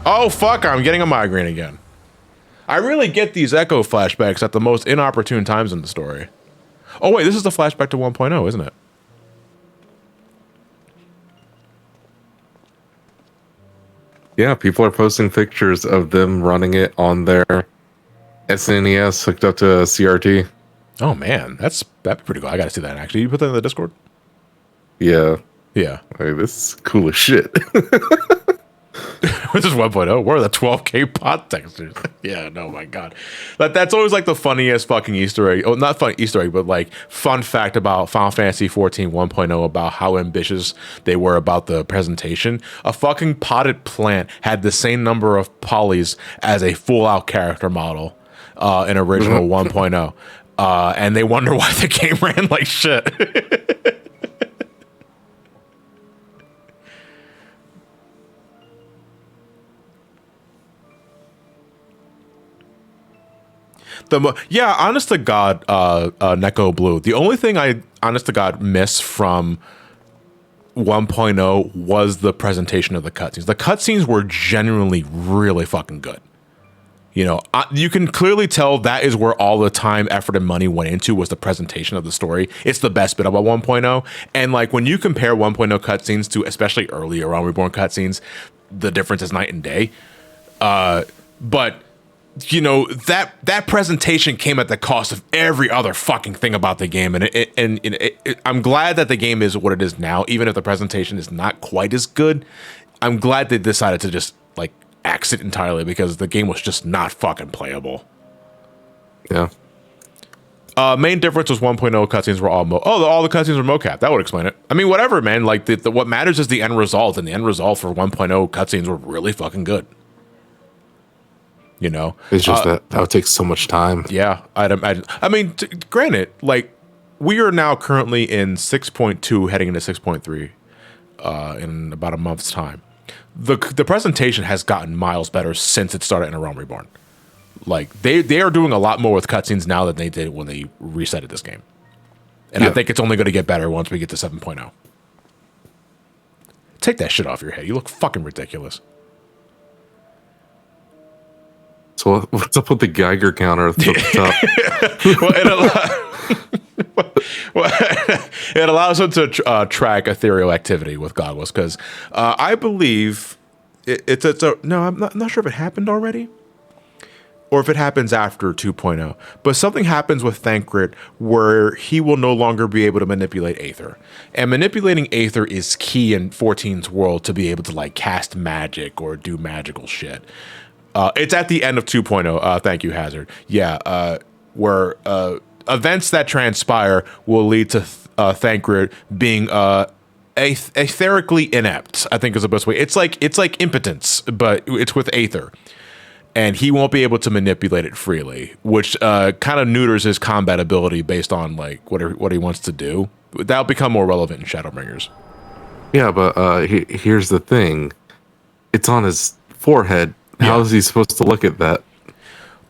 Oh fuck, I'm getting a migraine again. I really get these echo flashbacks at the most inopportune times in the story. Oh wait, this is the flashback to 1.0, isn't it? Yeah, people are posting pictures of them running it on their SNES hooked up to a CRT. Oh man, that'd be pretty cool. I gotta see that actually. You put that in the Discord? Yeah. Yeah. Hey, this is cool as shit. This is 1.0. Where are the 12K pot textures? Yeah, no, my God. That's always like the funniest fucking Easter egg. Oh, not fun Easter egg, but like fun fact about Final Fantasy 14 1.0 about how ambitious they were about the presentation. A fucking potted plant had the same number of polys as a full out character model in original 1.0. And they wonder why the game ran like shit. Yeah, honest to God, Neko Blue. The only thing I, honest to God, miss from 1.0 was the presentation of the cutscenes. The cutscenes were genuinely really fucking good. You know, you can clearly tell that is where all the time, effort, and money went into was the presentation of the story. It's the best bit about 1.0. And like when you compare 1.0 cutscenes to especially earlier Realm Reborn cutscenes, the difference is night and day. But you know, that presentation came at the cost of every other fucking thing about the game, and I'm glad that the game is what it is now, even if the presentation is not quite as good. I'm glad they decided to just like axe it entirely because the game was just not fucking playable. Yeah. Main difference was 1.0 cutscenes were all all the cutscenes were mocap. That would explain it. I mean, whatever, man. Like what matters is the end result, and the end result for 1.0 cutscenes were really fucking good. You know, it's just that would take so much time. Yeah, I'd imagine. I mean, granted, like we are now currently in 6.2, heading into 6.3 in about a month's time. The presentation has gotten miles better since it started in Realm Reborn. Like they are doing a lot more with cutscenes now than they did when they resetted this game, and I think it's only going to get better once we get to 7.0. Take that shit off your head. You look fucking ridiculous. So what's up with the Geiger counter at the top? It allows them to track ethereal activity with Godless, because I believe no, I'm not sure if it happened already. or if it happens after 2.0. But something happens with Thancred where he will no longer be able to manipulate Aether. And manipulating Aether is key in 14's world to be able to like cast magic or do magical shit. It's at the end of 2.0. Thank you, Hazard. Yeah, where events that transpire will lead to Thancred being aetherically inept, I think is the best way. It's like impotence, but it's with Aether. And he won't be able to manipulate it freely, which kind of neuters his combat ability based on like what he wants to do. That'll become more relevant in Shadowbringers. Yeah, but here's the thing. It's on his forehead. How is he supposed to look at that?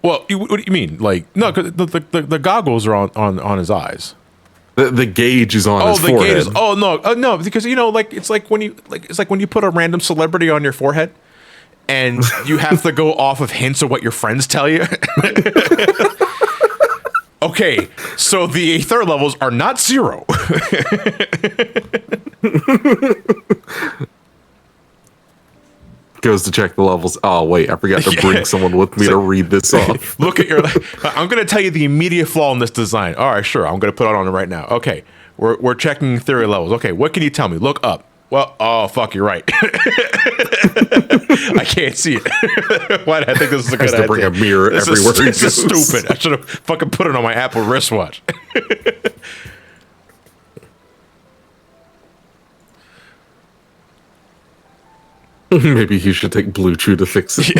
Well, what do you mean? Like, no, 'cause the goggles are on his eyes. The gauge is on his forehead. Oh, the gauge is. Oh no, because like it's like when you put a random celebrity on your forehead, and you have to go off of hints of what your friends tell you. Okay, so the Aether levels are not 0. Goes to check the levels. Oh wait, I forgot to bring someone with me to read this off. Look at your. I'm going to tell you the immediate flaw in this design. All right, sure. I'm going to put it on it right now. Okay, we're checking theory levels. Okay, what can you tell me? Look up. Well, oh fuck, you're right. I can't see it. Why did I think this is a good idea? Has to bring a mirror everywhere. This is stupid. I should have fucking put it on my Apple wristwatch. Maybe you should take Blue Chew to fix it.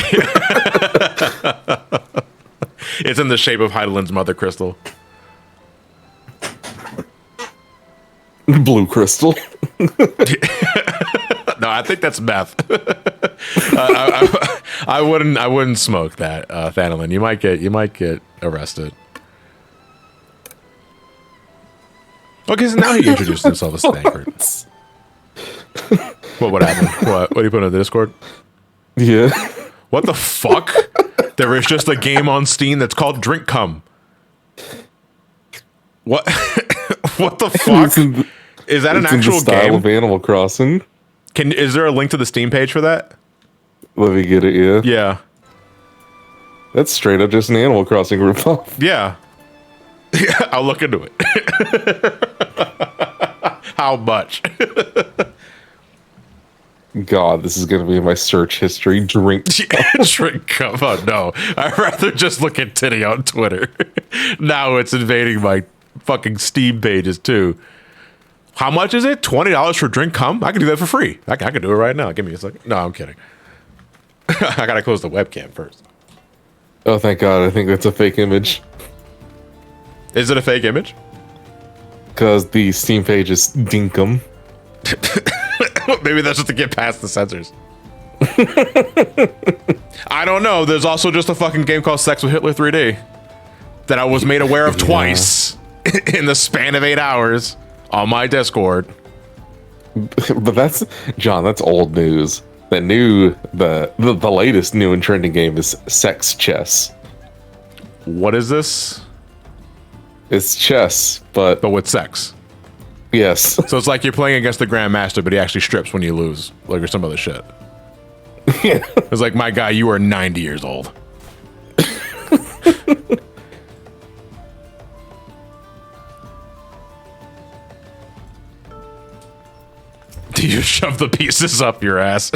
It's in the shape of Heidelin's mother crystal. Blue crystal. No, I think that's meth. I wouldn't smoke that, Thanolin. You might get arrested. Okay, so now he introduced himself as Thancred. What happened? What do you put in the Discord? Yeah. What the fuck? There is just a game on Steam that's called Drink Cum. What? What the fuck? Is that an actual in the style game of Animal Crossing? Is there a link to the Steam page for that? Let me get it. Yeah. Yeah. That's straight up just an Animal Crossing ripoff. Yeah. I'll look into it. How much? God, this is going to be in my search history. Drink Cum. Oh no. I'd rather just look at titty on Twitter. Now it's invading my fucking Steam pages too. How much is it? $20 for Drink Cum? I can do that for free. I can do it right now. Give me a second. No, I'm kidding. I gotta close the webcam first. Oh, thank God. I think that's a fake image. Is it a fake image? Because the Steam page is dinkum. Maybe that's just to get past the censors. I don't know. There's also just a fucking game called Sex with Hitler 3D that I was made aware of twice in the span of 8 hours on my Discord. But that's, John, that's old news. The latest new and trending game is Sex Chess. What is this? It's chess, but with sex. Yes. So it's like you're playing against the Grandmaster, but he actually strips when you lose, like or some other shit. Yeah. It's like, my guy, you are 90 years old. Do you shove the pieces up your ass?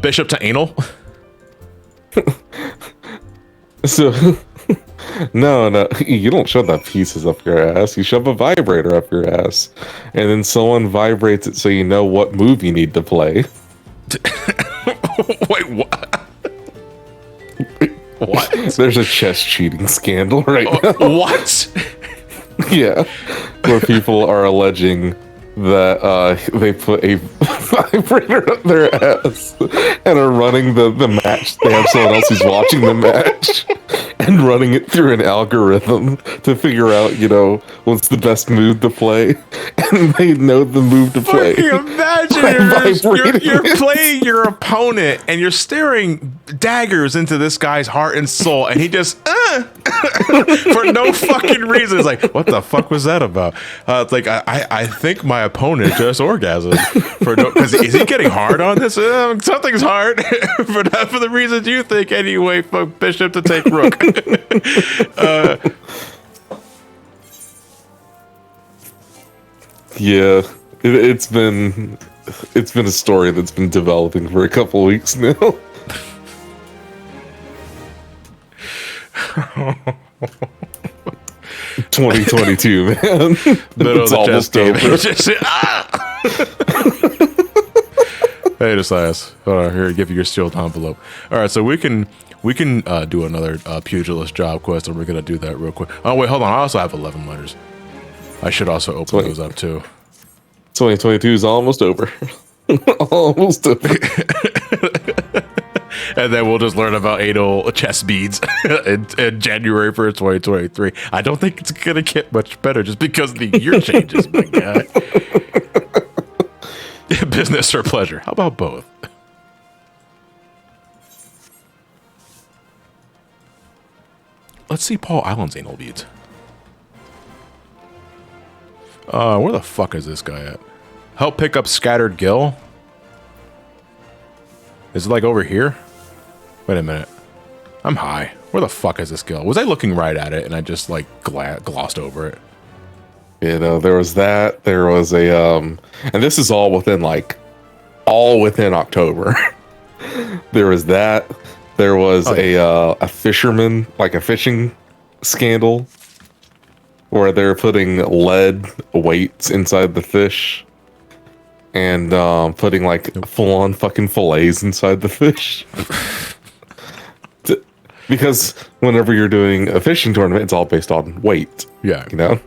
Bishop to anal? So... No, you don't shove the pieces up your ass. You shove a vibrator up your ass. And then someone vibrates it so you know what move you need to play. Wait, what? What? There's a chess cheating scandal right now. What? Yeah. Where people are alleging that they put a vibrator up their ass and are running the match. They have someone else who's watching the match and running it through an algorithm to figure out, what's the best move to play. And they know the move to play. Fucking imagine you're playing your opponent and you're staring daggers into this guy's heart and soul, and he just for no fucking reason. It's like, what the fuck was that about? It's like, I think my opponent just orgasmed for no, because is he getting hard on this? Something's hard for not for the reasons you think anyway. Fuck bishop to take rook. Yeah, it's been a story that's been developing for a couple weeks now. 2022, man. Middle It's of the almost chess game. over. Hey, just last. Hold on, here, give you your sealed envelope. All right, so we can do another pugilist job quest, and we're gonna do that real quick. Oh wait, hold on. I also have 11 letters. I should also open those up too. 2022 is almost over. Almost over. And then we'll just learn about anal chess beads in January 1st, 2023. I don't think it's gonna get much better just because the year changes, my guy. Business or pleasure? How about both? Let's see Paul Allen's anal beads. Where the fuck is this guy at? Help pick up scattered gill? Is it like over here? Wait a minute. I'm high. Where the fuck is this gill? Was I looking right at it and I just like glossed over it? You know, there was that. There was a and this is all within October. There was that. There was a fisherman, like a fishing scandal, where they're putting lead weights inside the fish and putting like full-on fucking fillets inside the fish. Because whenever you're doing a fishing tournament, it's all based on weight. Yeah. You know?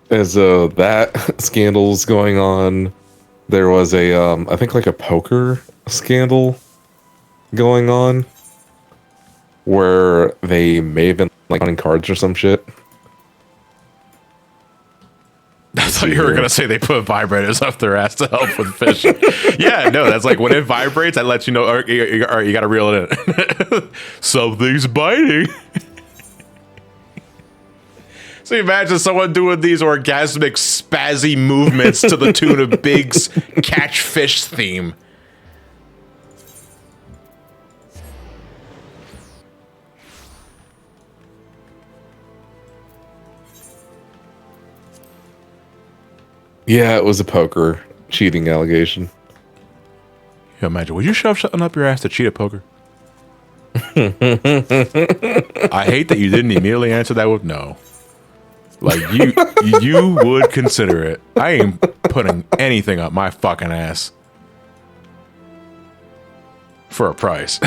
As that scandal's going on, there was a, I think like a poker scandal going on where they may have been like counting cards or some shit. I thought you were going to say they put vibrators up their ass to help with fishing. Yeah, no, that's like when it vibrates, that lets you know, all right, you got to reel it in. Something's biting. So imagine someone doing these orgasmic spazzy movements to the tune of Big's catch fish theme. Yeah, it was a poker cheating allegation. Yeah, imagine, would you shove something up your ass to cheat at poker? I hate that you didn't immediately answer that with no. Like, you would consider it. I ain't putting anything up my fucking ass for a price.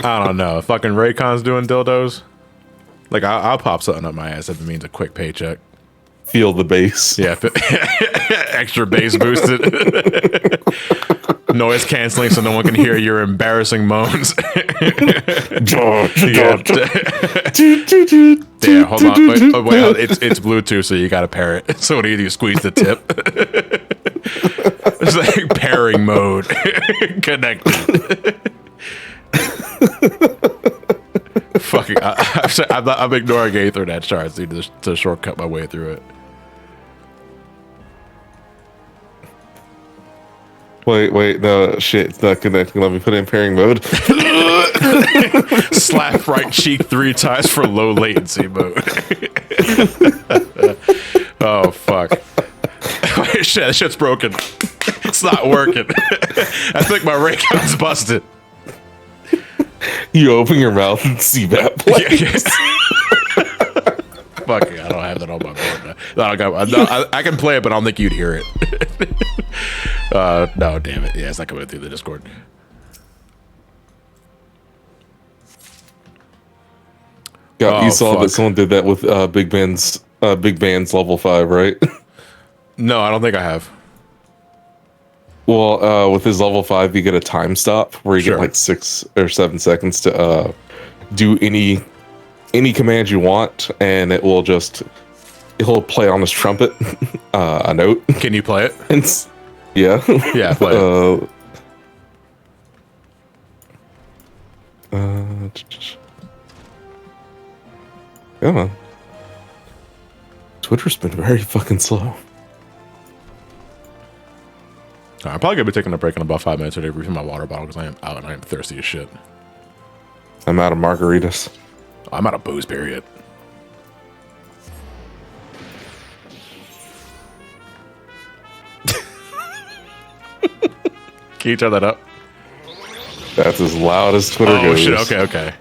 I don't know. Fucking Raycon's doing dildos. Like, I'll pop something up my ass if it means a quick paycheck. Feel the bass. Yeah. Extra bass boosted. Noise canceling so no one can hear your embarrassing moans. Yeah, hold on. Wait, it's Bluetooth, so you gotta pair it. So what do? You squeeze the tip. It's like pairing mode. Connected. Fucking, I'm ignoring Aetherytes charts to shortcut my way through it. Wait, no, shit, it's not connecting. Let me put it in pairing mode. Slap right cheek 3 times for low latency mode. Oh, fuck. Shit, that shit's broken. It's not working. I think my Raycon's busted. You open your mouth and see that plays. Fuck it, I don't have that on my board now. I can play it, but I don't think you'd hear it. No, damn it. Yeah, it's not coming through the Discord. Yeah, you saw that someone did that with Big Band's level 5, right? No, I don't think I have. Well, with his level 5, you get a time stop where you get like 6 or 7 seconds to do any command you want, and he'll play on his trumpet a note. Can you play it? Yeah. Yeah, play it. Come on. Twitter's been very fucking slow. I'm probably gonna be taking a break in about 5 minutes to refill my water bottle because I am out and I am thirsty as shit. I'm out of margaritas. I'm out of booze, period. Can you turn that up? That's as loud as Twitter goes. Oh shit, okay.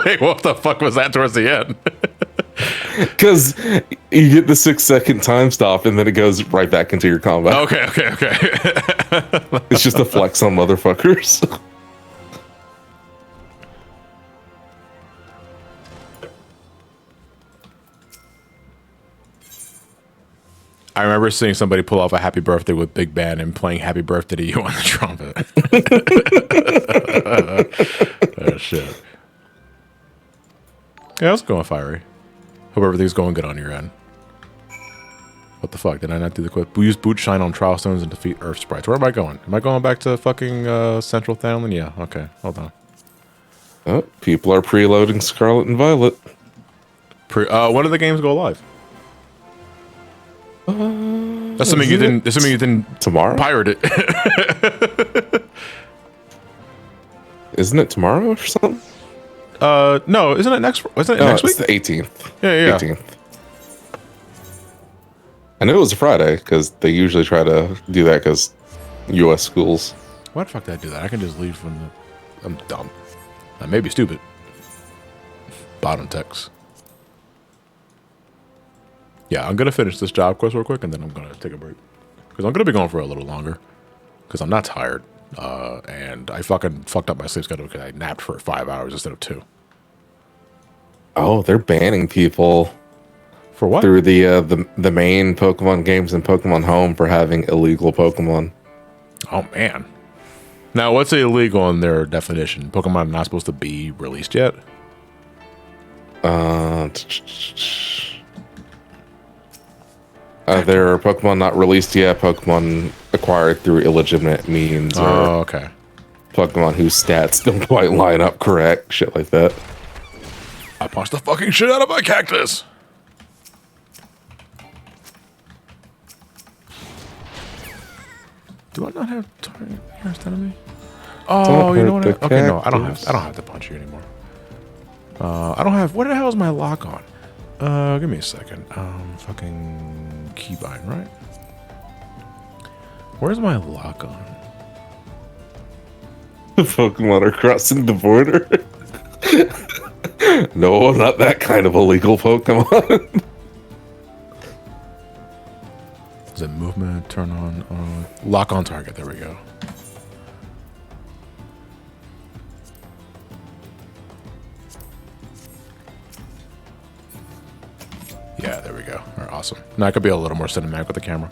Wait, what the fuck was that towards the end? Because you get the 6-second time stop and then it goes right back into your combat. Okay. It's just a flex on motherfuckers. I remember seeing somebody pull off a happy birthday with Big Band and playing Happy Birthday to You on the trumpet. Oh, shit. Yeah, it's going fiery. Hope everything's going good on your end. What the fuck? Did I not do the quick? We use boot shine on trial stones and defeat earth sprites. Where am I going? Am I going back to fucking Central Thailand? Yeah, okay. Hold on. Oh, people are preloading Scarlet and Violet. When do the games go live? Assuming you didn't tomorrow pirate it. Isn't it tomorrow or something? No, isn't it next week? It's the 18th. Yeah. 18th. I knew it was a Friday because they usually try to do that because U.S. schools. Why the fuck did I do that? I can just leave from the... I'm dumb. I may be stupid. Bottom text. Yeah, I'm going to finish this job quest real quick, and then I'm going to take a break. Because I'm going to be going for a little longer. Because I'm not tired. And I fucking fucked up my sleep schedule because I napped for 5 hours instead of 2. Oh, they're banning people. For what? Through the main Pokemon games and Pokemon Home for having illegal Pokemon. Oh, man. Now, what's illegal in their definition? Pokemon are not supposed to be released yet? There are Pokemon not released yet, Pokemon acquired through illegitimate means, or okay. Pokemon whose stats don't quite line up correct, shit like that. I punched the fucking shit out of my cactus! Do I not have target nearest enemy? Oh, you know what? Okay, no, I don't have to punch you anymore. I don't have. What the hell is my lock on? Give me a second. Fucking keybind, right? Where's my lock on? Pokemon are crossing the border. No, not that kind of illegal Pokemon. Is it movement? Turn on. Lock on target. There we go. Yeah, there we go. All right, awesome. Now I could be a little more cinematic with the camera.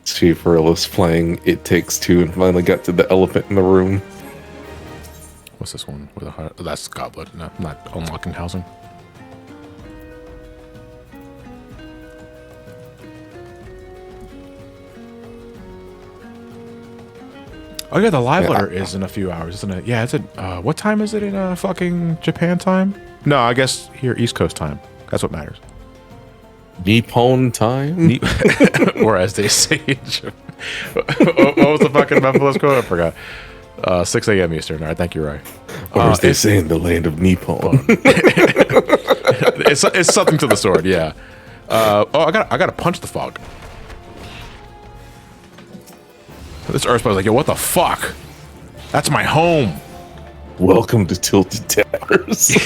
Chief Earl's playing It Takes Two and finally got to the elephant in the room. What's this one? With a that's Goblet. No, not unlocking housing. Oh yeah, the live letter is in a few hours, isn't it? Yeah, it's what time is it in fucking Japan time? No, I guess here East Coast time. That's what matters. Nippon time? Or as they say in Japan. What was the fucking Buffalo's quote? I forgot. 6 a.m. Eastern. All right, thank you, Ray. Or as they say in the land of Nippon. It's something to the sword, yeah. I gotta punch the fog. This Earthbound's like, yo, what the fuck? That's my home. Welcome to Tilted Towers.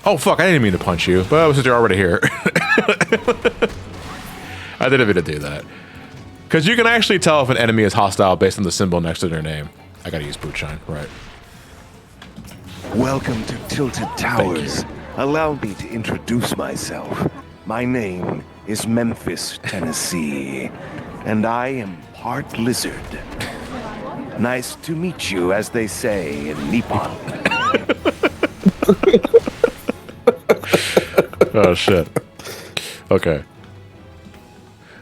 Oh, fuck, I didn't mean to punch you, but since you're already here. I didn't mean to do that. Because you can actually tell if an enemy is hostile based on the symbol next to their name. I gotta use boot shine, right. Welcome to Tilted Towers. Allow me to introduce myself. My name is Memphis, Tennessee, and I am part lizard. Nice to meet you, as they say in Nippon. Oh shit. Okay.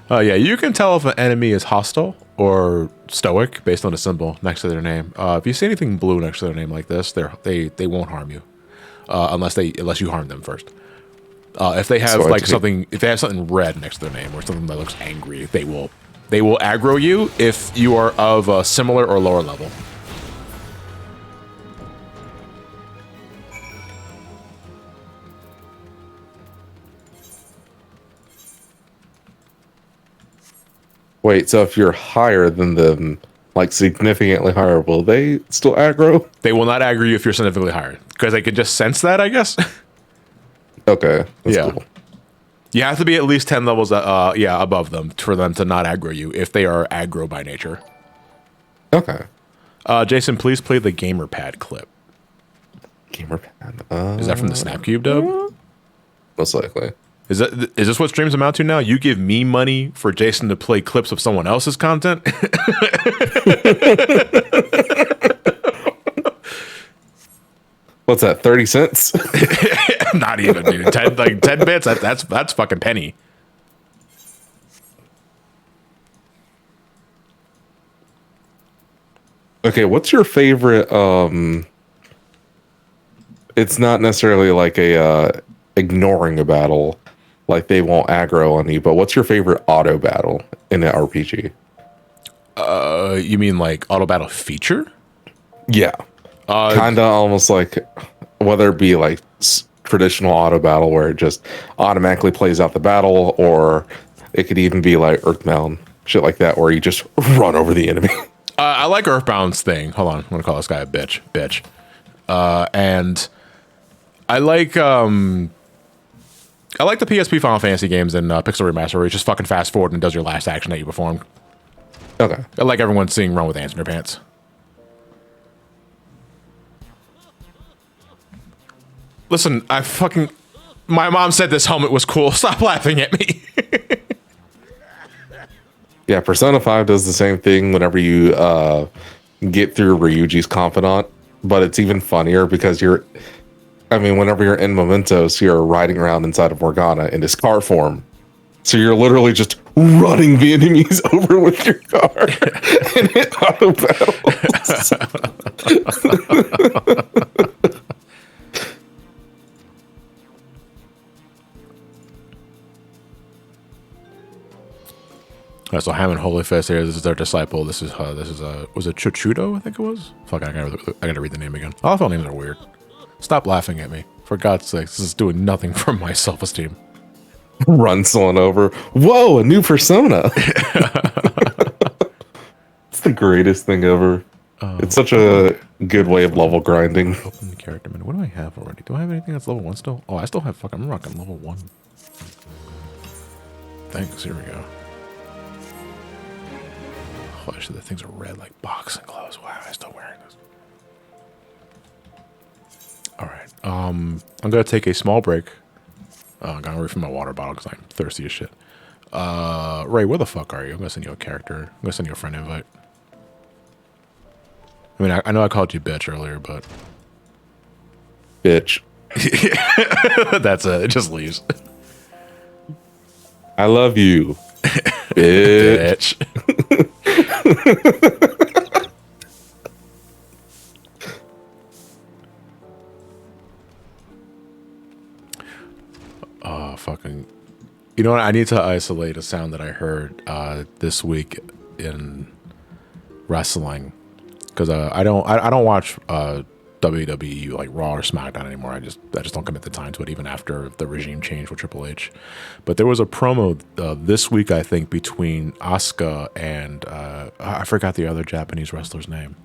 Yeah, you can tell if an enemy is hostile or stoic based on a symbol next to their name. If you see anything blue next to their name like this, they won't harm you, unless you harm them first. If they have if they have something red next to their name or something that looks angry, they will aggro you if you are of a similar or lower level. Wait, so if you're higher than them, like significantly higher, will they still aggro? They will not aggro you if you're significantly higher, because they can just sense that, I guess. Okay, that's cool. You have to be at least 10 levels above them for them to not aggro you if they are aggro by nature. Okay. Jason, please play the gamer pad clip. Gamer pad. Is that from the Snapcube dub? Most likely. Is this what streams amount to now? You give me money for Jason to play clips of someone else's content? What's that, 30 cents? Not even, dude. 10 bits, that's fucking penny. Okay, what's your favorite it's not necessarily like a ignoring a battle, like they won't aggro on you, but what's your favorite auto battle in an RPG? You mean like auto battle feature? Yeah. Kind of almost like, whether it be like traditional auto battle where it just automatically plays out the battle, or it could even be like Earthbound, shit like that, where you just run over the enemy. I like Earthbound's thing. Hold on, I'm gonna call this guy a bitch. And I like the PSP Final Fantasy games in Pixel Remaster, where you just fucking fast forward and it does your last action that you performed. Okay. I like everyone seeing Run with Ants in their pants. Listen, my mom said this helmet was cool. Stop laughing at me. Yeah, Persona 5 does the same thing whenever you get through Ryuji's Confidant, but it's even funnier because whenever you're in Mementos, you're riding around inside of Morgana in his car form. So you're literally just running the enemies over with your car and it auto battles. So Hammond Holyfist here. This is their disciple. This is was it Chuchudo? I think it was. Fuck, I gotta read the name again. All names are weird. Stop laughing at me, for God's sake. This is doing nothing for my self-esteem. Run someone over. Whoa, a new persona. It's the greatest thing ever. It's such a good way of level grinding. Open the character menu. What do I have already? Do I have anything that's level 1 still? Oh, I still have I'm rocking level 1. Thanks. Here we go. Oh, actually, the things are red like boxing gloves. Why am I still wearing this? All right. I'm gonna take a small break. I'm gonna refill my water bottle because I'm thirsty as shit. Ray, where the fuck are you? I'm gonna send you a character. I'm gonna send you a friend invite. I mean, I know I called you bitch earlier, but bitch. That's it. It just leaves. I love you, bitch. Oh, fucking. You know what? I need to isolate a sound that I heard this week in wrestling, because I don't watch WWE like Raw or SmackDown anymore. I just don't commit the time to it, even after the regime change with Triple H. But there was a promo this week, I think, between Asuka and I forgot the other Japanese wrestler's name.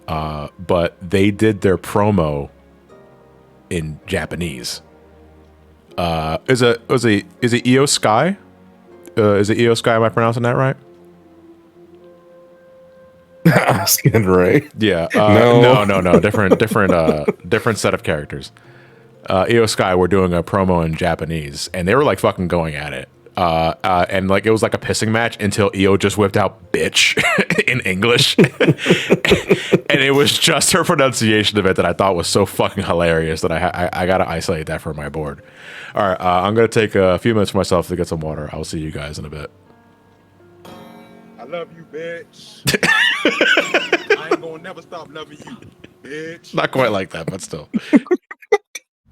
But they did their promo in Japanese. Is it Io Sky? Is it Io Sky? Am I pronouncing that right? Asking Ray. Yeah. No. Different set of characters. Io Sky were doing a promo in Japanese, and they were like fucking going at it. and like it was like a pissing match until EO just whipped out "bitch" in English, and it was just her pronunciation of it that I thought was so fucking hilarious that I gotta isolate that from my board. All right, I'm gonna take a few minutes for myself to get some water. I'll see you guys in a bit. I love you, bitch. I ain't gonna never stop loving you, bitch. Not quite like that, but still.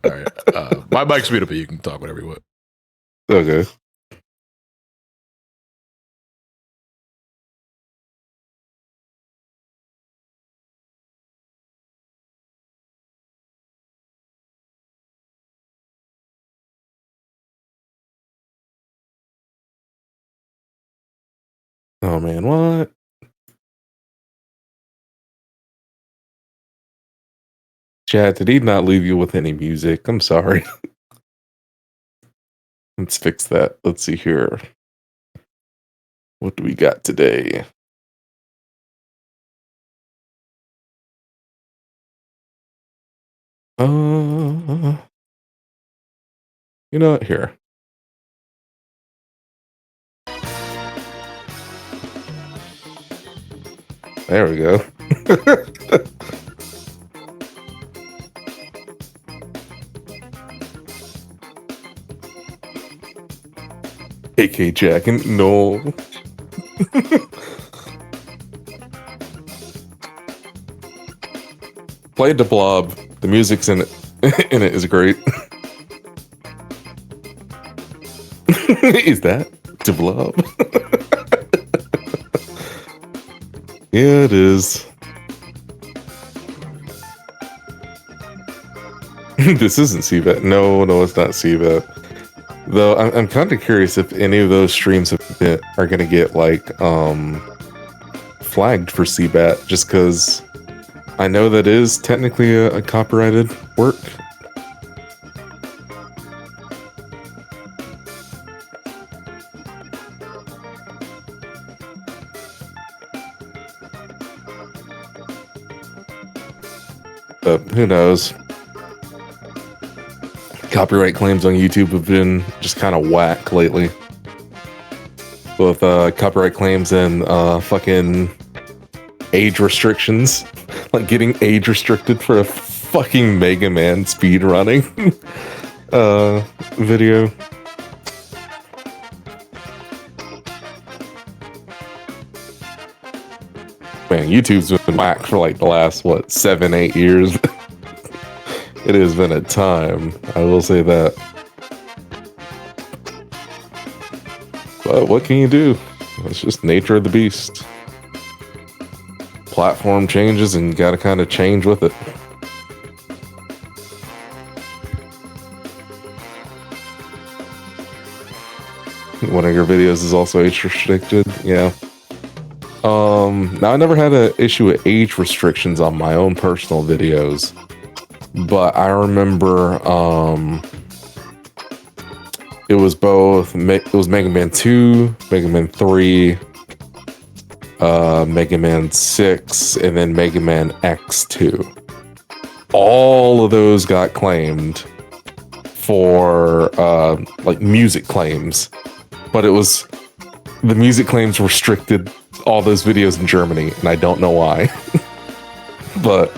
All right, my mic's muted, but you can talk whatever you want. Okay. Oh man, what? Chad, did he not leave you with any music? I'm sorry. Let's fix that. Let's see here. What do we got today? You know what? Here. There we go. AK Jack and no. Play the Blob. The music's in it. In it is great. Is that the Blob? Yeah, it is. This isn't CVAT. No, it's not CVAT. Though I'm kind of curious if any of those streams are going to get like flagged for CBAT, just because I know that is technically a copyrighted work. But who knows? Copyright claims on YouTube have been just kind of whack lately. Both copyright claims and fucking age restrictions. Like getting age restricted for a fucking Mega Man speedrunning video. Man, YouTube's been whack for like the last, 7-8 years. It has been a time, I will say that. But what can you do? It's just nature of the beast. Platform changes and you gotta kind of change with it. One of your videos is also age restricted, yeah. Now I never had an issue with age restrictions on my own personal videos. But I remember it was Mega Man 2, Mega Man 3, Mega Man 6, and then Mega Man X2. All of those got claimed for like music claims, but the music claims restricted all those videos in Germany, and I don't know why. But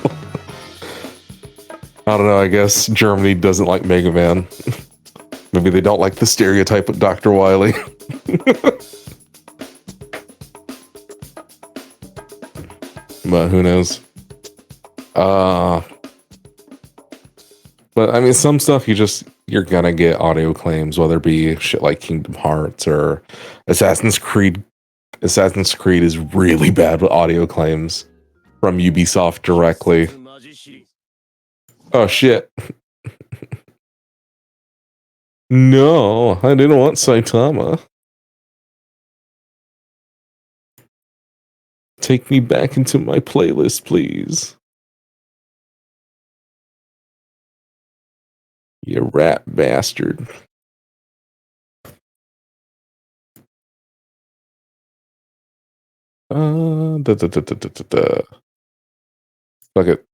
I don't know, I guess Germany doesn't like Mega Man. Maybe they don't like the stereotype of Dr. Wily. But who knows? But I mean, some stuff you're gonna get audio claims, whether it be shit like Kingdom Hearts or Assassin's Creed. Assassin's Creed is really bad with audio claims from Ubisoft directly. Oh shit. No, I didn't want Saitama. Take me back into my playlist, please. You rat bastard. Fuck it.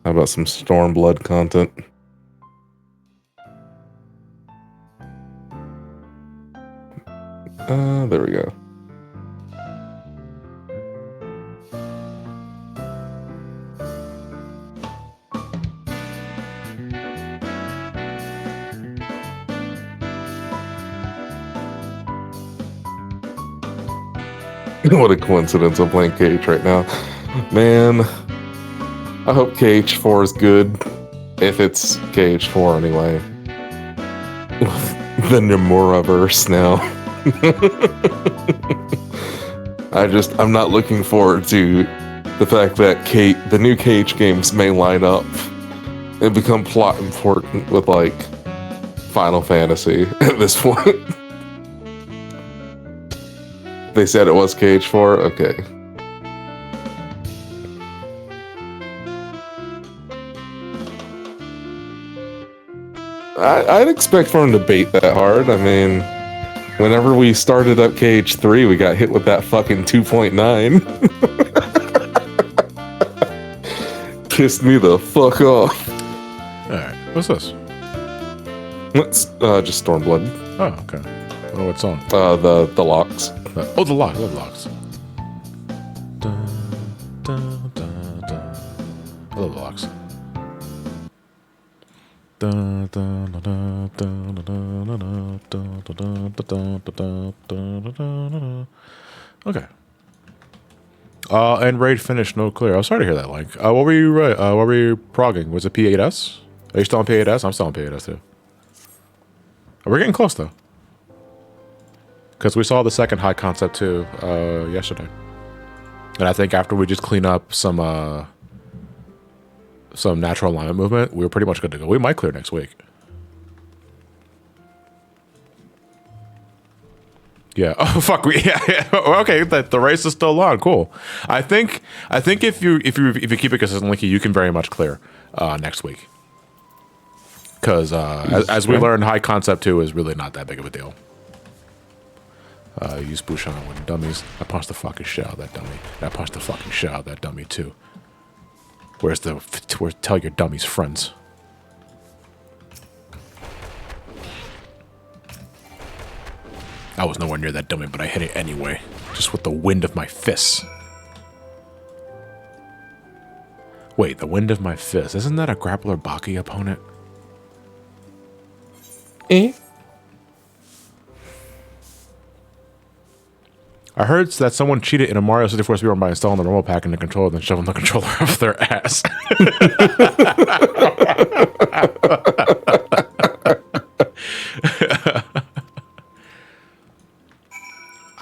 How about some Stormblood content? There we go. What a coincidence, I'm playing KH right now. Man, I hope KH4 is good. If it's KH4 anyway. The Nomura-verse now. I'm not looking forward to the fact that the new KH games may line up and become plot important with, like, Final Fantasy at this point. They said it was KH4? Okay. I'd expect for him to bait that hard. I mean, whenever we started up KH3, we got hit with that fucking 2.9. Pissed me the fuck off. Alright, what's this? It's just Stormblood. Oh, okay. Oh, what song? The locks. Oh, the locks. I love locks. Dun, dun, dun, dun. I love the locks. Dun, dun, dun, dun, dun, dun, dun, dun, dun, dun, dun, dun. Okay. And raid finished, no clear. I'm sorry to hear that, Link. What were you progging? Was it P8S? Are you still on P8S? I'm still on P8S too. We're getting close though. Because we saw the second high concept too yesterday. And I think after we just clean up some natural alignment movement, we were pretty much good to go. We might clear next week. Yeah. Oh fuck. Yeah. Okay. The race is still on. Cool. I think if you keep it consistent, you can very much clear next week. Because as we learned, high concept 2 is really not that big of a deal. Use Bushan with dummies. I punched the fucking shit out of that dummy. And I punched the fucking shit out of that dummy too. Where's tell your dummies friends? I was nowhere near that dummy, but I hit it anyway. Just with the wind of my fists. Wait, the wind of my fist. Isn't that a grappler Baki opponent? Eh? I heard that someone cheated in a Mario 64 speedrun by installing the normal pack in the controller, then shoving the controller up their ass.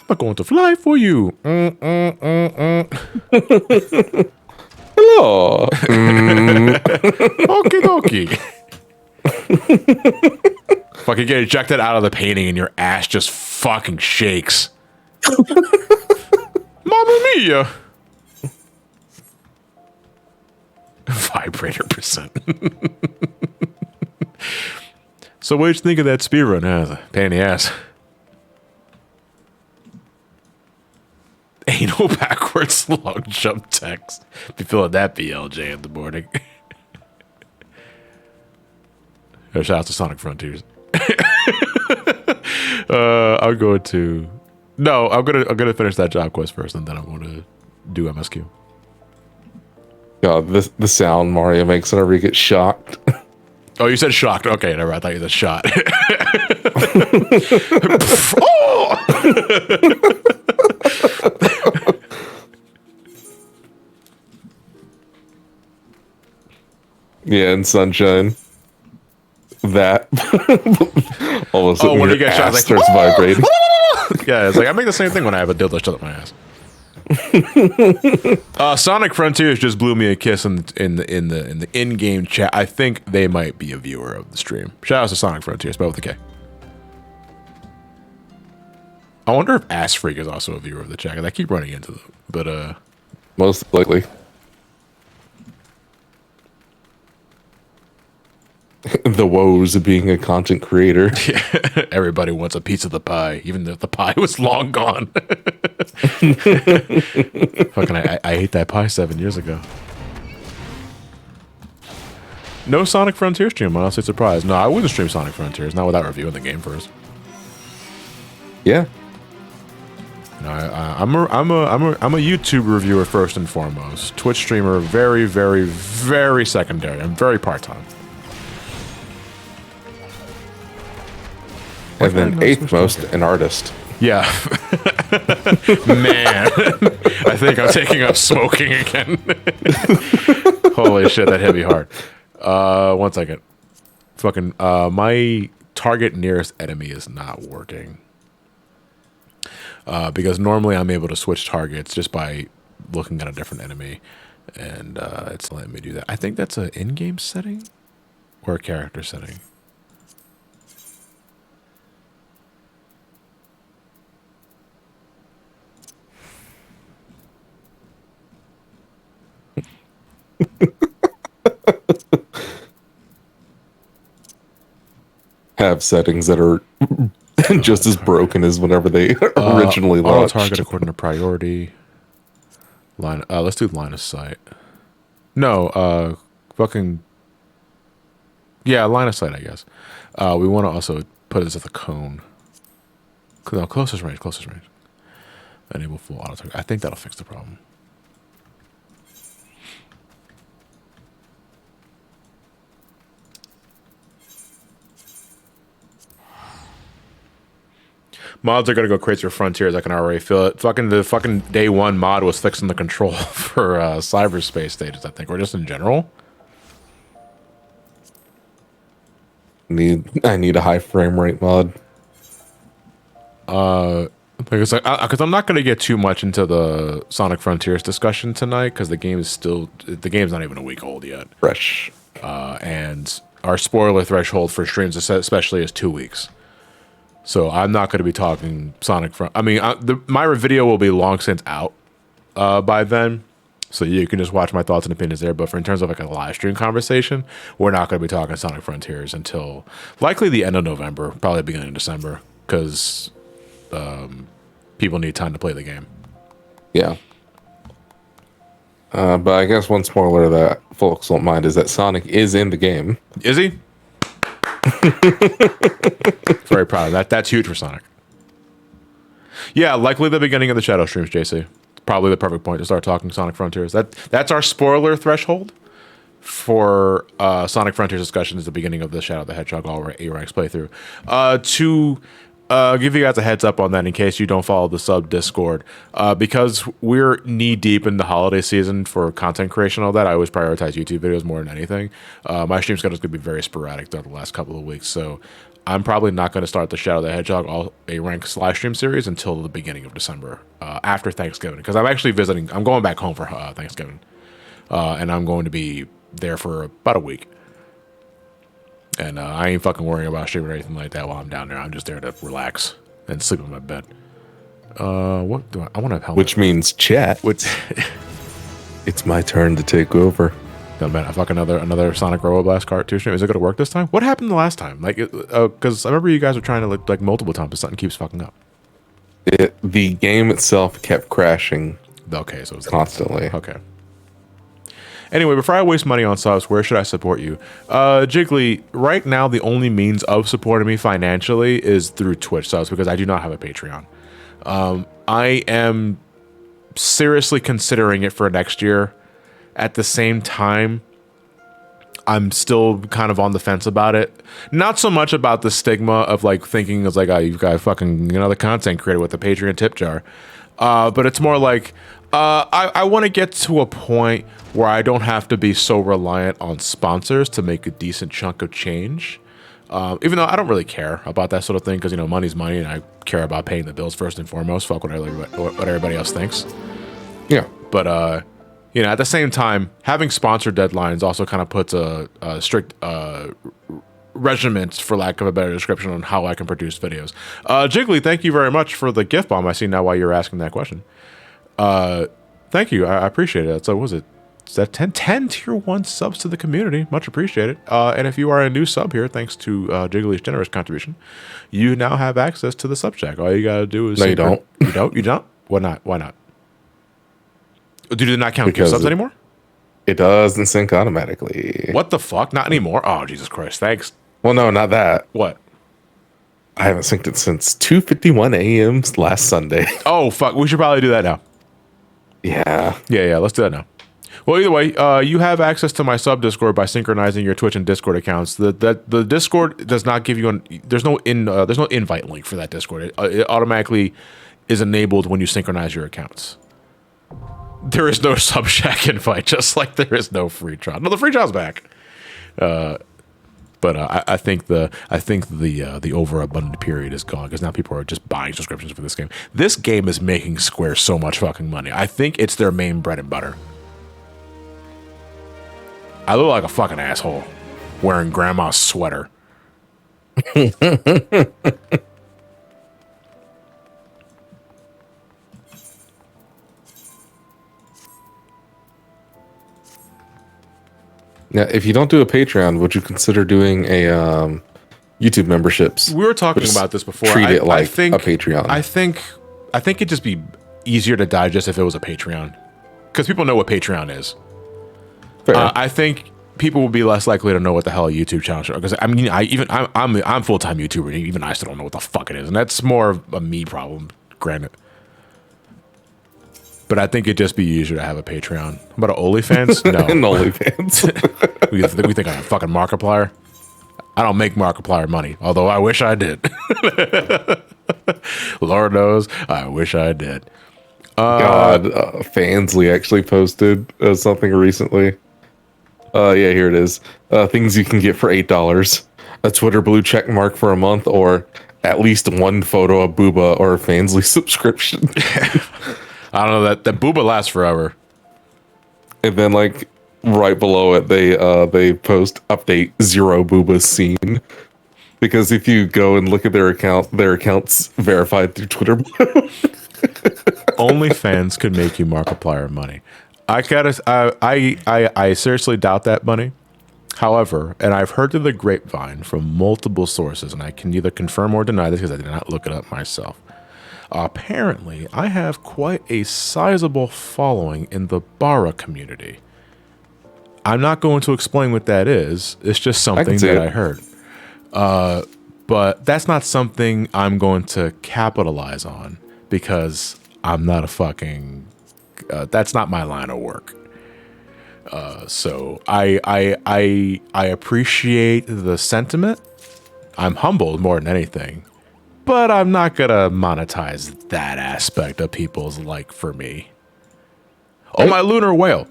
I'm going to fly for you. Hello. Okie dokie. Fucking get ejected out of the painting and your ass just fucking shakes. Mamma mia! Vibrator percent. So what did you think of that speedrun? Pain in the ass. Anal backwards long jump text. Be feeling that BLJ in the morning. Shout out to Sonic Frontiers. I'm going to. No, I'm gonna finish that job quest first, and then I'm gonna do MSQ. God, the sound Mario makes whenever he gets shocked. Oh, you said shocked. Okay, never. I thought you said shot. Oh! Yeah, in Sunshine. That. All of a sudden, when your you get ass shot, like, starts vibrating. Yeah, it's like I make the same thing when I have a dildo shoved up my ass. Sonic Frontiers just blew me a kiss in the in-game chat. I think they might be a viewer of the stream. Shout out to Sonic Frontiers, spelled with a K. I wonder if Ass Freak is also a viewer of the chat. I keep running into them, but most likely. The woes of being a content creator. Yeah, everybody wants a piece of the pie, even if the pie was long gone. Fucking, I ate that pie 7 years ago. No Sonic Frontier stream, honestly surprised. No, I wouldn't stream Sonic Frontiers, not without reviewing the game first. Yeah. No, I'm a YouTube reviewer first and foremost. Twitch streamer, very, very, very secondary. I'm very part-time. And then eighth most, an artist. Yeah. Man. I think I'm taking up smoking again. Holy shit, that hit me hard. 1 second. Fucking, my target nearest enemy is not working. Because normally I'm able to switch targets just by looking at a different enemy. And it's letting me do that. I think that's an in-game setting or a character setting. Have settings that are just as broken as whenever they originally launched. Auto target according to priority. Let's do line of sight. No, fucking. Yeah, line of sight, I guess. We want to also put this at the cone. No, closest range. Enable full auto target. I think that'll fix the problem. Mods are gonna go crazy for Frontiers. I can already feel it. The fucking day one mod was fixing the control for cyberspace stages, I think, or just in general. I need a high frame rate mod. Because I'm not gonna get too much into the Sonic Frontiers discussion tonight because the game's not even a week old yet. Fresh. And our spoiler threshold for streams especially is 2 weeks. So I'm not going to be talking Sonic my video will be long since out by then. So you can just watch my thoughts and opinions there. But in terms of like a live stream conversation, we're not going to be talking Sonic Frontiers until likely the end of November, probably beginning of December, because people need time to play the game. Yeah. But I guess one spoiler that folks don't mind is that Sonic is in the game. Is he? Very proud of that. That's huge for Sonic. Yeah, likely the beginning of the Shadow streams, JC. Probably the perfect point to start talking Sonic Frontiers. That's our spoiler threshold for Sonic Frontiers discussion is the beginning of the Shadow the Hedgehog all A-Ranks playthrough. To give you guys a heads up on that in case you don't follow the sub Discord, because we're knee deep in the holiday season for content creation and all that, I always prioritize YouTube videos more than anything. My stream schedule is going to be very sporadic throughout the last couple of weeks, so I'm probably not going to start the Shadow the Hedgehog all A-Ranks live stream series until the beginning of December, after Thanksgiving, because I'm going back home for Thanksgiving, and I'm going to be there for about a week. And I ain't fucking worrying about streaming or anything like that while I'm down there. I'm just there to relax and sleep in my bed. What do I want to help? Which means chat. It's my turn to take over. No, man, I fuck another Sonic Roboblast cartoon stream. Is it going to work this time? What happened the last time? Like, because I remember you guys were trying to like multiple times, but something keeps fucking up. The game itself kept crashing. Okay, so it was constantly. Okay. Anyway, before I waste money on subs, where should I support you? Jiggly, right now the only means of supporting me financially is through Twitch subs because I do not have a Patreon. I am seriously considering it for next year. At the same time, I'm still kind of on the fence about it. Not so much about the stigma of like thinking it's like, oh, you've got fucking another content creator with a Patreon tip jar. But it's more like, I want to get to a point where I don't have to be so reliant on sponsors to make a decent chunk of change. Even though I don't really care about that sort of thing because, you know, money's money and I care about paying the bills first and foremost. Fuck what everybody else thinks. Yeah. But, you know, at the same time, having sponsor deadlines also kind of puts a strict regiment, for lack of a better description, on how I can produce videos. Jiggly, thank you very much for the gift bomb. I see now why you're asking that question. Thank you. I appreciate it. So what was it? Is that 10 tier 1 subs to the community? Much appreciated. And if you are a new sub here, thanks to Jiggly's generous contribution, you now have access to the sub check. All you gotta do is... No, you don't. You don't? You don't? Why not? Why not? Do they not count gift subs anymore? It doesn't sync automatically. What the fuck? Not anymore? Oh, Jesus Christ. Thanks. Well, no, not that. What? I haven't synced it since 2:51 a.m. last Sunday. Oh fuck, we should probably do that now. Yeah. Yeah, let's do that now. Well, either way, you have access to my sub Discord by synchronizing your Twitch and Discord accounts. The Discord does not give you there's no invite link for that Discord. It automatically is enabled when you synchronize your accounts. There is no Subshack invite, just like there is no free trial. No, the free trial's back. But I think the overabundant period is gone because now people are just buying subscriptions for this game. This game is making Square so much fucking money. I think it's their main bread and butter. I look like a fucking asshole wearing grandma's sweater. Now, if you don't do a Patreon, would you consider doing a YouTube memberships? We were talking about this before. Treat it like I think, a Patreon. I think it'd just be easier to digest if it was a Patreon, because people know what Patreon is. I think people will be less likely to know what the hell a YouTube channel is. Because I mean, I'm full-time YouTuber. And even I still don't know what the fuck it is, and that's more of a me problem. Granted. But I think it'd just be easier to have a Patreon. But an OnlyFans? No. An OnlyFans. we think I'm a fucking Markiplier? I don't make Markiplier money, although I wish I did. Lord knows, I wish I did. Fansly actually posted something recently. Yeah, here it is. Things you can get for $8. A Twitter blue check mark for a month, or at least one photo of Booba or a Fansly subscription. I don't know, that Booba lasts forever. And then, like, right below it, they post update 0 Booba seen. Because if you go and look at their account's verified through Twitter Blue. OnlyFans could make you Markiplier money. I seriously doubt that money. However, and I've heard through the grapevine from multiple sources, and I can neither confirm or deny this because I did not look it up myself. Apparently, I have quite a sizable following in the Bara community. I'm not going to explain what that is. It's just something that I heard. But that's not something I'm going to capitalize on because I'm not a fucking... that's not my line of work. So I appreciate the sentiment. I'm humbled more than anything. But I'm not going to monetize that aspect of people's like for me. Oh, my lunar whale.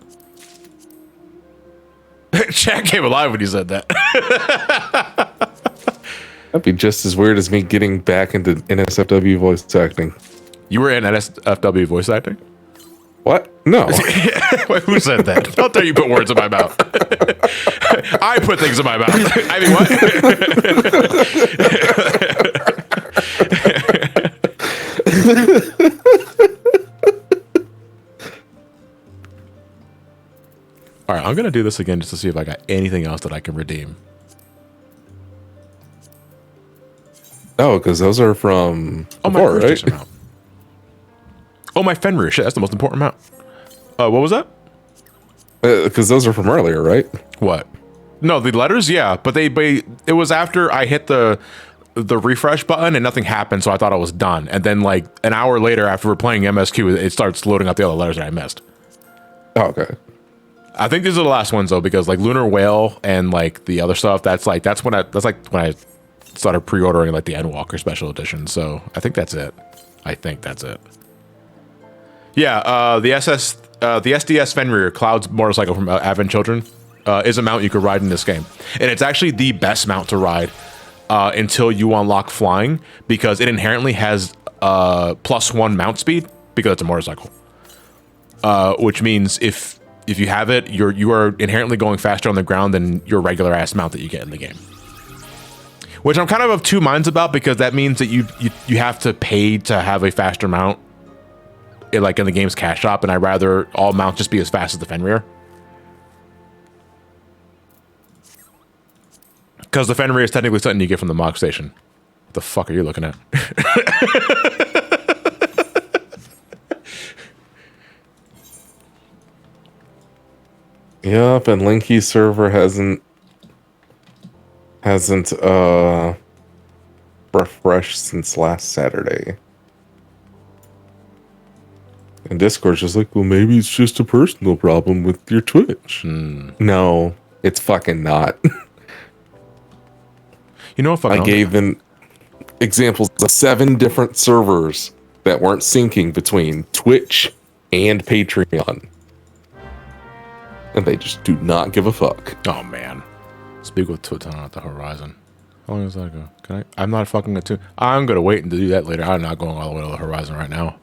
Chat came alive when you said that. That'd be just as weird as me getting back into NSFW voice acting. You were in NSFW voice acting? What? No. Wait, who said that? Don't tell you put words in my mouth. I put things in my mouth. I mean, All right, I'm going to do this again just to see if I got anything else that I can redeem. Oh, because those are from before, right? Amount. Oh, my Fenrir. Shit, that's the most important amount. What was that? Because those are from earlier, right? What? No, the letters, yeah, but it was after I hit the refresh button and nothing happened, so I thought I was done. And then like an hour later, after we're playing MSQ, it starts loading up the other letters that I missed. Oh, okay. I think these are the last ones though, because like Lunar Whale and like the other stuff, that's when I started pre-ordering like the Endwalker special edition. So I think that's it. Yeah, the SDS Fenrir Cloud's motorcycle from Advent Children is a mount you could ride in this game, and it's actually the best mount to ride until you unlock flying, because it inherently has +1 mount speed because it's a motorcycle, which means if you have it, you are inherently going faster on the ground than your regular ass mount that you get in the game. Which I'm kind of two minds about, because that means that you have to pay to have a faster mount, like in the game's cash shop, and I'd rather all mounts just be as fast as the Fenrir. Because the Fenrir is technically something you get from the Mog Station. What the fuck are you looking at? Yep, and Linky's server hasn't refreshed since last Saturday. And Discord's just like, well, maybe it's just a personal problem with your Twitch. No, it's fucking not. You know what? I gave them examples of 7 different servers that weren't syncing between Twitch and Patreon. And they just do not give a fuck. Oh, man. Speak with Twitton at the horizon. How long does that go? Can I? I'm not fucking Attune. I'm going to wait and do that later. I'm not going all the way to the horizon right now.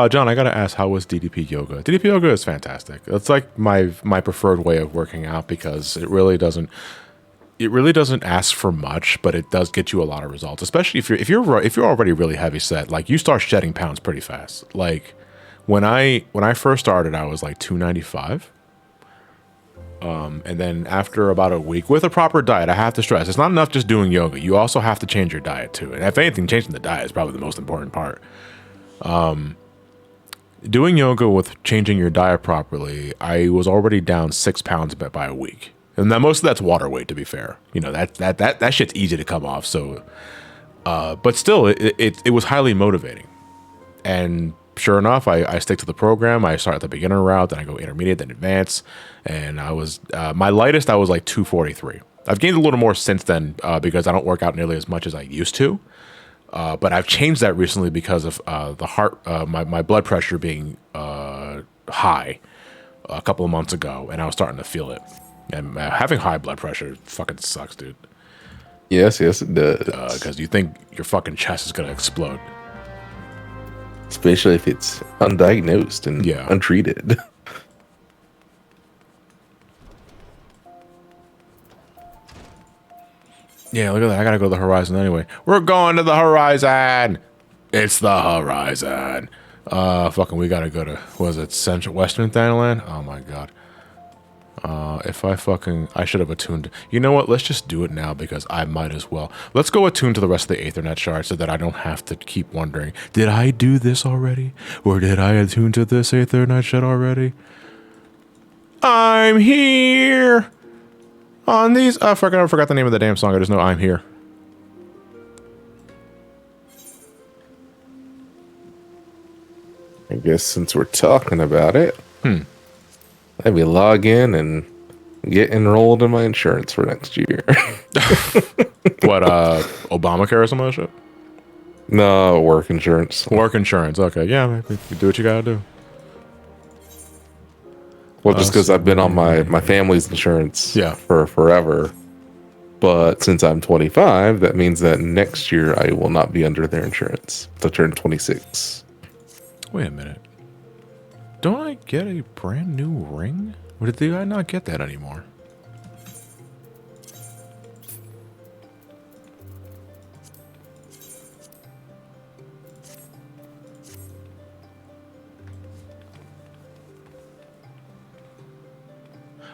John, I gotta ask, how was DDP yoga? DDP yoga is fantastic. It's like my preferred way of working out because it really doesn't ask for much, but it does get you a lot of results. Especially if you're already really heavy set, like you start shedding pounds pretty fast. Like when I first started, I was like 295. And then after about a week with a proper diet, I have to stress, it's not enough just doing yoga. You also have to change your diet too. And if anything, changing the diet is probably the most important part. Doing yoga with changing your diet properly, I was already down 6 pounds by a week. And then most of that's water weight, to be fair. You know, that shit's easy to come off. So, but still, it was highly motivating. And sure enough, I stick to the program. I start at the beginner route, then I go intermediate, then advanced. And I was, my lightest, I was like 243. I've gained a little more since then because I don't work out nearly as much as I used to. But I've changed that recently because of the heart, my blood pressure being high a couple of months ago, and I was starting to feel it. And having high blood pressure fucking sucks, dude. Yes, it does. Because you think your fucking chest is gonna explode, especially if it's undiagnosed and untreated. Yeah, look at that. I gotta go to the horizon anyway. We're going to the horizon. It's the horizon. Fucking, we gotta go to, was it Central Western Thanaland? Oh my god. If I should have attuned. You know what? Let's just do it now because I might as well. Let's go attune to the rest of the Aethernet shards so that I don't have to keep wondering, did I do this already? Or did I attune to this Aethernet shard already? I'm here. On these, I forgot the name of the damn song. I just know I'm here. I guess since we're talking about it, let me log in and get enrolled in my insurance for next year. What, Obamacare or some other shit? No, work insurance. Work insurance. Okay, yeah, maybe you do what you gotta do. Well, just because I've been on my family's insurance for forever. But since I'm 25, that means that next year I will not be under their insurance to turn 26. Wait a minute. Don't I get a brand new ring? Or did I not get that anymore?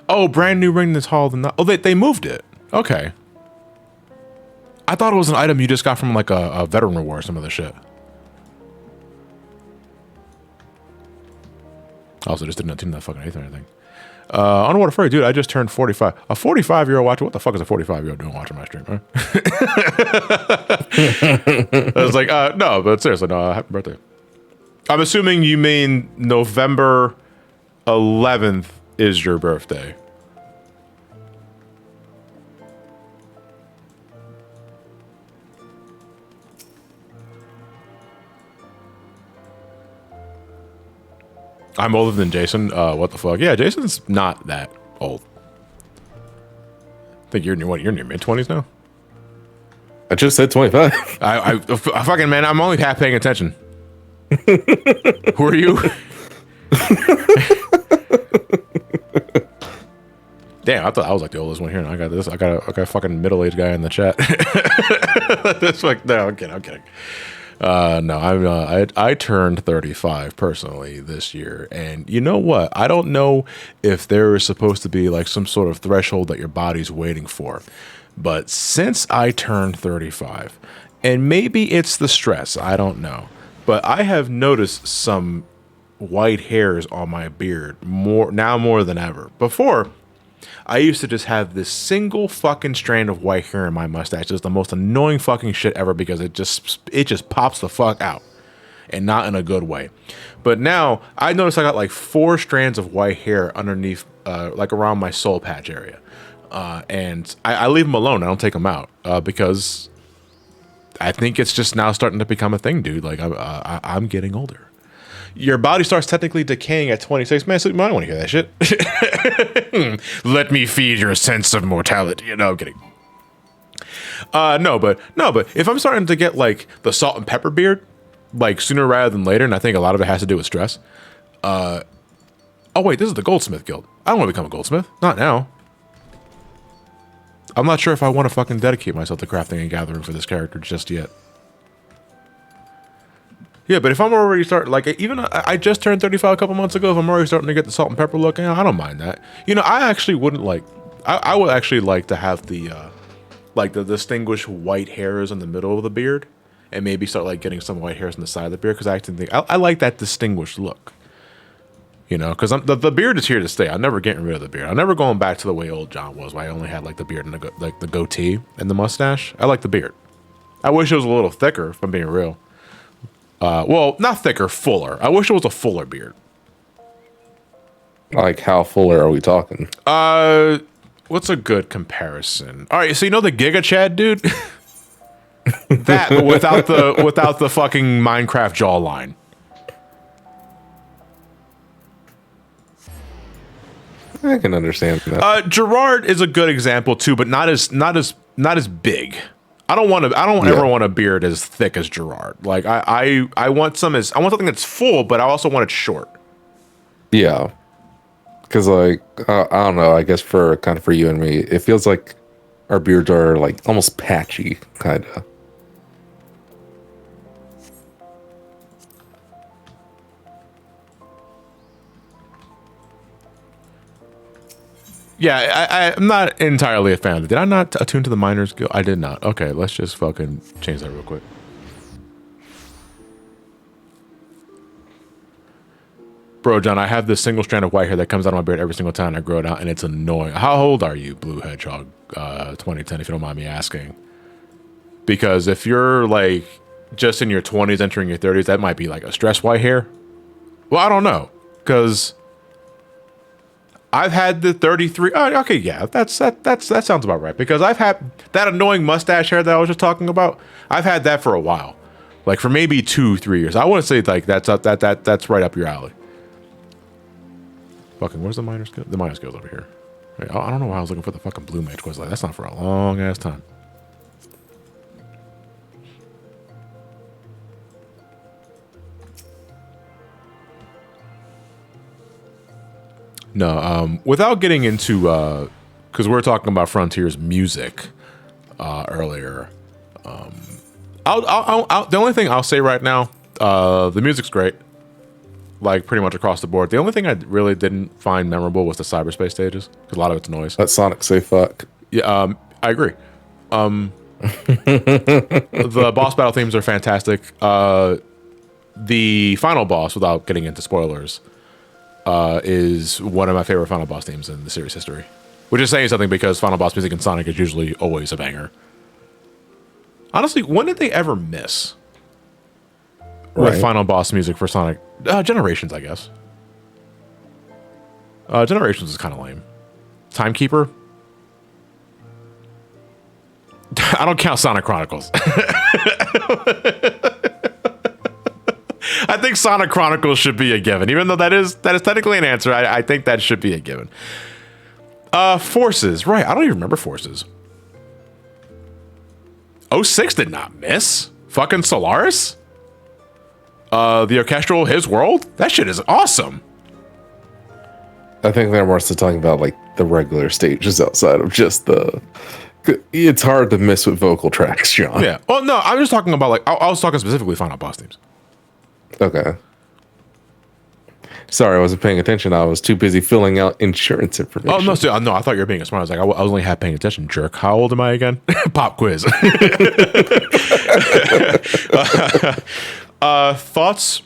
Oh, brand new ring that's taller than that. Oh, they moved it. Okay. I thought it was an item you just got from like a veteran reward or some other shit. Also, just didn't attune that fucking Aether or anything. Underwater Furry, dude, I just turned 45. A 45-year-old watcher? What the fuck is a 45-year-old doing watching my stream, huh? I was like, no, but seriously, no, happy birthday. I'm assuming you mean November 11th is your birthday. I'm older than Jason. What the fuck? Yeah, Jason's not that old. I think you're in your mid-20s now? I just said 25. I fucking, man, I'm only half paying attention. Who are you? Damn, I thought I was like the oldest one here. And I got this. I got a fucking middle-aged guy in the chat. That's like, no, I'm kidding. No, I turned 35 personally this year, and you know what? I don't know if there is supposed to be like some sort of threshold that your body's waiting for, but since I turned 35, and maybe it's the stress, I don't know, but I have noticed some white hairs on my beard more than ever. Before, I used to just have this single fucking strand of white hair in my mustache. It's the most annoying fucking shit ever because it just pops the fuck out, and not in a good way. But now I notice I got like 4 strands of white hair underneath, like around my soul patch area, and I leave them alone. I don't take them out because I think it's just now starting to become a thing, dude. Like I'm getting older. Your body starts technically decaying at 26. Man, so you might want to hear that shit. Let me feed your sense of mortality. You know, I'm kidding. No, but if I'm starting to get like the salt and pepper beard, like sooner rather than later, and I think a lot of it has to do with stress. Oh wait, this is the Goldsmith Guild. I don't want to become a goldsmith. Not now. I'm not sure if I want to fucking dedicate myself to crafting and gathering for this character just yet. Yeah, but if I'm already starting, like, even I just turned 35 a couple months ago. If I'm already starting to get the salt and pepper look, I don't mind that. You know, I actually wouldn't like. I would actually like to have the, like the distinguished white hairs in the middle of the beard, and maybe start like getting some white hairs on the side of the beard because I actually think I like that distinguished look. You know, because the beard is here to stay. I'm never getting rid of the beard. I'm never going back to the way old John was, where I only had like the beard and the goatee and the mustache. I like the beard. I wish it was a little thicker, if I'm being real. Well, not thicker, fuller. I wish it was a fuller beard. Like, how fuller are we talking? What's a good comparison? All right, so you know the Giga Chad dude? That, but without the fucking Minecraft jawline. I can understand that. Gerard is a good example too, but not as big. I don't ever want a beard as thick as Gerard. Like I want something that's full, but I also want it short. Yeah, because like I don't know. I guess for you and me, it feels like our beards are like almost patchy, kind of. Yeah, I'm not entirely a fan of it. Did I not attune to the Miners Guild? I did not. Okay, let's just fucking change that real quick. Bro, John, I have this single strand of white hair that comes out of my beard every single time I grow it out, and it's annoying. How old are you, Blue Hedgehog 2010, if you don't mind me asking? Because if you're, like, just in your 20s, entering your 30s, that might be, like, a stress white hair. Well, I don't know, because I've had the 33. Oh, okay, yeah, that sounds about right. Because I've had that annoying mustache hair that I was just talking about. I've had that for a while, like for maybe 2-3 years. I want to say like that's right up your alley. Fucking, where's the Miners Guild? The Miners Guild's over here. Wait, I don't know why I was looking for the fucking Blue Mage quest. Like that's not for a long ass time. No, without getting into, because we were talking about Frontier's music earlier. The only thing I'll say right now, the music's great, like pretty much across the board. The only thing I really didn't find memorable was the cyberspace stages, because a lot of it's noise. Let Sonic say fuck. Yeah, I agree. The boss battle themes are fantastic. The final boss, without getting into spoilers, is one of my favorite final boss themes in the series history. Which is saying something because final boss music in Sonic is usually always a banger. Honestly, when did they ever miss with final boss music for Sonic? Generations, I guess. Generations is kind of lame. Timekeeper? I don't count Sonic Chronicles. I think Sonic Chronicles should be a given, even though that is technically an answer. I think that should be a given. Forces, right? I don't even remember Forces. 06 did not miss. Fucking Solaris. The orchestral His World. That shit is awesome. I think they're more so talking about like the regular stages outside of just the. It's hard to miss with vocal tracks, John. Yeah. Oh no, I'm just talking about like I was talking specifically final boss themes. Okay. Sorry, I wasn't paying attention. I was too busy filling out insurance information. Oh, no, I thought you were being smart. I was like, I was only half paying attention, jerk. How old am I again? Pop quiz. Thoughts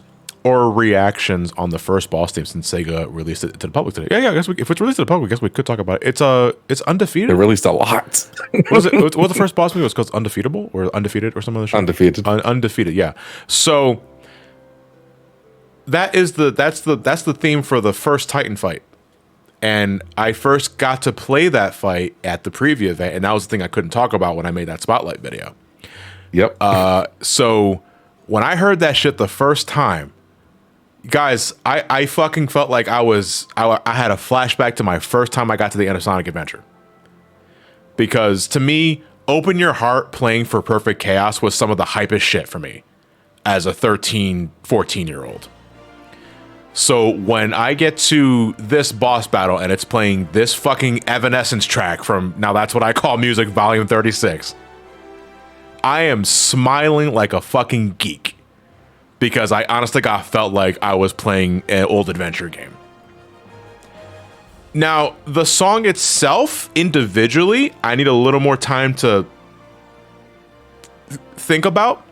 or reactions on the first boss theme since Sega released it to the public today? Yeah, I guess if it's released to the public, I guess we could talk about it. It's undefeated. They released a lot. What was it? What was the first boss theme? It was called Undefeatable or Undefeated or some other shit? Undefeated. Undefeated. Yeah. So that's the theme for the first Titan fight. And I first got to play that fight at the preview event, and that was the thing I couldn't talk about when I made that spotlight video. Yep. So when I heard that shit the first time, guys, I fucking felt like I had a flashback to my first time I got to the end of Sonic Adventure. Because to me, Open Your Heart playing for Perfect Chaos was some of the hypest shit for me as a 13, 14-year-old. So when I get to this boss battle and it's playing this fucking Evanescence track from Now That's What I Call Music Volume 36, I am smiling like a fucking geek because I honestly felt like I was playing an old adventure game. Now, the song itself, individually, I need a little more time to think about,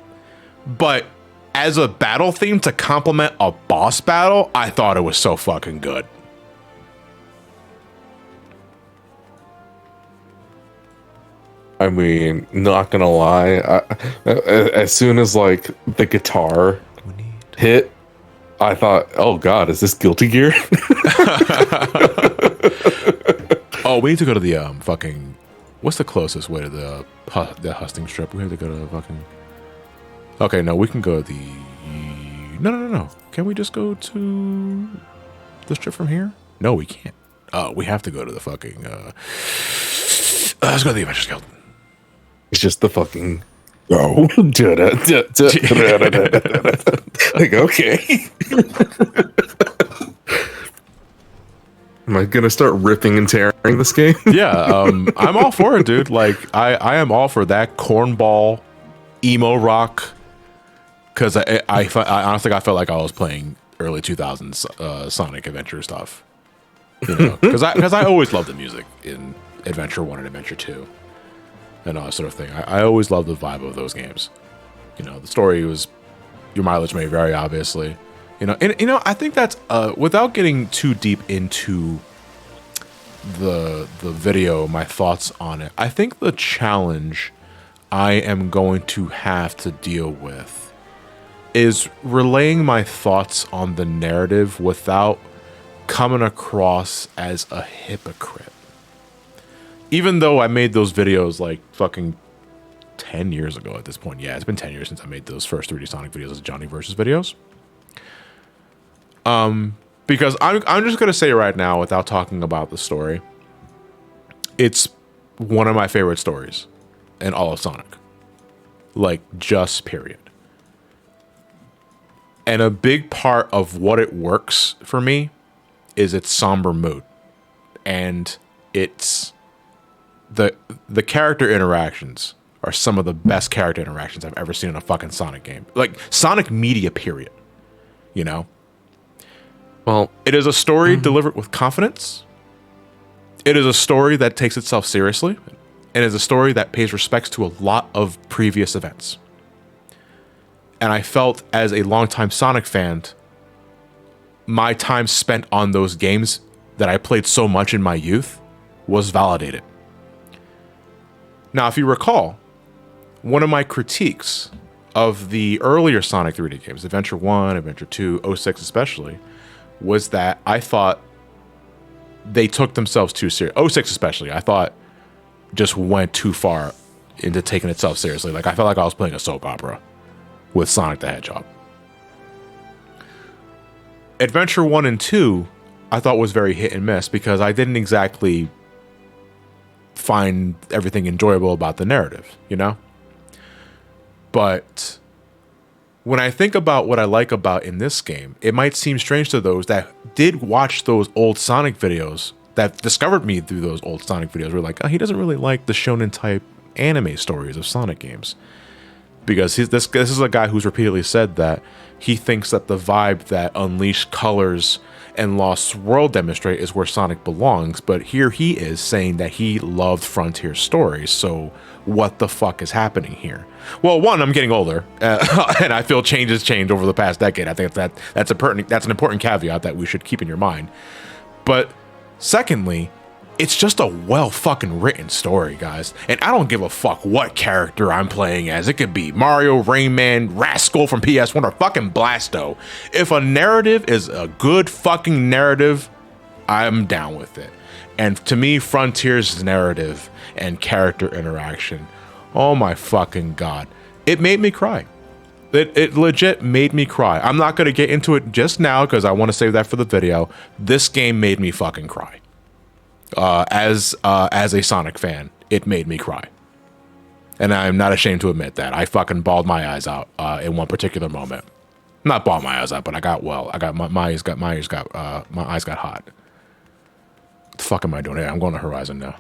but as a battle theme to complement a boss battle, I thought it was so fucking good. I mean, not gonna lie, as soon as like the guitar hit, I thought, "Oh God, is this Guilty Gear?" Oh, we need to go to the fucking. What's the closest way to the Husting Strip? We have to go to the fucking. Okay, no, we can go to the. No. Can we just go to the strip from here? No, we can't. We have to go to the fucking. Let's go to the Adventures Guild. It's just the fucking. Oh, like okay. Am I gonna start ripping and tearing this game? Yeah, I'm all for it, dude. Like, I am all for that cornball, emo rock. Because I honestly, I felt like I was playing early 2000s Sonic Adventure stuff. You know, because I always loved the music in Adventure 1 and Adventure 2. And all that sort of thing. I always loved the vibe of those games. You know, the story was, your mileage may vary, obviously. You know, and you know, I think that's without getting too deep into the video, my thoughts on it. I think the challenge I am going to have to deal with is relaying my thoughts on the narrative without coming across as a hypocrite. Even though I made those videos like fucking 10 years ago at this point. Yeah, it's been 10 years since I made those first 3D Sonic videos as Johnny Versus videos. Because I'm just gonna say right now, without talking about the story, it's one of my favorite stories in all of Sonic. Like, just period. And a big part of what it works for me is its somber mood. And it's the character interactions are some of the best character interactions I've ever seen in a fucking Sonic game. Like, Sonic media, period. You know? Well, it is a story delivered with confidence. It is a story that takes itself seriously. And it is a story that pays respects to a lot of previous events. And I felt, as a longtime Sonic fan, my time spent on those games that I played so much in my youth was validated. Now, if you recall, one of my critiques of the earlier Sonic 3D games, Adventure 1, Adventure 2, 06 especially, was that I thought they took themselves too serious. 06 especially, I thought just went too far into taking itself seriously. Like, I felt like I was playing a soap opera with Sonic the Hedgehog. Adventure 1 and 2, I thought was very hit and miss because I didn't exactly find everything enjoyable about the narrative, you know? But when I think about what I like about in this game, it might seem strange to those that did watch those old Sonic videos, that discovered me through those old Sonic videos. We're like, oh, he doesn't really like the shonen type anime stories of Sonic games. Because this is a guy who's repeatedly said that he thinks that the vibe that Unleashed colors and Lost World demonstrate is where Sonic belongs, but here he is saying that he loved Frontier stories. So what the fuck is happening here? Well, one, I'm getting older, and I feel changes change over the past decade. I think that's an important caveat that we should keep in your mind. But secondly, it's just a well fucking written story, guys. And I don't give a fuck what character I'm playing as. It could be Mario, Rayman, Rascal from PS1, or fucking Blasto. If a narrative is a good fucking narrative, I'm down with it. And to me, Frontier's narrative and character interaction, oh my fucking God, it made me cry. It legit made me cry. I'm not going to get into it just now because I want to save that for the video. This game made me fucking cry. As a Sonic fan, it made me cry, and I'm not ashamed to admit that. I fucking bawled my eyes out in one particular moment. Not bawled my eyes out, but my eyes got hot. What the fuck am I doing here? I'm going to Horizon now.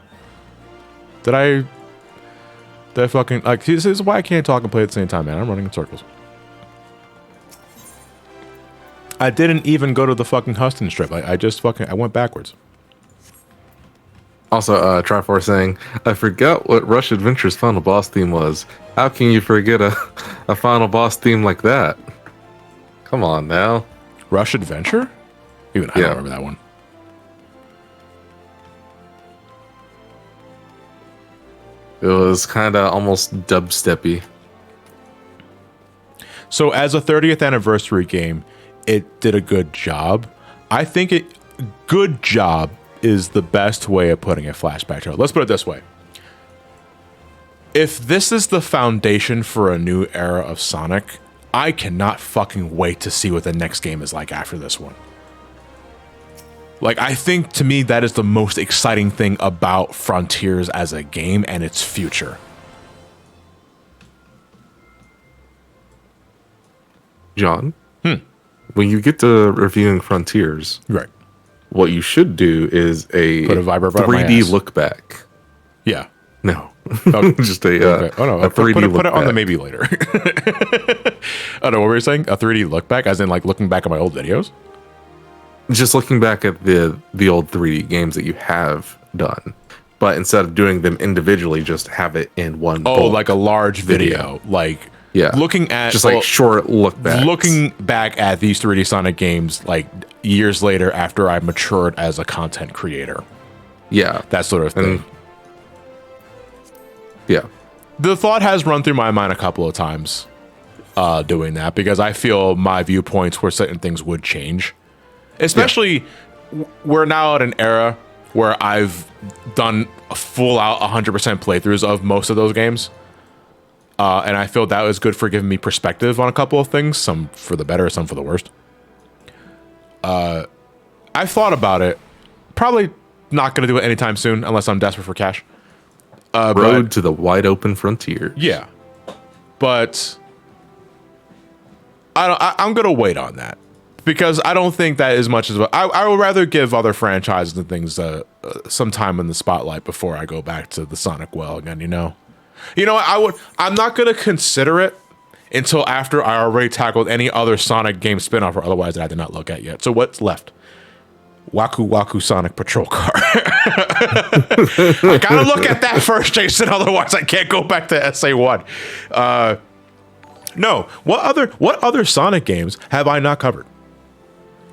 Did I fucking like? This is why I can't talk and play at the same time, man. I'm running in circles. I didn't even go to the fucking Huston strip. I went backwards. Also, Triforce saying, I forgot what Rush Adventure's final boss theme was. How can you forget a final boss theme like that? Come on now. Rush Adventure? I don't remember that one. It was kind of almost dubsteppy. So as a 30th anniversary game, it did a good job. I think good job is the best way of putting it. Flashback trailer. Let's put it this way. If this is the foundation for a new era of Sonic, I cannot fucking wait to see what the next game is like after this one. Like, I think to me that is the most exciting thing about Frontiers as a game and its future. John, when you get to reviewing Frontiers, right? What you should do is Put a vibrator on my 3D ass. look back. Yeah. No. Okay. Just a 3D look put it on back. the maybe later. I don't know what were you saying? A 3D look back, as in like looking back at my old videos? Just looking back at the old 3D games that you have done. But instead of doing them individually, just have it in one like a large video. Like looking at just like short look back. Looking back at these 3D Sonic games like years later after I matured as a content creator. Yeah. That sort of thing. Yeah. The thought has run through my mind a couple of times doing that, because I feel my viewpoints where certain things would change. Especially we're now at an era where I've done a full out 100% playthroughs of most of those games. And I feel that was good for giving me perspective on a couple of things, some for the better, some for the worst. I've thought about it. Probably not going to do it anytime soon unless I'm desperate for cash. Road to the wide open frontier. Yeah. But I'm going to wait on that, because I don't think that as much as I would rather give other franchises and things some time in the spotlight before I go back to the Sonic well again, you know? You know what? I'm not going to consider it until after I already tackled any other Sonic game spinoff or otherwise that I did not look at yet. So what's left? Waku Waku Sonic Patrol Car. I gotta look at that first, Jason. Otherwise, I can't go back to SA1. No. What other Sonic games have I not covered?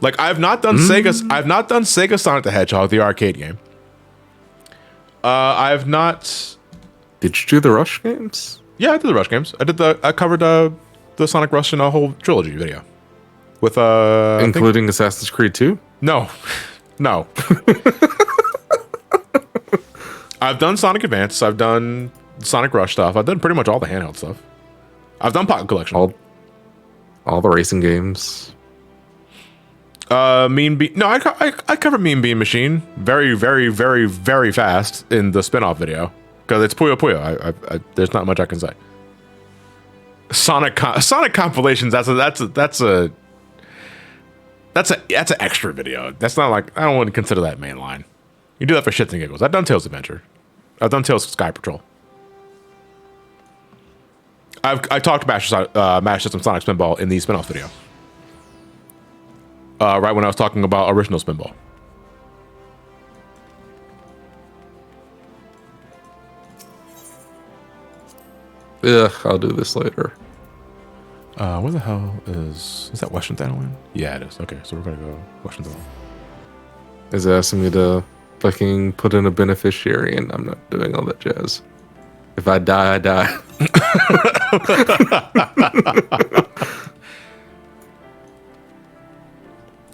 Like, I've not done Sega Sonic the Hedgehog, the arcade game. I've not. Did you do the Rush games? Yeah, I did the Rush games. I covered the Sonic Rush in a whole trilogy video with including Assassin's Creed 2. No. I've done Sonic Advance. I've done Sonic Rush stuff. I've done pretty much all the handheld stuff. I've done Pocket Collection. All the racing games. Mean Bean. No, I covered Mean Bean Machine very, very, very, very fast in the spin-off video because it's Puyo Puyo. There's not much I can say. Sonic compilations. That's an extra video. That's not like, I don't want to consider that mainline. You do that for shits and giggles. I've done Tails Adventure. I've done Tails Sky Patrol. I talked Master System Sonic Spinball in the spinoff video. Right when I was talking about original Spinball. Ugh, I'll do this later. Where the hell is that Western Thailand? Yeah, it is. Okay, so we're gonna go Western Thailand. Is asking me to fucking put in a beneficiary, and I'm not doing all that jazz. If I die, I die.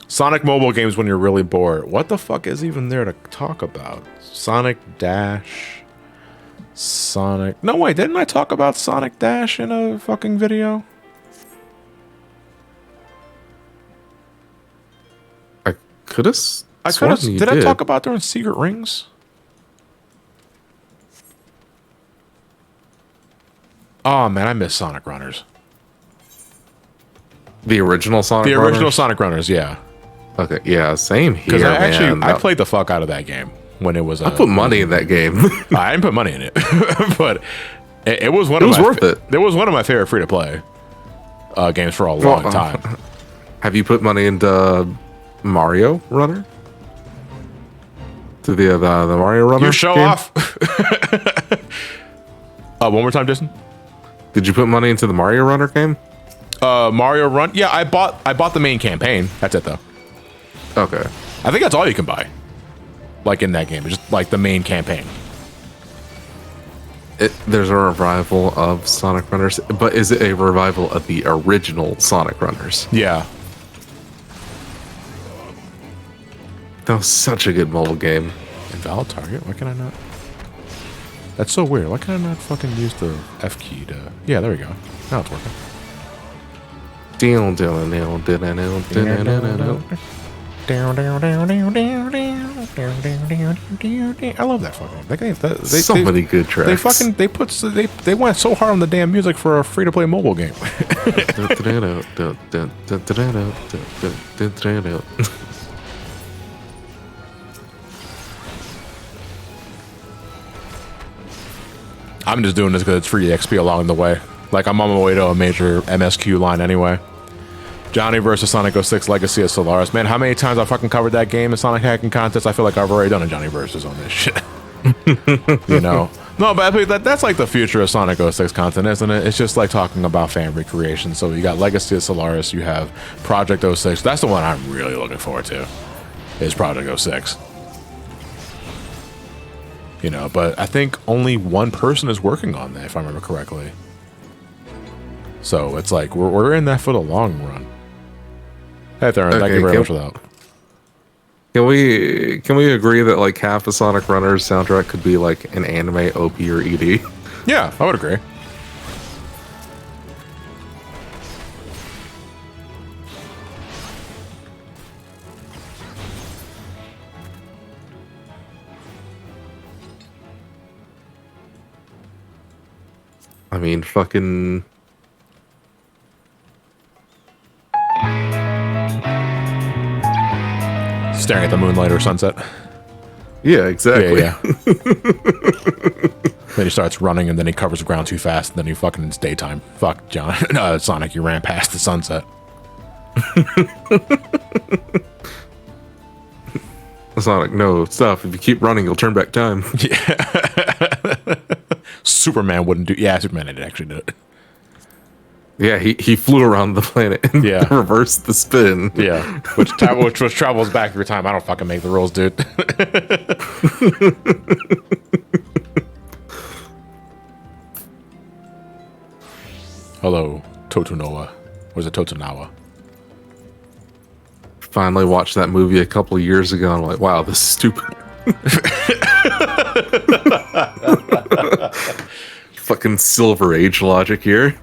Sonic mobile games when you're really bored. What the fuck is even there to talk about? Sonic Dash. Sonic. No, wait, didn't I talk about Sonic Dash in a fucking video? I could have. Did I talk about doing secret rings? Oh man, I miss Sonic Runners. The original Sonic The Runners? original Sonic Runners, yeah. Okay, yeah, same here. Because man. I played the fuck out of that game when it was. I put money in that game. I didn't put money in it, but it was one. It was worth it. It was one of my favorite free to play games for a long time. Have you put money into Mario Runner? To the Mario Runner? You show game? off. One more time, Jason. Did you put money into the Mario Runner game? Mario Run. Yeah, I bought the main campaign. That's it though. Okay. I think that's all you can buy. Like in that game, it's just like the main campaign. There's a revival of Sonic Runners, but is it a revival of the original Sonic Runners? Yeah. That was such a good mobile game. Invalid target? Why can I not? That's so weird. Why can I not fucking use the F key to... Yeah, there we go. Now it's working. I love that fucking. So many good tracks. They went so hard on the damn music for a free to play mobile game. I'm just doing this because it's free XP along the way. Like, I'm on my way to a major MSQ line anyway. Johnny versus Sonic 06 Legacy of Solaris. Man, how many times I fucking covered that game in Sonic Hacking Contest? I feel like I've already done a Johnny versus on this shit. You know? No, but I think that's like the future of Sonic 06 content, isn't it? It's just like talking about fan recreation. So you got Legacy of Solaris, you have Project 06. That's the one I'm really looking forward to, is Project 06. You know, but I think only one person is working on that, if I remember correctly. So it's like we're in that for the long run. Hey, Theron, thank you very much for that. Can we agree that like half of Sonic Runners soundtrack could be like an anime OP or ED? Yeah, I would agree. I mean, fucking... Staring at the moonlight or sunset. Yeah, exactly. Yeah. Then he starts running and then he covers the ground too fast and then he fucking, it's daytime. Fuck, John. No, Sonic, you ran past the sunset. Sonic, no, stop. If you keep running, you'll turn back time. Yeah. Superman wouldn't do... Yeah, Superman did actually do it. Yeah, he flew around the planet and reversed the spin. Yeah, which travels back through time. I don't fucking make the rules, dude. Hello, Totonawa. Or is it Totonawa? Finally watched that movie a couple of years ago and I'm like, wow, this is stupid. Fucking Silver Age logic here.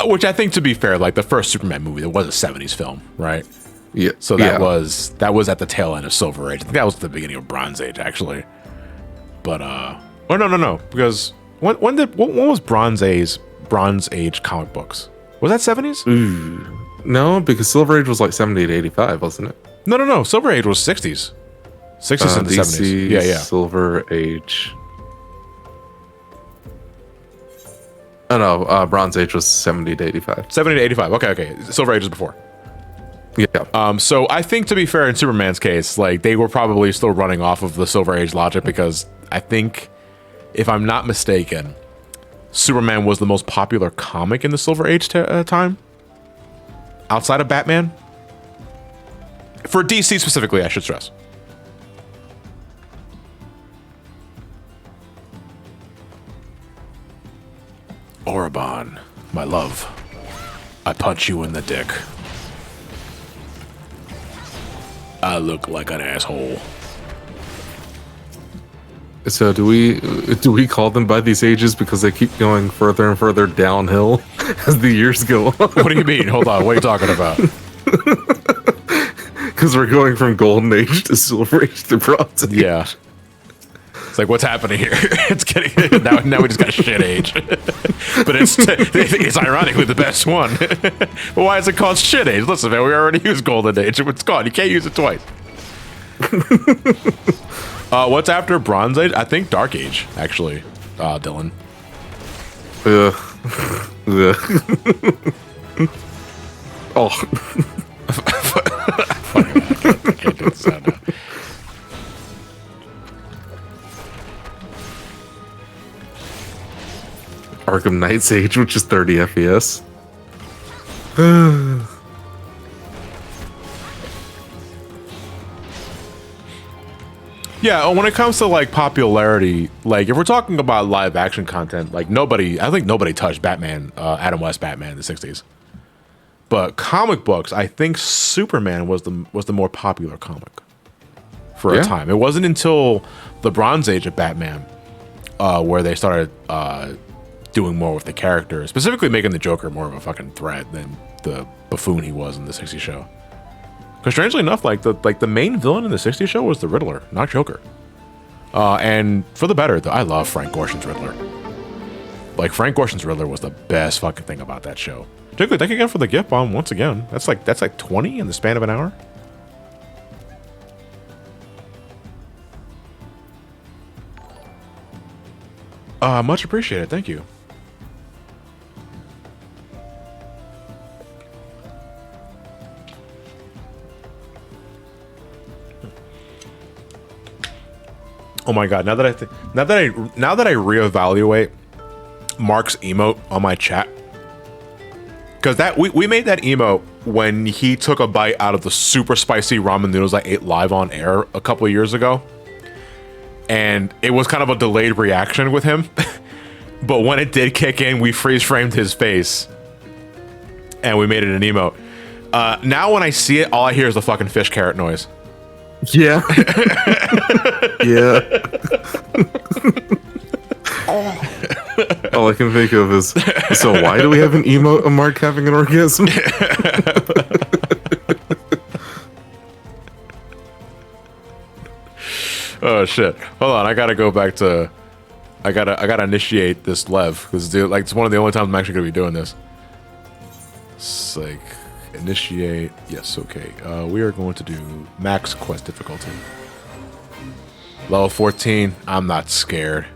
Which I think, to be fair, like the first Superman movie, that was a 70s film, right? Yeah. So that was at the tail end of Silver Age. I think that was the beginning of Bronze Age, actually. But oh no, because when was Bronze Age comic books? Was that 70s? Ooh. No, because Silver Age was like 70 to 85, wasn't it? No. Silver Age was 60s. 60s and the 70s. Yeah. Silver Age. Oh no, Bronze Age was 70 to 85. 70 to 85. Okay. Silver Age is before. Yeah. So I think, to be fair, in Superman's case, like, they were probably still running off of the Silver Age logic, because I think, if I'm not mistaken, Superman was the most popular comic in the Silver Age time, outside of Batman. For DC specifically, I should stress. Orban, my love, I punch you in the dick. I look like an asshole. So do we call them by these ages because they keep going further and further downhill as the years go on? What do you mean? Hold on, what are you talking about? Because we're going from Golden Age to Silver Age to Bronze Age. Yeah. It's like, what's happening here? It's getting now we just got Shit Age. But it's ironically the best one. But why is it called Shit Age? Listen, man, we already used Golden Age. It's gone. You can't use it twice. What's after Bronze Age? I think Dark Age, actually, Dylan. Oh. Funny, I can't do this now. Arkham Knight's Age, which is 30 FPS. Yeah, when it comes to like popularity, like if we're talking about live action content, like I think nobody touched Batman, Adam West Batman in the 60s. But comic books, I think Superman was the more popular comic for a time. It wasn't until the Bronze Age of Batman where they started doing more with the character, specifically making the Joker more of a fucking threat than the buffoon he was in the 60s show. Because strangely enough, the main villain in the 60s show was the Riddler, not Joker. And for the better, I love Frank Gorshin's Riddler. Like, Frank Gorshin's Riddler was the best fucking thing about that show. Particularly, thank you again for the gift bomb once again. That's like 20 in the span of an hour. Much appreciated. Thank you. Oh my god! Now that I reevaluate Mark's emote on my chat, because we made that emote when he took a bite out of the super spicy ramen noodles I ate live on air a couple of years ago, and it was kind of a delayed reaction with him. But when it did kick in, we freeze framed his face, and we made it an emote. Now when I see it, all I hear is the fucking fish carrot noise. Yeah. Yeah. All I can think of is, so why do we have an emote of Mark having an orgasm? Oh shit. Hold on, I gotta go back to I gotta initiate this Lev, because it's one of the only times I'm actually gonna be doing this. It's like initiate. Yes, okay. We are going to do max quest difficulty. Level 14. I'm not scared.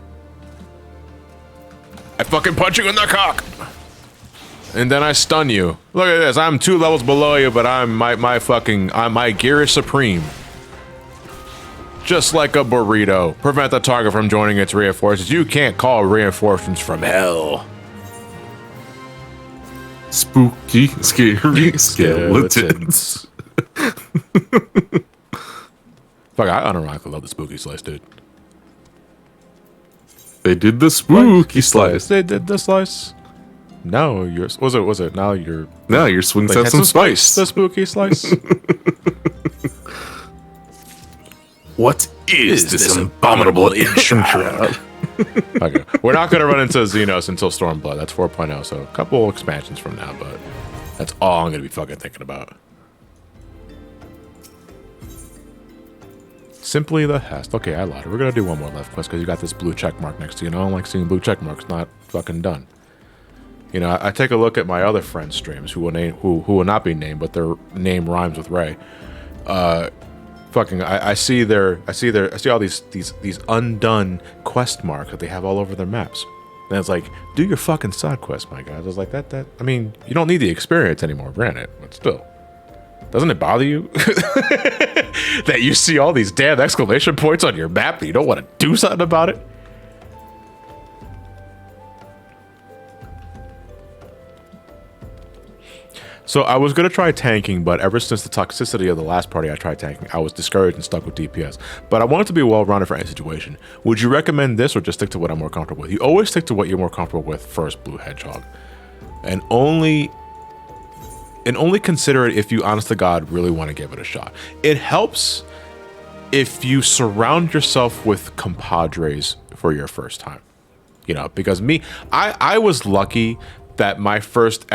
I fucking punch you in the cock, and then I stun you. Look at this. I'm 2 levels below you, but my gear is supreme. Just like a burrito. Prevent the target from joining its reinforcements. You can't call reinforcements from hell. Spooky, scary skeletons. Fuck, I unironically love the spooky slice, dude. They did the spooky slice. They did the slice. Now you're was it now you're swings have some spice. The spooky slice. What is this abominable enshroud? Okay. We're not gonna run into Xenos until Stormblood. That's 4.0, so a couple expansions from now, but that's all I'm gonna be fucking thinking about. Simply the Hest. Okay, I lied. We're gonna do one more left quest because you got this blue check mark next to you. And I don't like seeing blue check marks not fucking done. You know, I take a look at my other friends' streams who will not be named, but their name rhymes with Ray. I see all these undone quest marks that they have all over their maps. And it's like, do your fucking side quest, my guys. I was like, that I mean, you don't need the experience anymore, granted, but still. Doesn't it bother you that you see all these damn exclamation points on your map and you don't want to do something about it? So I was going to try tanking, but ever since the toxicity of the last party I tried tanking, I was discouraged and stuck with DPS. But I want it to be well-rounded for any situation. Would you recommend this or just stick to what I'm more comfortable with? You always stick to what you're more comfortable with first, Blue Hedgehog. And only consider it if you, honest to God, really want to give it a shot. It helps if you surround yourself with compadres for your first time. You know, because I was lucky that my first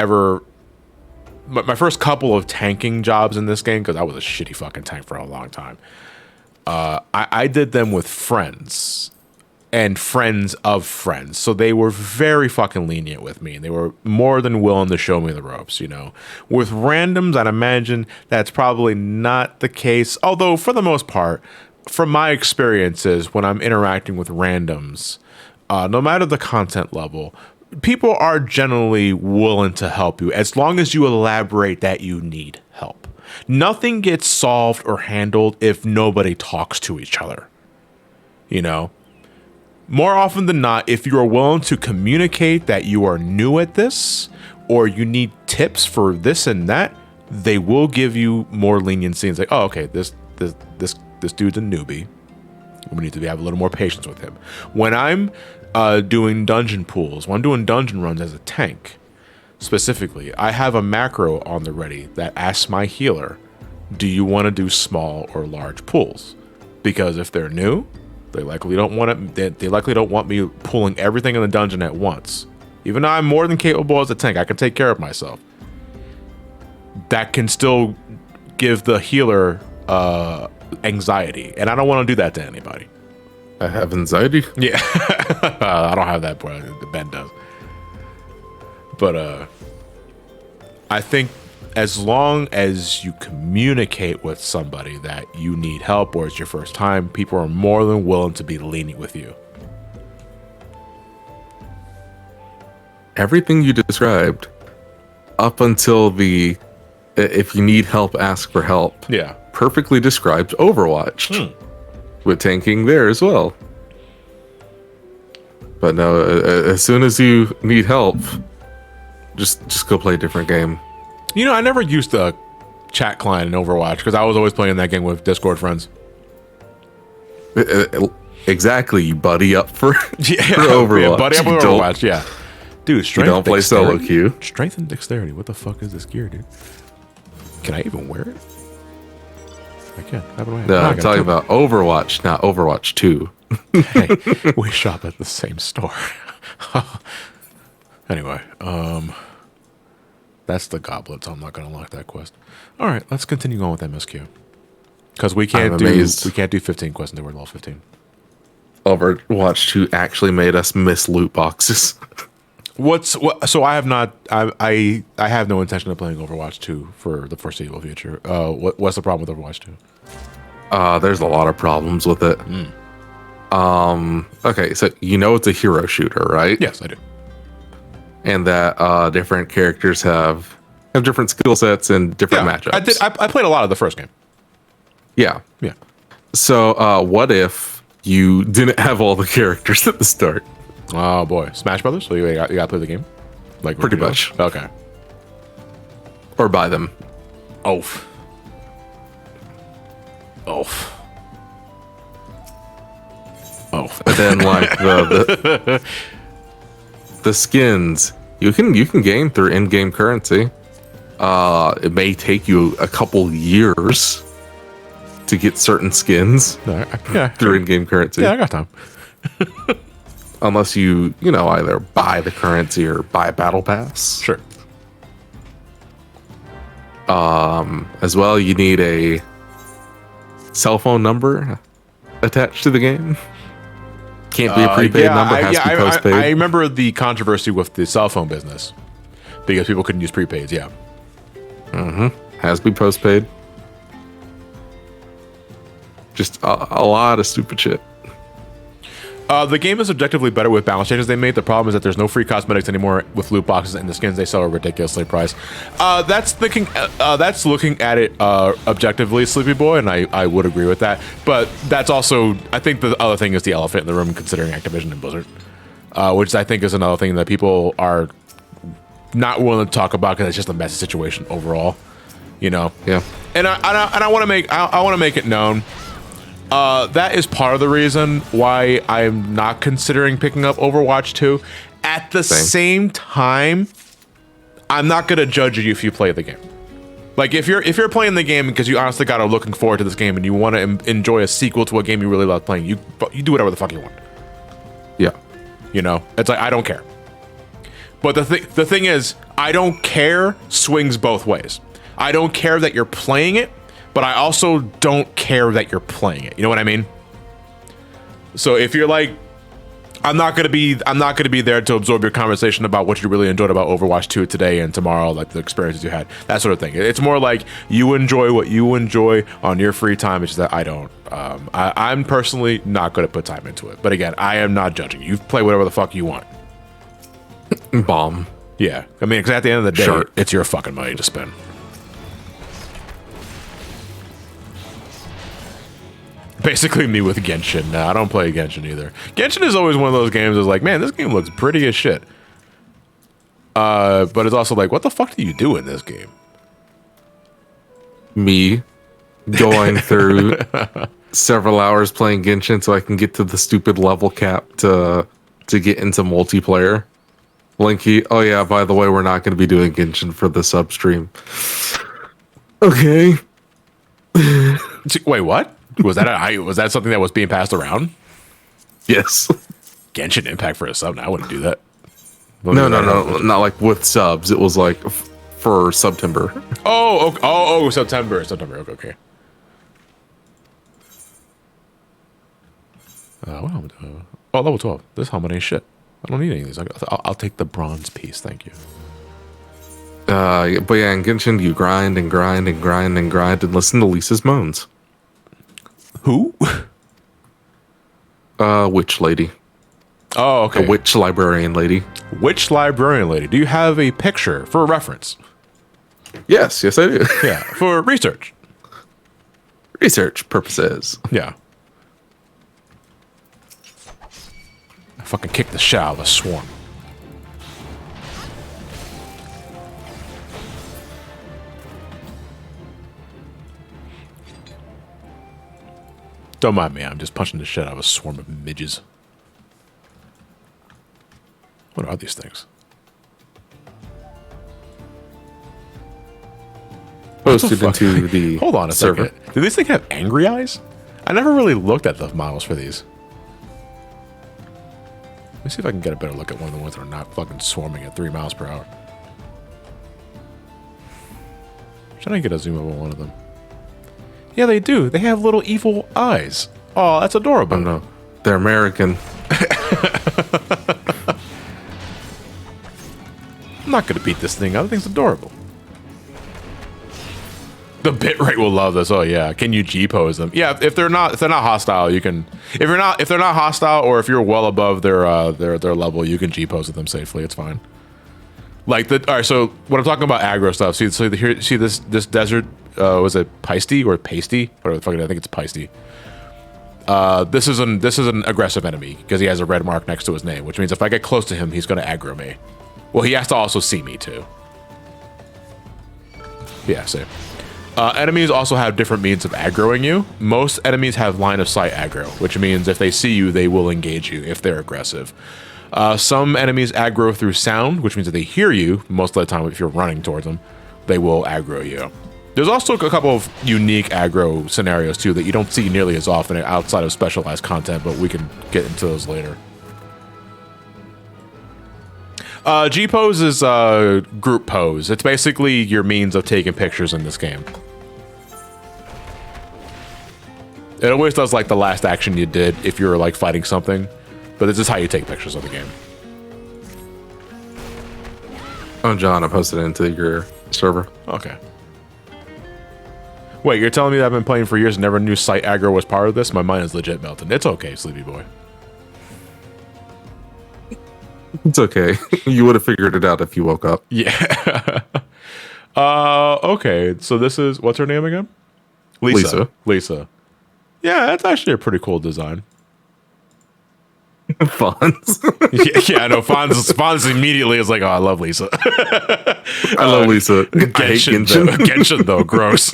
couple of tanking jobs in this game, because I was a shitty fucking tank for a long time, I did them with friends and friends of friends. So they were very fucking lenient with me, and they were more than willing to show me the ropes, you know. With randoms, I'd imagine that's probably not the case. Although, for the most part, from my experiences, when I'm interacting with randoms, no matter the content level, people are generally willing to help you as long as you elaborate that you need help. Nothing gets solved or handled if nobody talks to each other. You know, more often than not, if you are willing to communicate that you are new at this or you need tips for this and that, they will give you more leniency and say, oh, okay, this dude's a newbie. We need to have a little more patience with him. When I'm doing dungeon pools, when I'm doing dungeon runs as a tank, specifically, I have a macro on the ready that asks my healer, do you want to do small or large pools? Because if they're new, they likely don't want it. They likely don't want me pulling everything in the dungeon at once. Even though I'm more than capable as a tank, I can take care of myself. That can still give the healer anxiety, and I don't want to do that to anybody. I have anxiety? Yeah. I don't have that, but Ben does. But I think as long as you communicate with somebody that you need help or it's your first time, people are more than willing to be lenient with you. Everything you described up until the if you need help, ask for help. Yeah. Perfectly describes Overwatch. With tanking there as well. But no, as soon as you need help, just go play a different game. You know, I never used the chat client in Overwatch because I was always playing that game with Discord friends. Exactly, you buddy up for Overwatch. Yeah, buddy up with Overwatch, yeah. Dude, strength, you don't play solo queue. Strength and dexterity. What the fuck is this gear, dude? Can I even wear it? I can. No, I'm talking about Overwatch, not Overwatch 2. Hey, we shop at the same store. Anyway, that's the goblet, so I'm not going to unlock that quest. All right, let's continue on with MSQ. Because we can't do 15 quests until we're level 15. Overwatch 2 actually made us miss loot boxes. So I have not. I have no intention of playing Overwatch 2 for the foreseeable future. What's the problem with Overwatch 2? There's a lot of problems with it. Okay, so you know it's a hero shooter, right? Yes, I do. And that different characters have different skill sets and different matchups. I played a lot of the first game. Yeah. Yeah. So what if you didn't have all the characters at the start? Oh boy, Smash Brothers. So you got to play the game, like pretty much. Okay. Or buy them. Oof. But then like the skins you can gain through in-game currency. It may take you a couple years to get certain skins through in-game currency. Yeah, I got time. Unless you either buy the currency or buy a battle pass. Sure. As well, you need a cell phone number attached to the game. Can't be a prepaid number, has to be postpaid. I remember the controversy with the cell phone business because people couldn't use prepaids, yeah. Has to be postpaid. Just a lot of stupid shit. The game is objectively better with balance changes they made. The problem is that there's no free cosmetics anymore with loot boxes, and the skins they sell are ridiculously priced. That's looking at it objectively, Sleepy Boy, and I would agree with that. But that's also, I think the other thing is the elephant in the room considering Activision and Blizzard, which I think is another thing that people are not willing to talk about because it's just a messy situation overall, you know. Yeah. And I want to make it known. That is part of the reason why I'm not considering picking up Overwatch 2. At the same time, I'm not gonna judge you if you play the game. Like if you're playing the game because you honestly got are looking forward to this game and you want to enjoy a sequel to a game you really love playing, you do whatever the fuck you want. Yeah. You know, it's like I don't care. But the thing is, I don't care swings both ways. I don't care that you're playing it, but I also don't care that you're playing it. You know what I mean? So if you're like, I'm not gonna be there to absorb your conversation about what you really enjoyed about Overwatch 2 today and tomorrow, like the experiences you had, that sort of thing. It's more like you enjoy what you enjoy on your free time. It's just that I don't. I'm personally not gonna put time into it. But again, I am not judging. You play whatever the fuck you want. Bomb. Yeah, I mean, because at the end of the day, Sure. It's your fucking money to spend. Basically me with Genshin. No, I don't play Genshin either. Genshin is always one of those games that's like, man, this game looks pretty as shit. But it's also like, what the fuck do you do in this game? Me going through several hours playing Genshin so I can get to the stupid level cap to get into multiplayer. Linky, oh yeah, by the way, we're not going to be doing Genshin for the sub stream. Okay. Wait, what? Was that something that was being passed around? Yes. Genshin Impact for a sub? No, I wouldn't do that. No, not like with subs. It was like for September. Oh, September. Okay. What helmet? Level 12. This helmet ain't shit. I don't need any of these. I'll take the bronze piece. Thank you. But yeah, in Genshin, you grind and grind and grind and grind and listen to Lisa's moans. Who? Witch lady. Oh, okay. A witch librarian lady. Witch librarian lady. Do you have a picture for reference? Yes, I do. Yeah, for research. Research purposes. Yeah. I fucking kicked the shit out of a swarm. Don't mind me, I'm just punching the shit out of a swarm of midges. What are these things? Posted into the Hold on a server. second. Do these things have angry eyes? I never really looked at the models for these. Let me see if I can get a better look at one of the ones that are not fucking swarming at 3 miles per hour. Should I get a zoom over one of them? Yeah, they do. They have little evil eyes. Oh, that's adorable. Oh no, they're American. I'm not gonna beat this thing up. The thing's adorable. The bitrate will love this. Oh yeah, can you G-pose them? Yeah, if they're not hostile, you can. If they're not hostile, or if you're well above their level, you can G-pose with them safely. It's fine. Like all right. So when I'm talking about aggro stuff, see here, see this desert. Was it Peisty or Pasty? Whatever the fuck I think it's Peisty. This is an aggressive enemy because he has a red mark next to his name, which means if I get close to him, he's going to aggro me. Well, he has to also see me too. Yeah, see. Enemies also have different means of aggroing you. Most enemies have line of sight aggro, which means if they see you, they will engage you if they're aggressive. Some enemies aggro through sound, which means if they hear you, most of the time if you're running towards them, they will aggro you. There's also a couple of unique aggro scenarios too that you don't see nearly as often outside of specialized content, but we can get into those later. G-pose is group pose. It's basically your means of taking pictures in this game. It always does like the last action you did if you're like fighting something, but this is how you take pictures of the game. Oh, John, I posted it into your server. Okay. Wait, you're telling me that I've been playing for years and never knew sight aggro was part of this? My mind is legit melting. It's okay, Sleepy Boy. It's okay. You would have figured it out if you woke up. Yeah. Okay. So this is, what's her name again? Lisa. Yeah, that's actually a pretty cool design. Fonz. Yeah, I know. Fonz immediately is like, oh, I love Lisa. I love Lisa. Genshin, I hate Genshin. Though. Genshin, though, gross.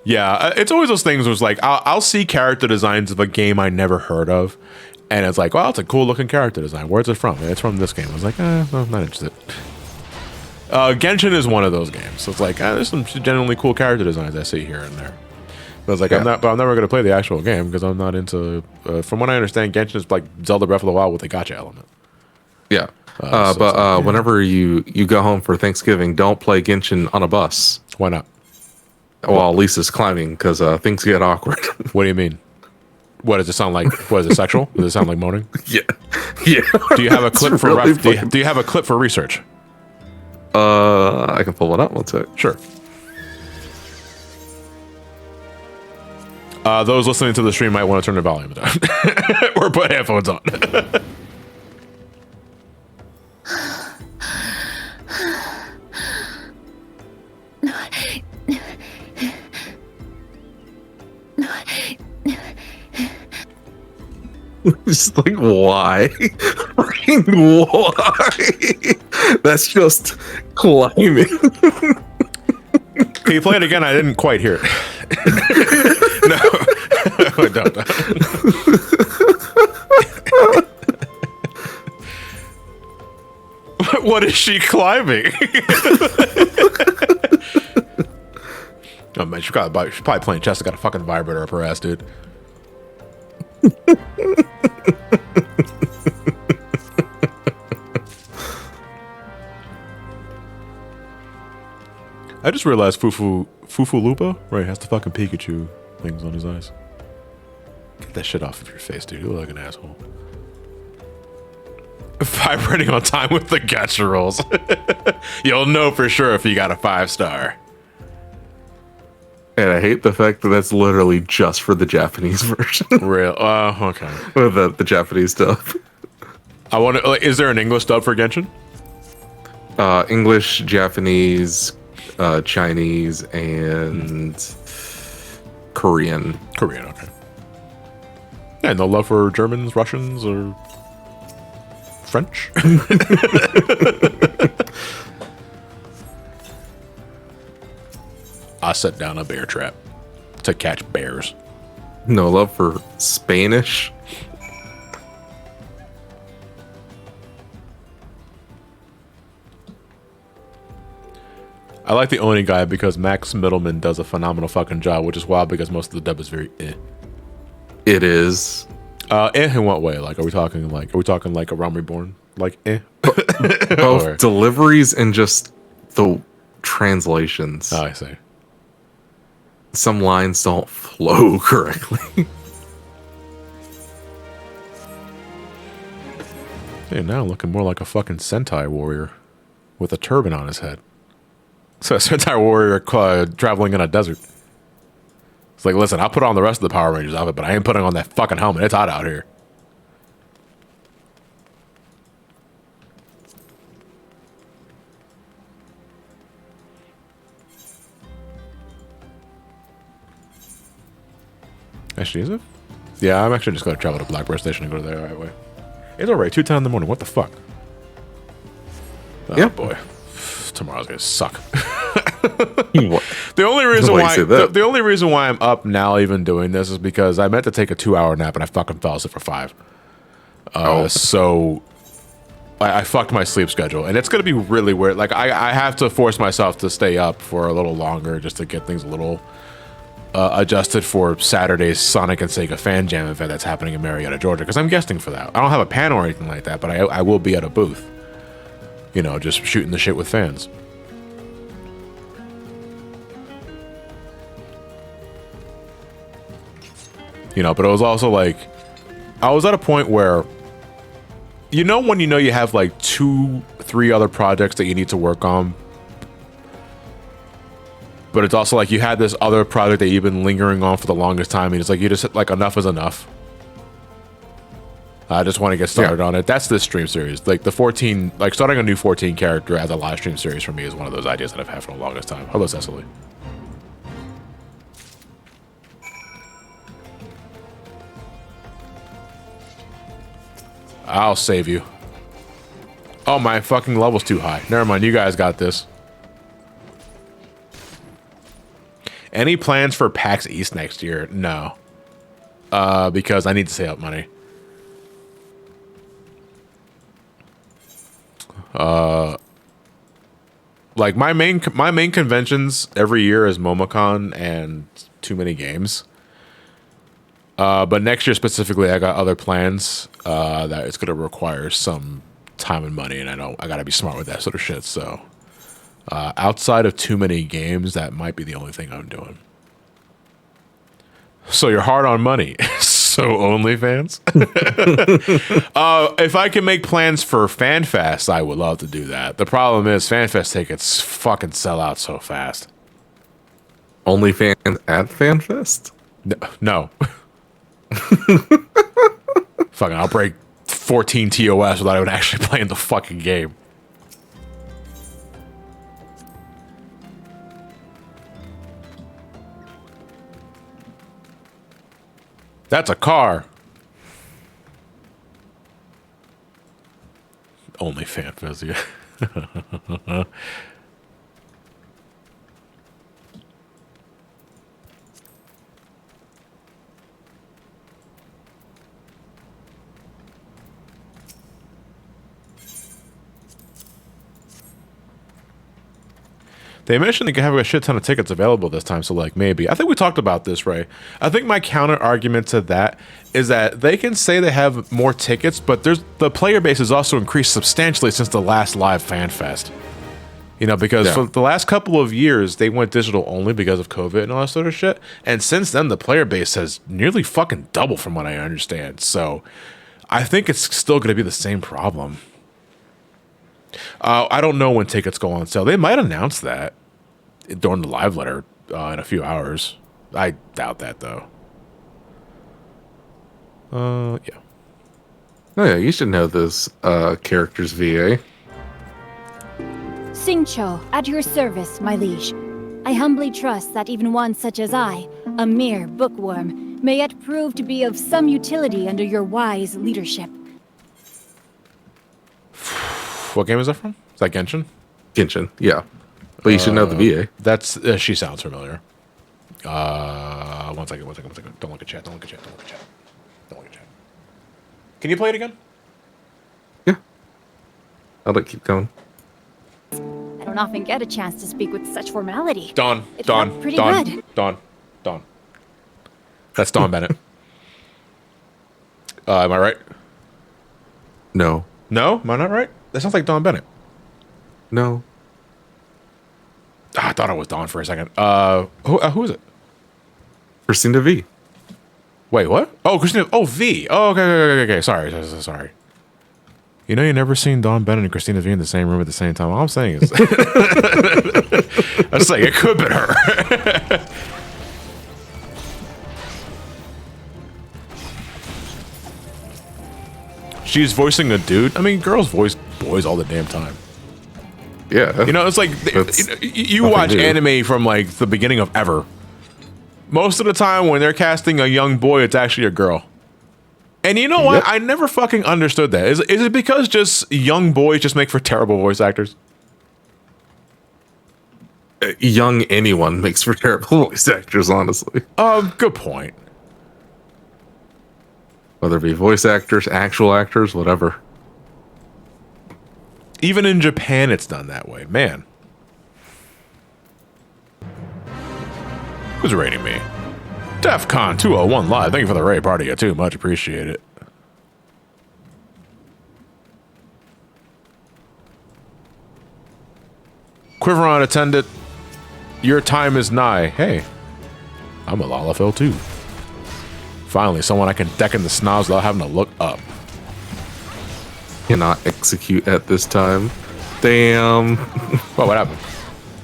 Yeah, it's always those things where it's like, I'll see character designs of a game I never heard of, and it's like, well, it's a cool looking character design. Where's it from? It's from this game. I was like, no, I'm not interested. Genshin is one of those games. So it's like, there's some genuinely cool character designs I see here and there. But I was like, I'm never going to play the actual game because I'm not into. From what I understand, Genshin is like Zelda Breath of the Wild with a gacha element. Yeah, so whenever you go home for Thanksgiving, don't play Genshin on a bus. Why not? Well, Lisa's climbing because things get awkward. What do you mean? What does it sound like? What is it, sexual? Does it sound like moaning? Yeah. Do you have a clip for really do you have a clip for research? I can pull it up. One sec. Sure. Those listening to the stream might want to turn the volume down or put headphones on. Just like, why? Freaking why? That's just climbing. Can you play it again? I didn't quite hear it. No. I don't. What is she climbing? Oh man, she's probably playing chess. I got a fucking vibrator up her ass, dude. I just realized Fufu Lupa, right, has the fucking Pikachu things on his eyes. Get that shit off of your face, dude. You look like an asshole. Vibrating on time with the gacha rolls. You'll know for sure if you got a 5-star. And I hate the fact that that's literally just for the Japanese version. Real? Okay. With the Japanese dub. I want to. Like, is there an English dub for Genshin? English, Japanese, Chinese, and Korean. Korean, okay. Yeah, no love for Germans, Russians, or French? I set down a bear trap to catch bears. No love for Spanish. I like the Oni guy because Max Middleman does a phenomenal fucking job, which is wild because most of the dub is very eh. It is. In what way? Like, are we talking like a Realm Reborn? Like, eh? Both or deliveries and just the translations. Oh, I see. Some lines don't flow correctly. Hey, now looking more like a fucking Sentai warrior with a turban on his head. So a Sentai warrior traveling in a desert. It's like, listen, I'll put on the rest of the Power Rangers outfit, but I ain't putting on that fucking helmet. It's hot out here. Actually, is it? Yeah, I'm actually just going to travel to Blackbird Station and go to the right way. It's alright, 2:10 in the morning. What the fuck? Oh, yeah, boy. Tomorrow's going to suck. The only reason why I'm up now even doing this is because I meant to take a 2-hour nap and I fucking fell asleep for 5. So I fucked my sleep schedule and it's going to be really weird. Like I have to force myself to stay up for a little longer just to get things a little adjusted for Saturday's Sonic and Sega Fan Jam event that's happening in Marietta, Georgia, because I'm guesting for that. I don't have a panel or anything like that, but I will be at a booth. You know, just shooting the shit with fans. You know, but it was also like, I was at a point where, you know, when you know you have like 2-3 other projects that you need to work on But it's also like you had this other project that you've been lingering on for the longest time, and it's like you just like enough is enough. I just want to get started on it. That's this stream series. Like the 14, like starting a new 14 character as a live stream series for me is one of those ideas that I've had for the longest time. Hello, Cecily. I'll save you. Oh, my fucking level's too high. Never mind, you guys got this. Any plans for PAX East next year? No. Because I need to save up money. Like my main conventions every year is MomoCon and Too Many Games. But next year specifically, I got other plans that it's gonna require some time and money, and I gotta be smart with that sort of shit. So outside of Too Many Games, that might be the only thing I'm doing. So you're hard on money. So OnlyFans? If I can make plans for FanFest, I would love to do that. The problem is FanFest tickets fucking sell out so fast. OnlyFans at FanFest? No. Fucking, I'll break 14 TOS without even actually playing the fucking game. That's a car. Only FanFest, yeah. They mentioned they could have a shit ton of tickets available this time, so like maybe. I think we talked about this, right? I think my counter argument to that is that they can say they have more tickets, but the player base has also increased substantially since the last live FanFest. You know, because for the last couple of years, they went digital only because of COVID and all that sort of shit. And since then, the player base has nearly fucking doubled from what I understand. So I think it's still going to be the same problem. I don't know when tickets go on sale. They might announce that during the live letter in a few hours. I doubt that, though. Yeah. Oh, yeah, you should know this character's VA. Singcho, at your service, my liege. I humbly trust that even one such as I, a mere bookworm, may yet prove to be of some utility under your wise leadership. What game is that from? Is that Genshin? Genshin, yeah. But you should know the VA. That's she sounds familiar. One second. Don't look at chat. Don't look at chat. Can you play it again? Yeah. I'll let keep going. I don't often get a chance to speak with such formality. Dawn. Good. Dawn. That's Dawn Bennett. Am I right? No. No? Am I not right? That sounds like Dawn Bennett. No. I thought it was Dawn for a second. Who is it? Christina V. Wait, what? Oh, Christina. Oh, V. Oh, okay. Sorry. You know, you never seen Dawn Bennett and Christina V in the same room at the same time. All I'm saying is, I was like, it could have been her. She's voicing a dude. I mean, girls voice boys all the damn time. Yeah. You know, it's like you watch anime from like the beginning of ever. Most of the time when they're casting a young boy, it's actually a girl. And you know what? I never fucking understood that. Is it because just young boys just make for terrible voice actors? Young anyone makes for terrible voice actors, honestly. Good point. Whether it be voice actors, actual actors, whatever. Even in Japan, it's done that way. Man. Who's rating me? DEFCON 201 Live. Thank you for the raid party. I too much appreciate it. Quiveron attended. Your time is nigh. Hey, I'm a Lalafell too. Finally, someone I can deck in the snobs without having to look up. Cannot execute at this time. Damn. Well, what happened?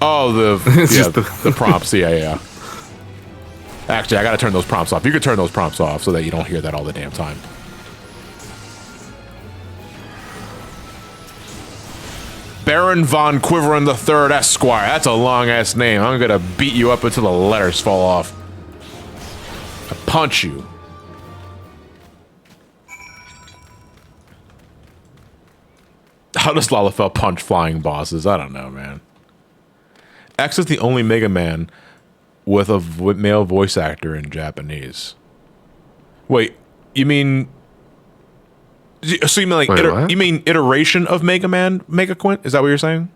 Oh, the prompts. Yeah. Actually, I gotta turn those prompts off. You could turn those prompts off so that you don't hear that all the damn time. Baron von Quiveren III Esquire. That's a long-ass name. I'm gonna beat you up until the letters fall off. I punch you. How does Lalafell punch flying bosses? I don't know, man. X is the only Mega Man with a male voice actor in Japanese. Wait, you mean... So you mean like you mean iteration of Mega Man, Mega Quint? Is that what you're saying?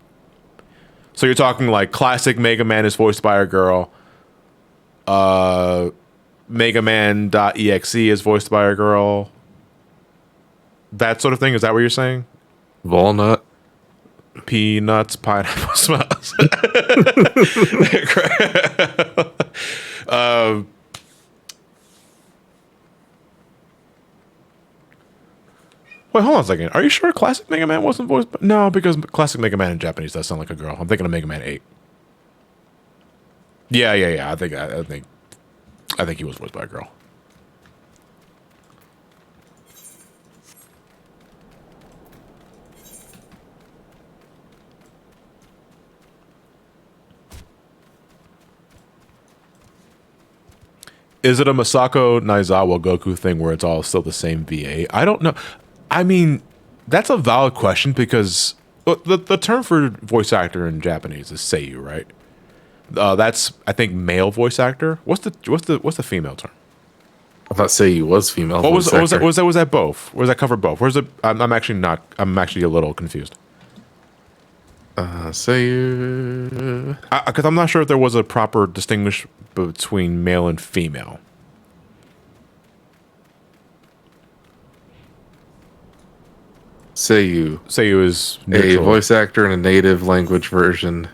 So you're talking like classic Mega Man is voiced by a girl. Mega Man.exe is voiced by a girl. That sort of thing. Is that what you're saying? Walnut. Peanuts, pineapple smells. Wait, hold on a second. Are you sure Classic Mega Man wasn't voiced by... No, because Classic Mega Man in Japanese does sound like a girl. I'm thinking of Mega Man 8. Yeah. I think he was voiced by a girl. Is it a Masako Naizawa Goku thing where it's all still the same VA? I don't know. I mean, that's a valid question because the term for voice actor in Japanese is seiyu, right? That's I think male voice actor. What's the female term? I thought seiyu was female. Was that both? Was that cover both? Where's it? I'm actually a little confused. Seiyu. Because I'm not sure if there was a proper distinguish between male and female. Seiyu is neutral. A voice actor in a native language version.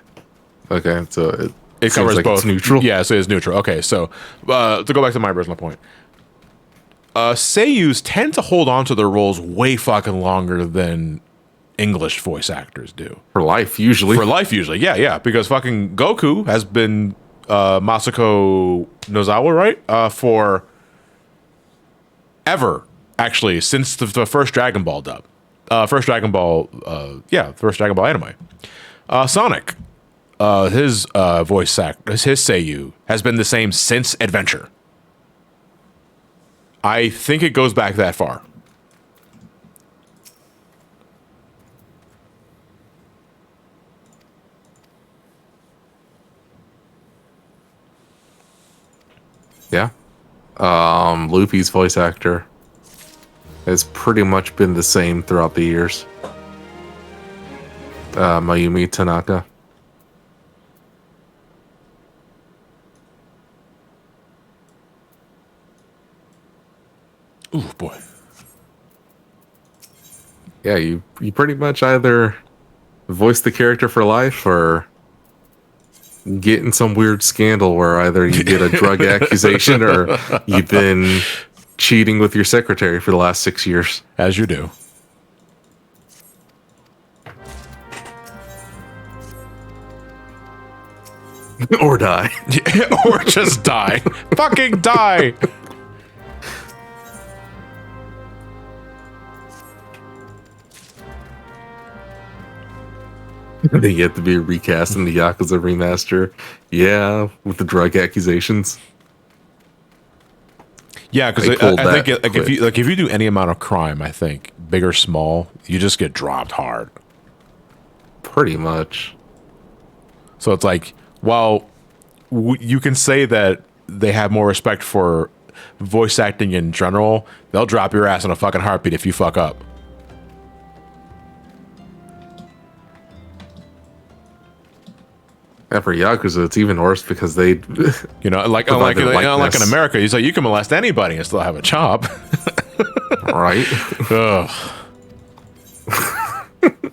Okay, so it covers like both. It's neutral. Yeah, so it's neutral. Okay, so to go back to my original point, seiyus tend to hold on to their roles way fucking longer than English voice actors do. For life, usually. Yeah. Because fucking Goku has been Masako Nozawa, right? For ever, actually, since the first Dragon Ball dub. First Dragon Ball anime. Sonic, his voice act, his seiyu has been the same since Adventure. I think it goes back that far. Yeah. Luffy's voice actor has pretty much been the same throughout the years. Mayumi Tanaka. Ooh, boy. Yeah, you pretty much either voice the character for life or get in some weird scandal where either you get a drug accusation or you've been cheating with your secretary for the last 6 years. As you do. Or die. Or just die. Fucking die. They get to be recast in the Yakuza remaster. Yeah, with the drug accusations. Yeah, because I think if you do any amount of crime, I think big or small, you just get dropped hard. Pretty much. So it's like, well, you can say that they have more respect for voice acting in general. They'll drop your ass in a fucking heartbeat if you fuck up. And for Yakuza, it's even worse because they, you know, like in America, you say you can molest anybody and still have a job, right? Ugh.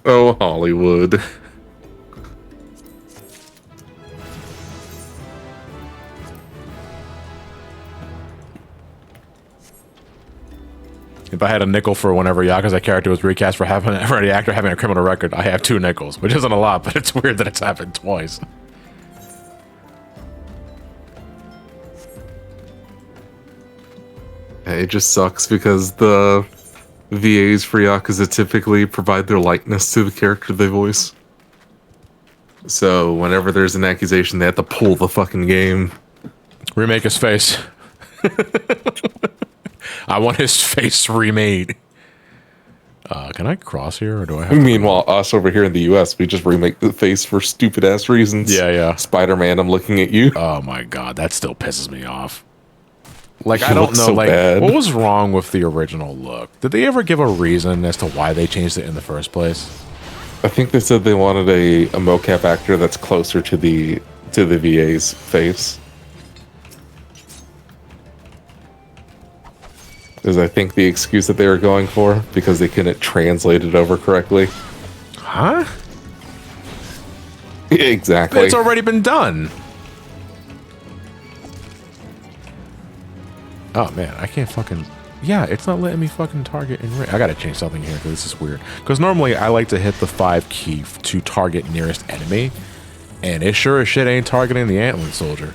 Oh, Hollywood. If I had a nickel for whenever Yakuza character was recast for the actor having a criminal record, I have 2 nickels, which isn't a lot, but it's weird that it's happened twice. It just sucks because the VAs for Yakuza typically provide their likeness to the character they voice. So whenever there's an accusation, they have to pull the fucking game. Remake his face. I want his face remade. Can I cross here, or do I have to? Meanwhile, us over here in the US, we just remake the face for stupid-ass reasons. Yeah. Spider-Man, I'm looking at you. Oh my god, that still pisses me off. Like, I don't know, so like, bad. What was wrong with the original look? Did they ever give a reason as to why they changed it in the first place? I think they said they wanted a mocap actor that's closer to the VA's face. Is I think the excuse that they were going for, because they couldn't translate it over correctly. Huh? Exactly. It's already been done. Oh man, I can't fucking... Yeah, it's not letting me fucking target in range. I gotta change something here because this is weird. Because normally I like to hit the 5 key to target nearest enemy. And it sure as shit ain't targeting the Antling Soldier.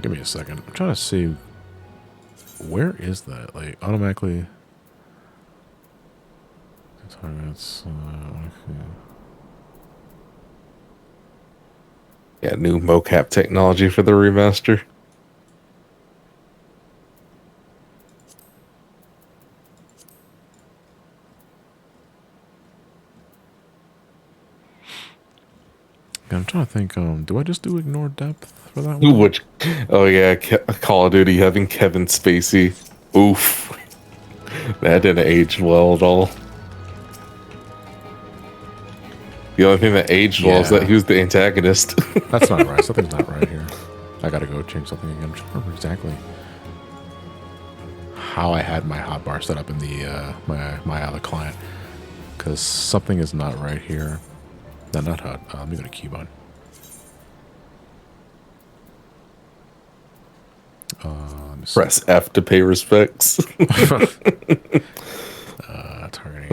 Give me a second. I'm trying to see... Where is that? Like, automatically... Targets... Yeah, new mocap technology for the remaster. I'm trying to think, do I just do ignore depth for that one? Which, oh yeah, Call of Duty having Kevin Spacey. Oof. That didn't age well at all. The only thing that aged well is that he was the antagonist. That's not right. Something's not right here. I gotta go change something again. I'm trying to remember exactly how I had my hotbar set up in the my other client, because something is not right here. No, not hot. Let me go to keybind. Press F to pay respects. Targeting.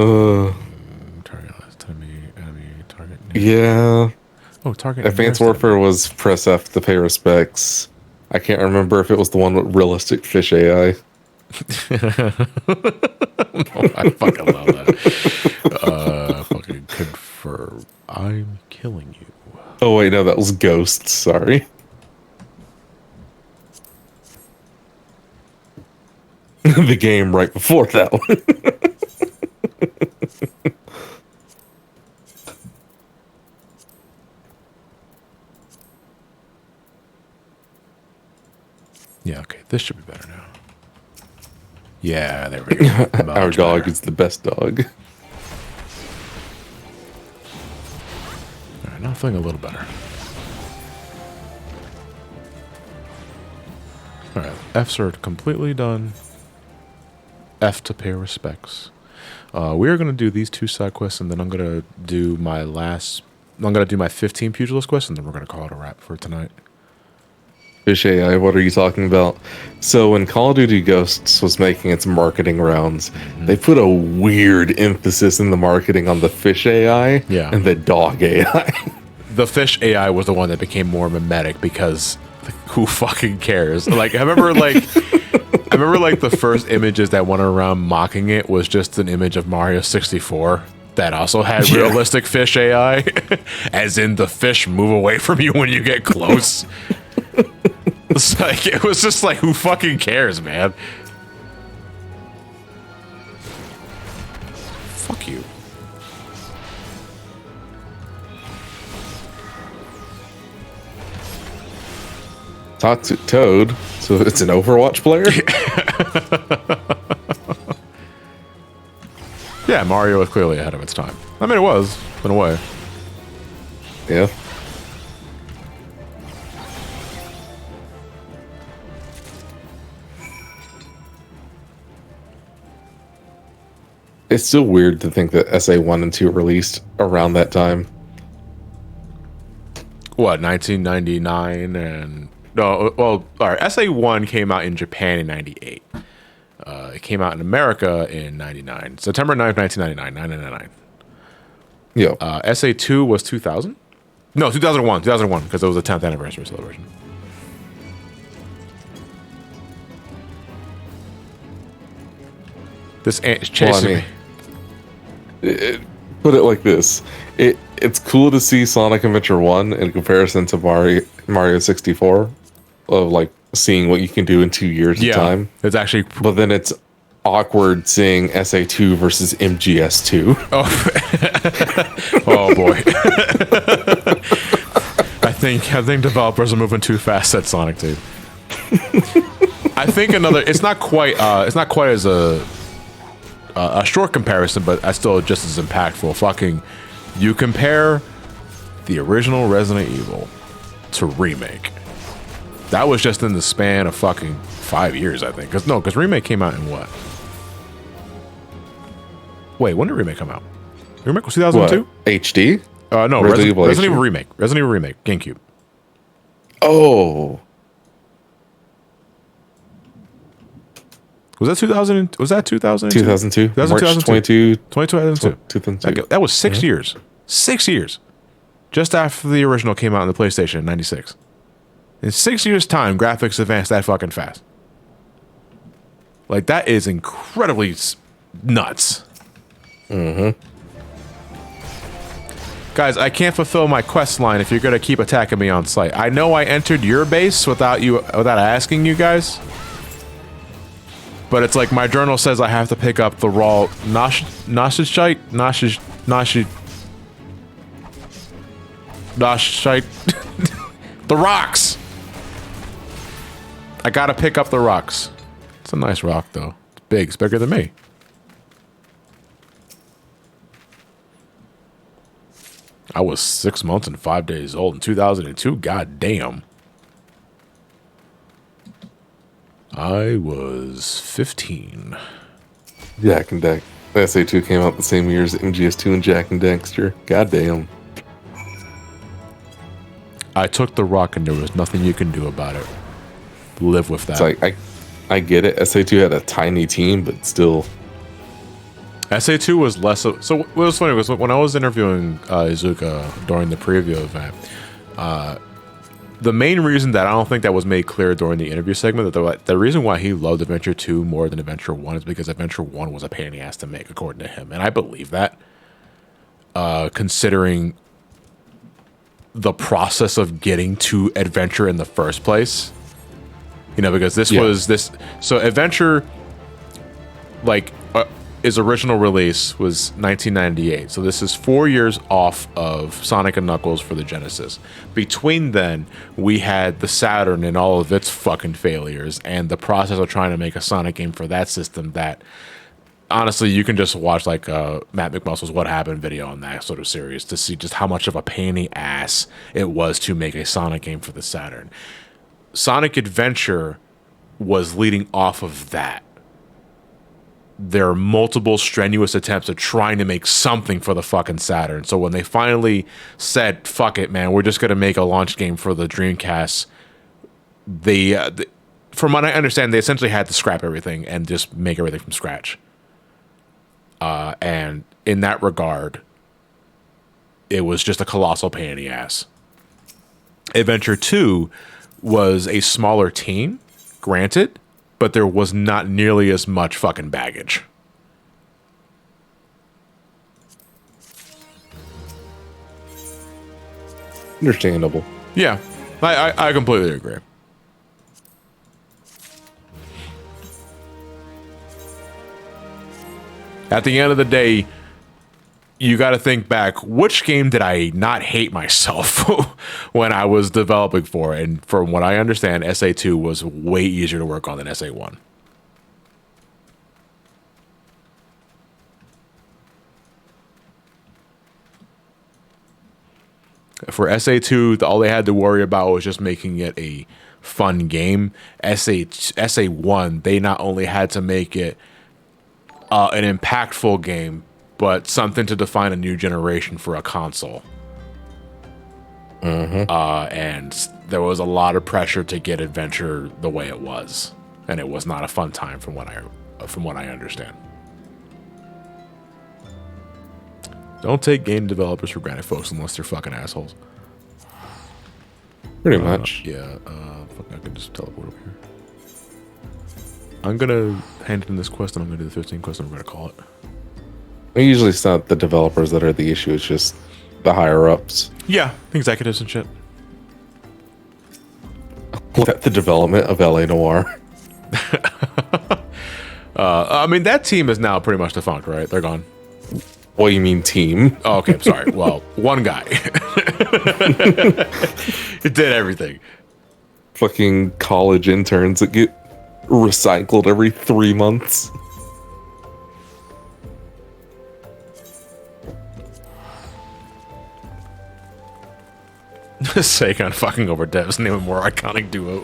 Target list enemy target. Yeah. Oh, target. Advanced Warfare was press F to pay respects. I can't remember if it was the one with realistic fish AI. I fucking love that. Fucking confirm. I'm killing you. Oh wait, no, that was Ghosts. Sorry. The game right before that one. Yeah, okay, this should be better now. Yeah, there we go. Our dog is the best dog. Alright, now I'm feeling a little better. Alright, F's are completely done. F to pay respects. We are going to do these 2 side quests, and then I'm going to do my last... I'm going to do my 15 Pugilist quests, and then we're going to call it a wrap for tonight. Fish AI, what are you talking about? So when Call of Duty Ghosts was making its marketing rounds, they put a weird emphasis in the marketing on the fish AI and the dog AI. The fish AI was the one that became more mimetic because who fucking cares? Like, I remember the first images that went around mocking it was just an image of Mario 64 that also had realistic fish AI, as in the fish move away from you when you get close. It's like, it was just like, who fucking cares, man? Fuck you. Toxic Toad, so it's an Overwatch player? Yeah, Mario was clearly ahead of its time. I mean, it was, in a way. Yeah. It's still weird to think that SA1 and 2 released around that time. What, 1999 and... No, well, all right, SA1 came out in Japan in 98. It came out in America in 99. September 9th, 1999, 999. Yeah. SA2 was 2000? No, 2001, because it was the 10th anniversary celebration. This ant is chasing me. Put it like this: it's cool to see Sonic Adventure 1 in comparison to Mario 64, of like seeing what you can do in 2 years of time. It's actually, but then it's awkward seeing SA2 versus MGS2. Oh boy. I think developers are moving too fast at Sonic 2. I think it's not quite as a short comparison, but I still just as impactful. You compare the original Resident Evil to remake. That was just in the span of 5 years, I think. Because remake came out in what? Wait, when did remake come out? Remake was 2002? HD? No, Resident Evil remake. Resident Evil remake, GameCube. Oh. Was that 2000? Was that 2002? 2002. March 22. 2002. That was 6 years. 6 years. Just after the original came out on the PlayStation in 96. In 6 years' time, graphics advanced that fucking fast. Like, that is incredibly nuts. Mm-hmm. Guys, I can't fulfill my quest line if you're gonna keep attacking me on site. I know I entered your base without asking you guys. But it's like my journal says I have to pick up the raw Noshite. The rocks. I gotta pick up the rocks. It's a nice rock though. It's big. It's bigger than me. I was 6 months and 5 days old in 2002. God damn. I was 15. Jak and Dax. SA2 came out the same year as MGS2 and Jak and Daxter. God damn. I took the rock and there was nothing you can do about it. Live with that. It's like, I get it. SA2 had a tiny team, but still. SA2 was less of... So what was funny was when I was interviewing Izuka during the preview event, the main reason that I don't think that was made clear during the interview segment, that the reason why he loved Adventure 2 more than Adventure 1 is because Adventure 1 was a pain in the ass to make, according to him. And I believe that, considering the process of getting to Adventure in the first place. You know, because so Adventure, like, his original release was 1998. So this is 4 years off of Sonic and Knuckles for the Genesis. Between then, we had the Saturn and all of its fucking failures, and the process of trying to make a Sonic game for that system that, honestly, you can just watch like Matt McMuscle's What Happened video on that sort of series to see just how much of a pain in the ass it was to make a Sonic game for the Saturn. Sonic Adventure was leading off of that. There are multiple strenuous attempts at trying to make something for the fucking Saturn. So when they finally said, fuck it, man, we're just going to make a launch game for the Dreamcast, from what I understand, they essentially had to scrap everything and just make everything from scratch. And in that regard, it was just a colossal pain in the ass. Adventure 2 was a smaller team, granted, but there was not nearly as much fucking baggage. Understandable. Yeah, I completely agree. At the end of the day, you got to think back, which game did I not hate myself when I was developing for? And from what I understand, SA2 was way easier to work on than SA1. For SA2, all they had to worry about was just making it a fun game. SA1, they not only had to make it an impactful game, but something to define a new generation for a console. Mm-hmm. And there was a lot of pressure to get Adventure the way it was, and it was not a fun time from what I understand. Don't take game developers for granted, folks, unless they're fucking assholes. Pretty much. Yeah. Fuck, I can just teleport over here. I'm gonna hand in this quest, and I'm gonna do the 15 quest, and I'm gonna call it. Usually it's not the developers that are the issue, it's just the higher ups. Yeah, executives and shit. Look at the development of LA Noire. I mean, that team is now pretty much defunct, right? They're gone. What do you mean team? Oh, okay, I'm sorry. Well, one guy. It did everything. Fucking college interns that get recycled every 3 months. Seigan fucking over devs, name a more iconic duo.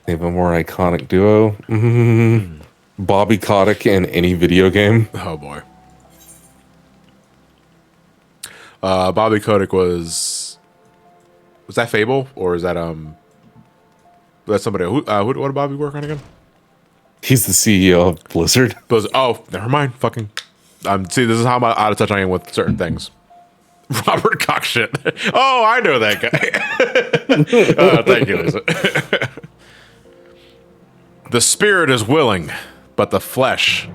They have a more iconic duo. Bobby Kotick in any video game. Oh boy. Bobby Kotick was that Fable, or is that that's somebody who what did Bobby work on again? He's the CEO of Blizzard. Oh, never mind. Fucking see, this is how out of touch I am with certain things. Robert Cock shit. Oh, I know that guy. Thank you, Lisa. The spirit is willing, but the flesh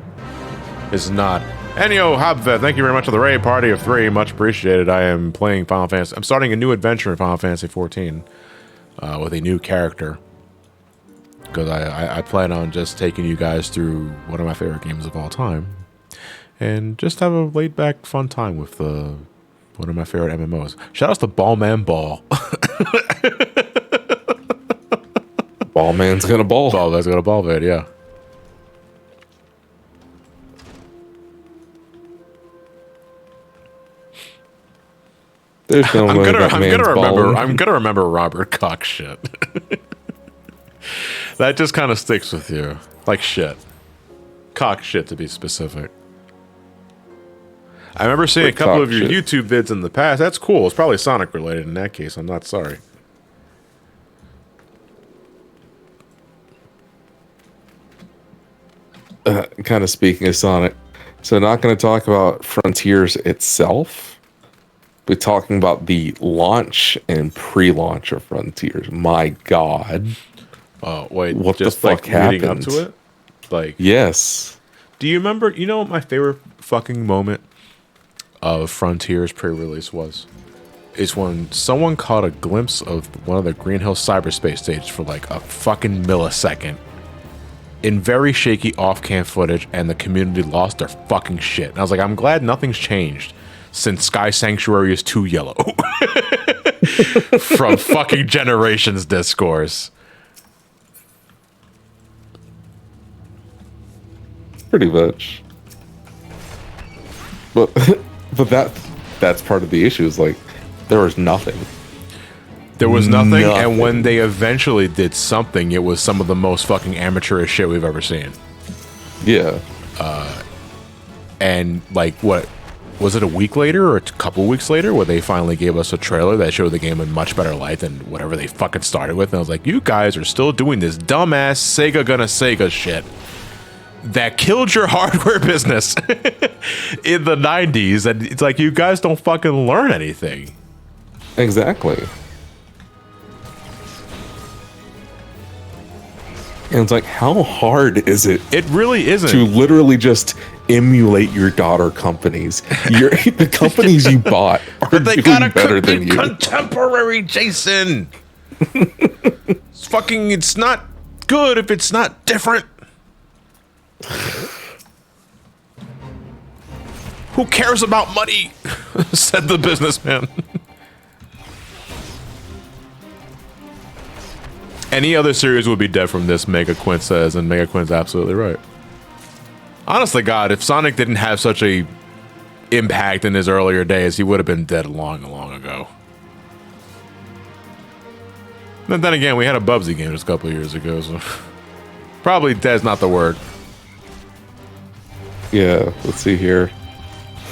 is not. Enyo Hobvet, thank you very much for the raid party of 3. Much appreciated. I am playing Final Fantasy. I'm starting a new adventure in Final Fantasy 14 with a new character. Because I plan on just taking you guys through one of my favorite games of all time. And just have a laid back fun time with one of my favorite MMOs. Shout outs to Ballman Ball. Ballman's gonna ball. Ballman's gonna ball, man, yeah. There's no I'm way gonna that man's balling. I'm gonna remember Robert Cock shit. That just kind of sticks with you. Like shit. Cock shit, to be specific. I remember seeing a couple of your YouTube vids in the past. That's cool. It's probably Sonic related in that case. I'm not sorry. Kind of speaking of Sonic. So not going to talk about Frontiers itself. We're talking about the launch and pre-launch of Frontiers. My God. Oh, wait. What just the fuck like leading up happened? to it? Like, yes. Do you remember, you know what my favorite fucking moment of Frontiers pre-release was? Is when someone caught a glimpse of one of the Green Hill cyberspace stages for like a fucking millisecond in very shaky off-cam footage, and the community lost their fucking shit. And I was like, I'm glad nothing's changed since Sky Sanctuary is too yellow. From fucking Generations discourse. Pretty much. But that's part of the issue, is like there was nothing. There was nothing, and when they eventually did something, it was some of the most fucking amateurish shit we've ever seen. Yeah. And like, what was it, a week later or a couple weeks later, where they finally gave us a trailer that showed the game in much better light than whatever they fucking started with? And I was like, you guys are still doing this dumbass Sega gonna Sega shit that killed your hardware business in the 90s, and it's like, you guys don't fucking learn anything. Exactly. And it's like, how hard is it? It really isn't. To literally just emulate your daughter companies. The companies you bought are they doing gotta better be than you. contemporary, Jason. It's not good if it's not different. Who cares about money? Said the businessman. Any other series would be dead from this, Mega Quint says, and Mega Quint's absolutely right. Honestly, God, if Sonic didn't have such a impact in his earlier days, he would have been dead long ago. But then again, we had a Bubsy game just a couple of years ago, so probably dead's not the word. Yeah, let's see here.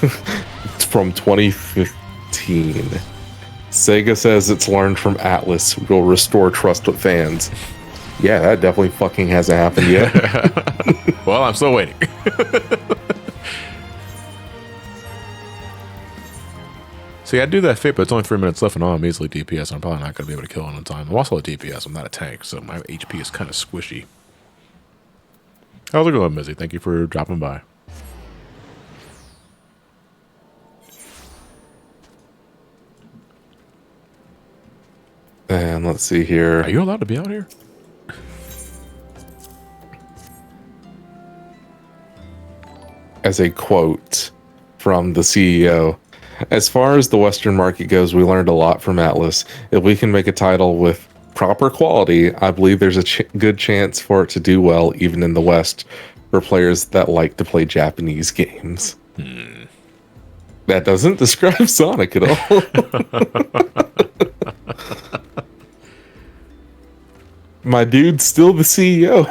It's from 2015. Sega says it's learned from Atlas will restore trust with fans. Yeah, that definitely fucking hasn't happened yet. Well, I'm still waiting. See, I do that fit, but it's only 3 minutes left, and I'm easily DPS. I'm probably not going to be able to kill it in time. I'm also a DPS. I'm not a tank, so my HP is kind of squishy. How's it going, Mizzy? Thank you for dropping by. And let's see here. Are you allowed to be out here? As a quote from the CEO, as far as the Western market goes, we learned a lot from Atlas. If we can make a title with proper quality, I believe there's a good chance for it to do well, even in the West, for players that like to play Japanese games. That doesn't describe Sonic at all. My dude's still the CEO.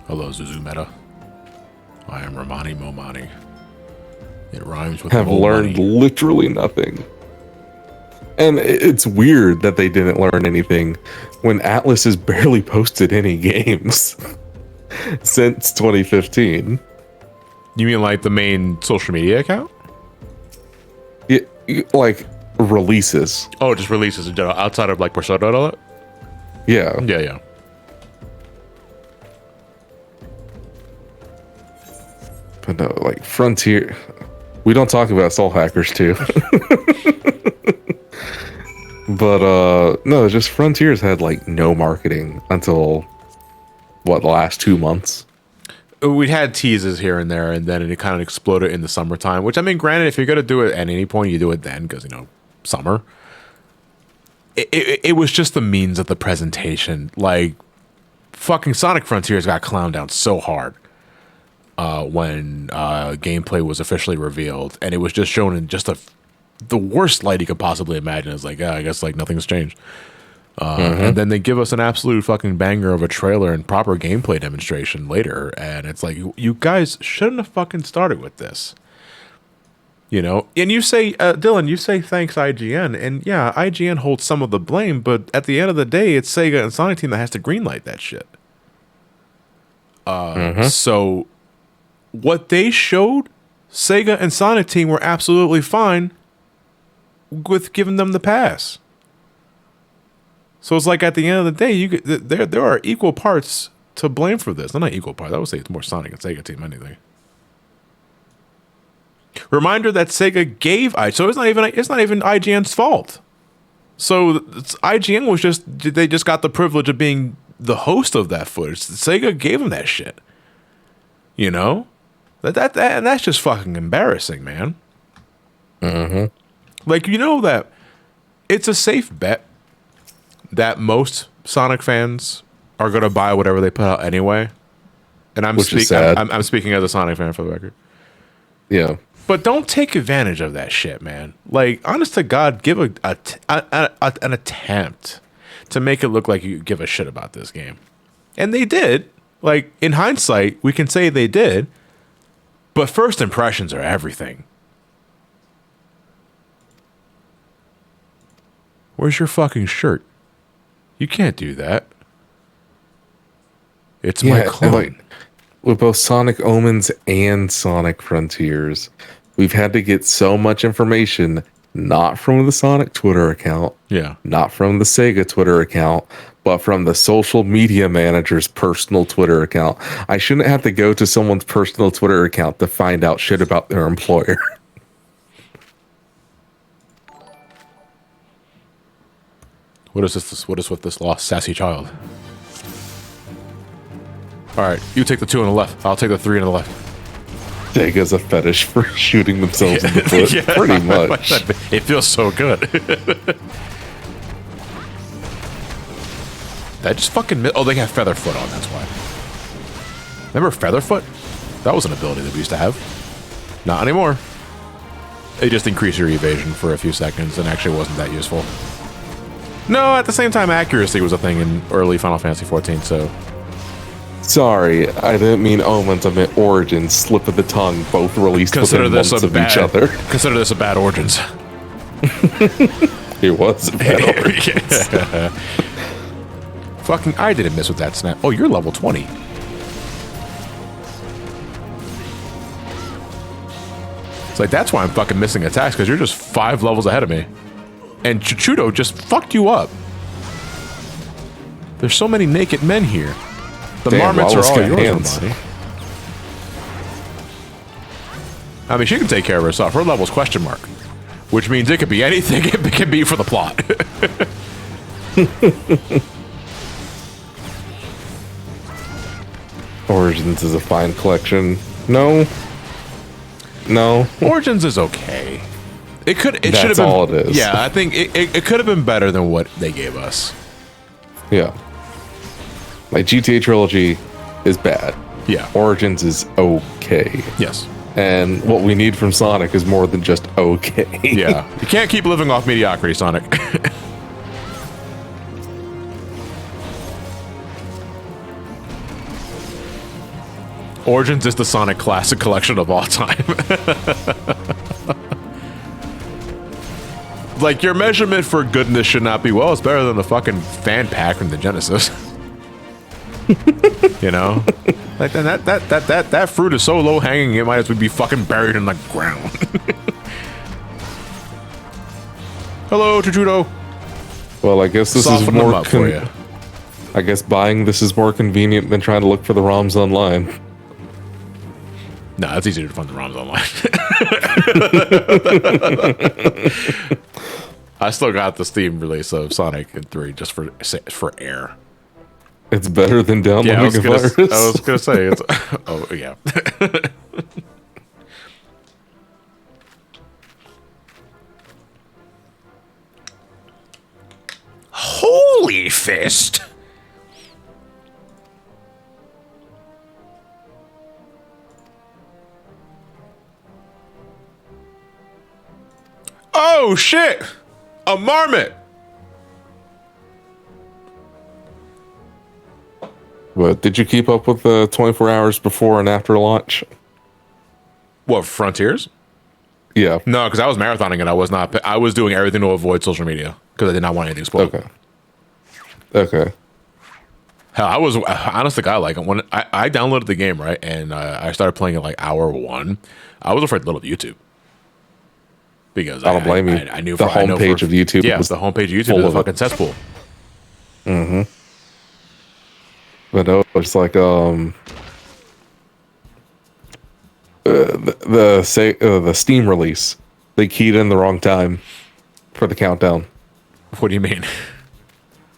Hello, Zuzumeta. I am Romani Momani. It rhymes with have learned literally nothing. And it's weird that they didn't learn anything when Atlas has barely posted any games since 2015. You mean like the main social media account? Yeah, like releases. Oh, just releases in general, outside of like Persona and all that? Yeah. Yeah. But no, like Frontier, we don't talk about Soul Hackers too. But no, just Frontiers had like no marketing until what, the last 2 months. We had teases here and there, and then it kind of exploded in the summertime. Which, I mean, granted, if you're gonna do it at any point, you do it then, because summer. It was just the means of the presentation. Like, fucking Sonic Frontiers got clowned down so hard when gameplay was officially revealed, and it was just shown in just the worst light you could possibly imagine. It's like, I guess like nothing's changed. And then they give us an absolute fucking banger of a trailer and proper gameplay demonstration later, and it's like, you guys shouldn't have fucking started with this. And you say, Dylan, you say thanks IGN, and yeah, IGN holds some of the blame, but at the end of the day, it's Sega and Sonic Team that has to greenlight that shit. So what they showed, Sega and Sonic Team were absolutely fine with giving them the pass. So it's like, at the end of the day, there are equal parts to blame for this. Not equal parts. I would say it's more Sonic and Sega Team anything. Reminder that Sega gave so it's not even IGN's fault. So IGN was they just got the privilege of being the host of that footage. Sega gave them that shit. That's just fucking embarrassing, man. Like, that it's a safe bet that most Sonic fans are gonna buy whatever they put out anyway. And I'm speaking as a Sonic fan, for the record. Yeah. But don't take advantage of that shit, man. Like, honest to God, give an attempt to make it look like you give a shit about this game. And they did. Like, in hindsight, we can say they did. But first impressions are everything. Where's your fucking shirt? You can't do that. It's my clone. Like, with both Sonic Omens and Sonic Frontiers, we've had to get so much information, not from the Sonic Twitter account, not from the Sega Twitter account, but from the social media manager's personal Twitter account. I shouldn't have to go to someone's personal Twitter account to find out shit about their employer. What is this? What is with this lost sassy child? All right, you take the 2 on the left. I'll take the 3 on the left. Sega's a fetish for shooting themselves in the foot, pretty much. It feels so good. That just fucking... Oh, they have Featherfoot on, that's why. Remember Featherfoot? That was an ability that we used to have. Not anymore. It just increased your evasion for a few seconds and actually wasn't that useful. No, at the same time, accuracy was a thing in early Final Fantasy XIV, so... Sorry, I didn't mean Omens, I meant Origins, Slip of the Tongue, both released within months of each other. Consider this a bad Origins. He was a bad Origins. Fucking, I didn't miss with that snap. Oh, you're level 20. It's like, that's why I'm fucking missing attacks, because you're just 5 levels ahead of me. And Chuchudo just fucked you up. There's so many naked men here. The marmots are all yours, buddy. I mean, she can take care of herself. Her level's question mark. Which means it could be anything. It can be for the plot. Origins is a fine collection. No. Origins is okay. It should have been. That's all it is. Yeah, I think it could have been better than what they gave us. Yeah. Like GTA Trilogy is bad. Yeah. Origins is okay. Yes. And what we need from Sonic is more than just okay. Yeah. You can't keep living off mediocrity, Sonic. Origins is the Sonic classic collection of all time. Like, your measurement for goodness should not be, well, it's better than the fucking fan pack from the Genesis. You know? Like, then that fruit is so low hanging, it might as well be fucking buried in the ground. Hello, Chuchudo. Well, I guess this is more for you. I guess buying this is more convenient than trying to look for the ROMs online. No, it's easier to find the ROMs online. I still got the Steam release of Sonic 3 just for air. It's better than downloading a virus. I was gonna say it's. Oh yeah. Holy fist! Oh shit! A marmot! But did you keep up with the 24 hours before and after launch? What, Frontiers? Yeah. No, because I was marathoning it. I was not. I was doing everything to avoid social media because I did not want anything spoiled. Okay. Hell, I was honest to God, like when I downloaded the game, right, and I started playing it like hour 1, I was afraid to load up YouTube because I don't blame you. I knew the homepage of YouTube. Yeah, the homepage of YouTube is a fucking cesspool. Mm-hmm. But no, it's like the Steam release, they keyed in the wrong time for the countdown. What do you mean?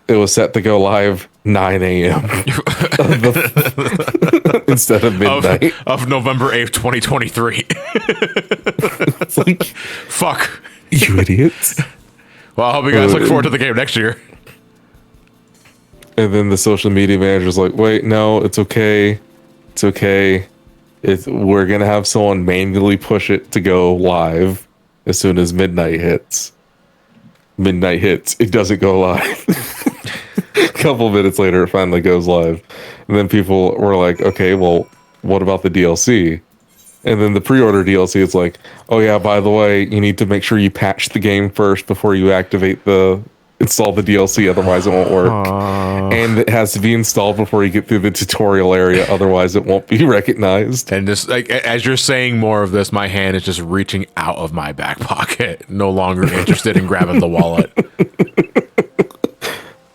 It was set to go live 9 a.m. instead of midnight of November 8th, 2023. It's like, fuck, you idiots. Well, I hope you guys look forward to the game next year. And then the social media manager's like, wait, no, it's okay. It's okay. We're going to have someone manually push it to go live as soon as midnight hits. Midnight hits. It doesn't go live. A couple minutes later, it finally goes live. And then people were like, okay, well, what about the DLC? And then the pre-order DLC, it's like, oh yeah, by the way, you need to make sure you patch the game first before you install the DLC, otherwise it won't work. And it has to be installed before you get through the tutorial area, otherwise it won't be recognized. And just like as you're saying more of this, my hand is just reaching out of my back pocket, no longer interested in grabbing the wallet.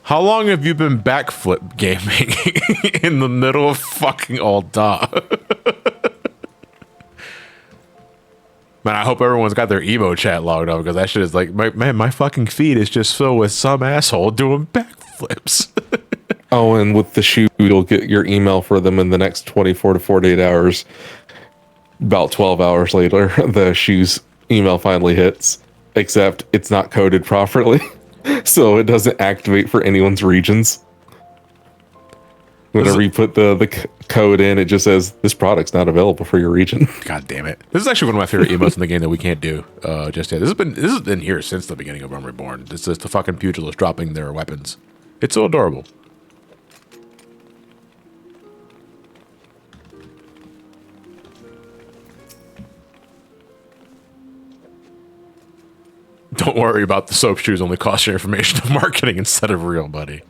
How long have you been backflip gaming in the middle of fucking Ul'dah? Man, I hope everyone's got their emo chat logged up because that shit is like, my fucking feed is just filled with some asshole doing backflips. Oh, and with the shoe, you'll get your email for them in the next 24 to 48 hours. About 12 hours later, the shoe's email finally hits, except it's not coded properly. So it doesn't activate for anyone's regions. Whenever you put the code in, it just says, this product's not available for your region. God damn it. This is actually one of my favorite emotes in the game that we can't do just yet. This has been here since the beginning of Realm Reborn. This is the fucking Pugilist dropping their weapons. It's so adorable. Don't worry about the soap shoes. Only cost your information of marketing instead of real, buddy.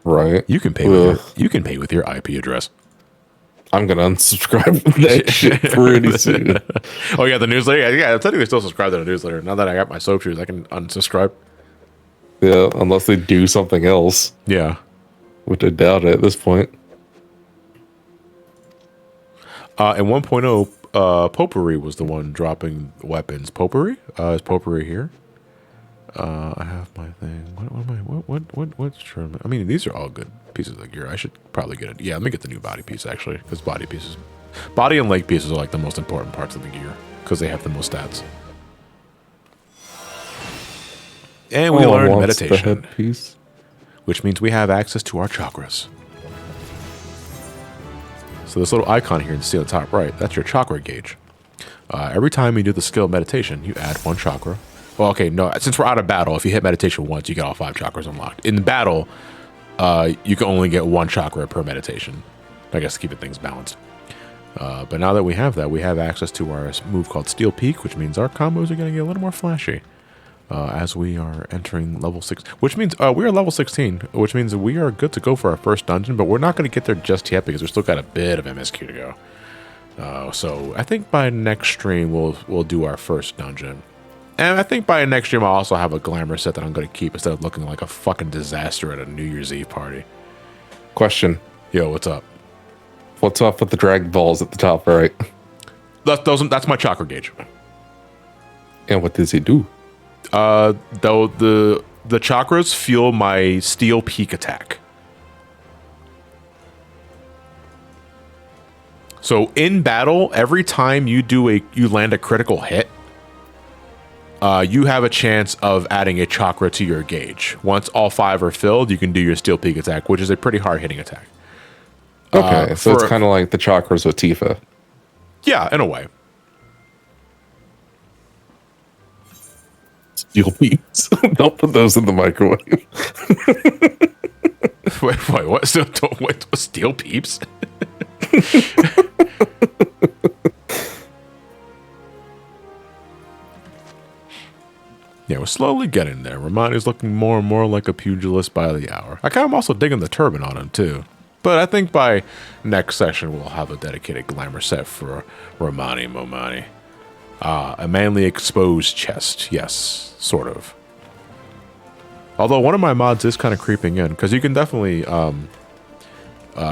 Right. You can pay with your IP address. I'm gonna unsubscribe from that shit pretty soon. Oh yeah, the newsletter. Yeah, I'm technically still subscribe to the newsletter. Now that I got my soap shoes, I can unsubscribe. Yeah, unless they do something else. Yeah. Which I doubt it at this point. In 1.0, Potpourri was the one dropping weapons. Potpourri? Is Potpourri here? I have my thing. What's true? I mean, these are all good pieces of gear. I should probably get it. Yeah, let me get the new body piece, actually. Because body and leg pieces are like the most important parts of the gear. Because they have the most stats. And we learned meditation. Which means we have access to our chakras. So this little icon here, you see on the top right, that's your chakra gauge. Every time you do the skill meditation, you add 1 chakra. Well, okay, no, since we're out of battle, if you hit meditation once, you get all 5 chakras unlocked. In battle, you can only get 1 chakra per meditation. I guess to keep things balanced. But now that we have that, we have access to our move called Steel Peak, which means our combos are going to get a little more flashy. As we are entering level 6, which means we are level 16, which means we are good to go for our first dungeon, but we're not going to get there just yet because we've still got a bit of MSQ to go. So I think by next stream we'll do our first dungeon. And I think by next stream I'll also have a glamour set that I'm going to keep instead of looking like a fucking disaster at a New Year's Eve party. Question. Yo, what's up? What's up with the drag balls at the top right? That's my chakra gauge. And what does he do? Though the chakras fuel my Steel Peak attack. So in battle, every time you land a critical hit, you have a chance of adding a chakra to your gauge. Once all 5 are filled, you can do your Steel Peak attack, which is a pretty hard hitting attack. Okay, so it's kind of like the chakras with Tifa. Yeah, in a way. Steel peeps. Don't put those in the microwave. wait, what? Steel peeps? Yeah, we're slowly getting there. Romani's looking more and more like a pugilist by the hour. I'm also digging the turban on him, too. But I think by next session, we'll have a dedicated glamour set for Romani Momani. A manly exposed chest. Yes, sort of. Although one of my mods is kind of creeping in, because you can definitely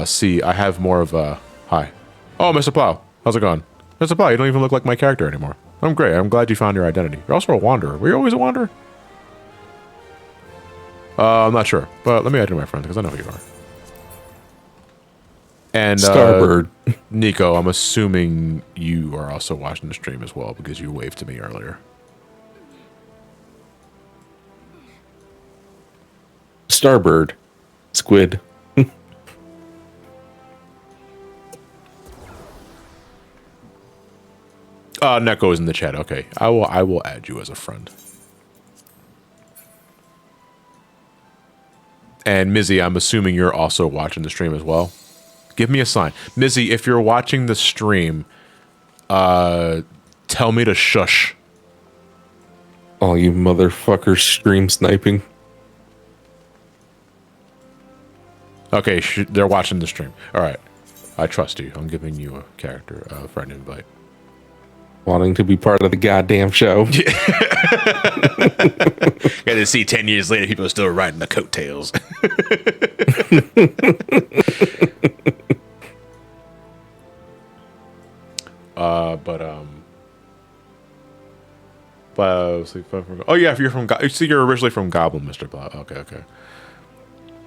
see I have more of a... Hi. Oh, Mr. Plow. How's it going? Mr. Plow, you don't even look like my character anymore. I'm great. I'm glad you found your identity. You're also a wanderer. Were you always a wanderer? I'm not sure, but let me add you to my friends, because I know who you are. And Starbird. Nico, I'm assuming you are also watching the stream as well because you waved to me earlier. Starbird. Squid. Neko is in the chat. Okay. I will add you as a friend. And Mizzy, I'm assuming you're also watching the stream as well. Give me a sign. Mizzy, if you're watching the stream, tell me to shush. Oh, you motherfuckers stream sniping. Okay, they're watching the stream. All right. I trust you. I'm giving you a character, friend invite. Wanting to be part of the goddamn show. Got to see 10 years later, people are still riding the coattails. Oh yeah, if you're from, so you're originally from Goblin, Mr. Blah. Okay.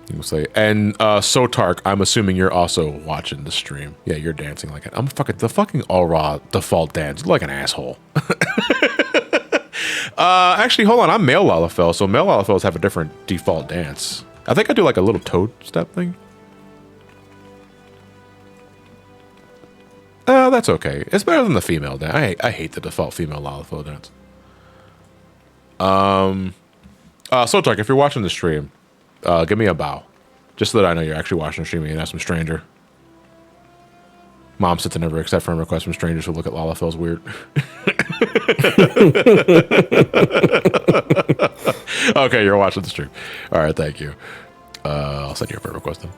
You will say, and Sotark, I'm assuming you're also watching the stream. Yeah, you're dancing like it. I'm the fucking all raw default dance. You look like an asshole. Actually, hold on. I'm male Lalafell, so male Lalafells have a different default dance. I think I do like a little toad step thing. That's okay. It's better than the female dance. I hate the default female Lalafell dance. Sotark, if you're watching the stream, give me a bow. Just so that I know you're actually watching the stream and you're not some stranger. Mom said to never accept friend requests from strangers who look at Lalafell's weird. Okay, you're watching the stream. All right, thank you. I'll send you a friend request then.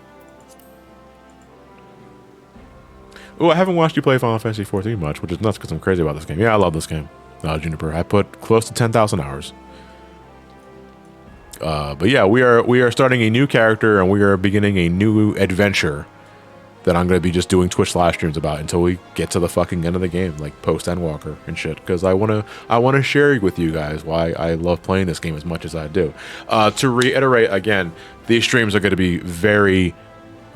Oh, I haven't watched you play Final Fantasy XIV much, which is nuts because I'm crazy about this game. Yeah, I love this game. Juniper, I put close to 10,000 hours. But yeah, we are starting a new character and we are beginning a new adventure that I'm going to be just doing Twitch live streams about until we get to the fucking end of the game, like post Endwalker and shit. Because I want to share with you guys why I love playing this game as much as I do. To reiterate again, these streams are going to be very,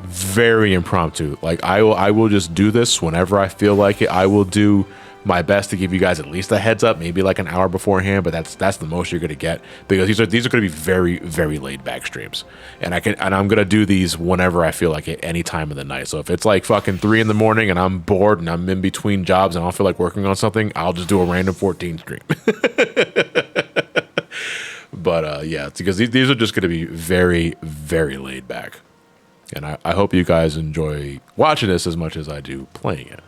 very impromptu. Like I will just do this whenever I feel like it. I will do my best to give you guys at least a heads up, maybe like an hour beforehand, but that's the most you're gonna get, because these are gonna be very, very laid back streams, and I'm gonna do these whenever I feel like it, any time of the night. So if it's like fucking 3 a.m. and I'm bored and I'm in between jobs and I don't feel like working on something, I'll just do a random 14 stream. But yeah, it's because these are just gonna be very, very laid back, and I hope you guys enjoy watching this as much as I do playing it.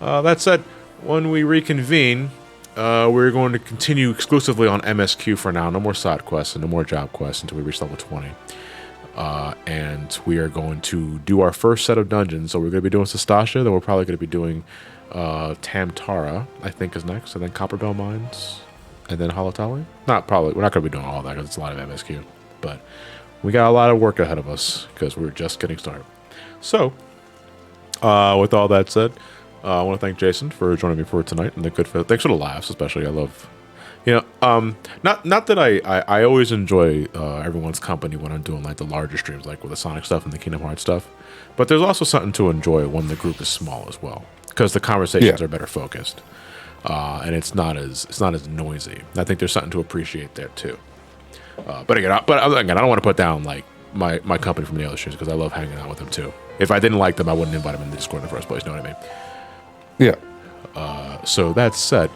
That said, when we reconvene, we're going to continue exclusively on MSQ for now. No more side quests and no more job quests until we reach level 20. And we are going to do our first set of dungeons. So we're going to be doing Sastasha, then we're probably going to be doing Tamtara, I think is next, and then Copperbell Mines, and then Halotali. Not probably, we're not going to be doing all that because it's a lot of MSQ. But we got a lot of work ahead of us because we're just getting started. So, with all that said, I want to thank Jason for joining me for tonight, and thanks for the laughs, especially. I love, not that I always enjoy everyone's company when I'm doing like the larger streams, like with the Sonic stuff and the Kingdom Hearts stuff. But there's also something to enjoy when the group is small as well, because the conversations are better focused, and it's not as noisy. I think there's something to appreciate there too. But again, I don't want to put down like my company from the other streams, because I love hanging out with them too. If I didn't like them, I wouldn't invite them in the Discord in the first place. Know what I mean? Yeah. So that said,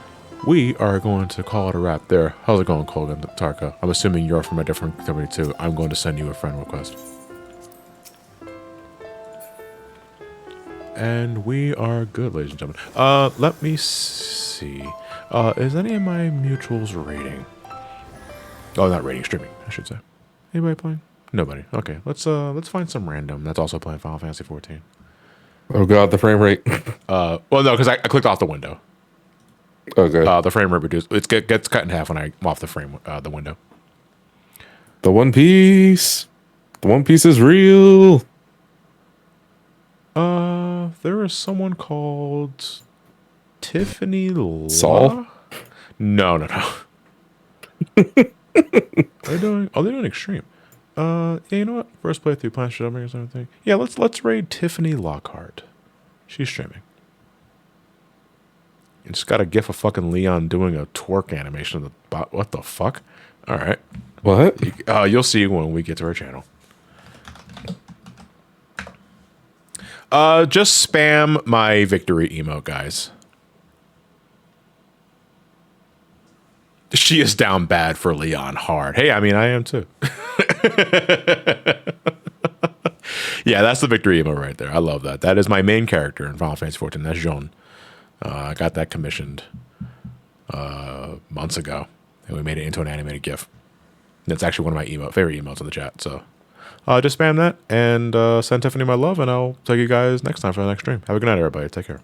we are going to call it a wrap there. How's it going, Colgan Tarka? I'm assuming you're from a different company too. I'm going to send you a friend request. And we are good, ladies and gentlemen. Let me see. Is any of my mutuals rating? Oh, not rating, streaming, I should say. Anybody playing? Nobody. Okay, let's find some random that's also playing Final Fantasy XIV. Oh god, the frame rate. Well, no, because I clicked off the window. Okay. The frame rate reduced. It gets cut in half when I'm off the window. The One Piece. The One Piece is real. There is someone called Tiffany Saul? No. They're doing extreme. Yeah, you know what? First playthrough, Plan Shelving or something. Yeah, let's raid Tiffany Lockhart. She's streaming. It's got a gif of fucking Leon doing a twerk animation. What the fuck? All right. What? You'll see when we get to her channel. Just spam my victory emote, guys. She is down bad for Leon hard. Hey, I mean, I am too. Yeah, that's the victory emote right there. I love that. That is my main character in Final Fantasy XIV. That's Jean. I got that commissioned months ago, and we made it into an animated GIF. That's actually one of my favorite emotes in the chat. So just spam that and send Tiffany my love, and I'll take you guys next time for the next stream. Have a good night, everybody. Take care.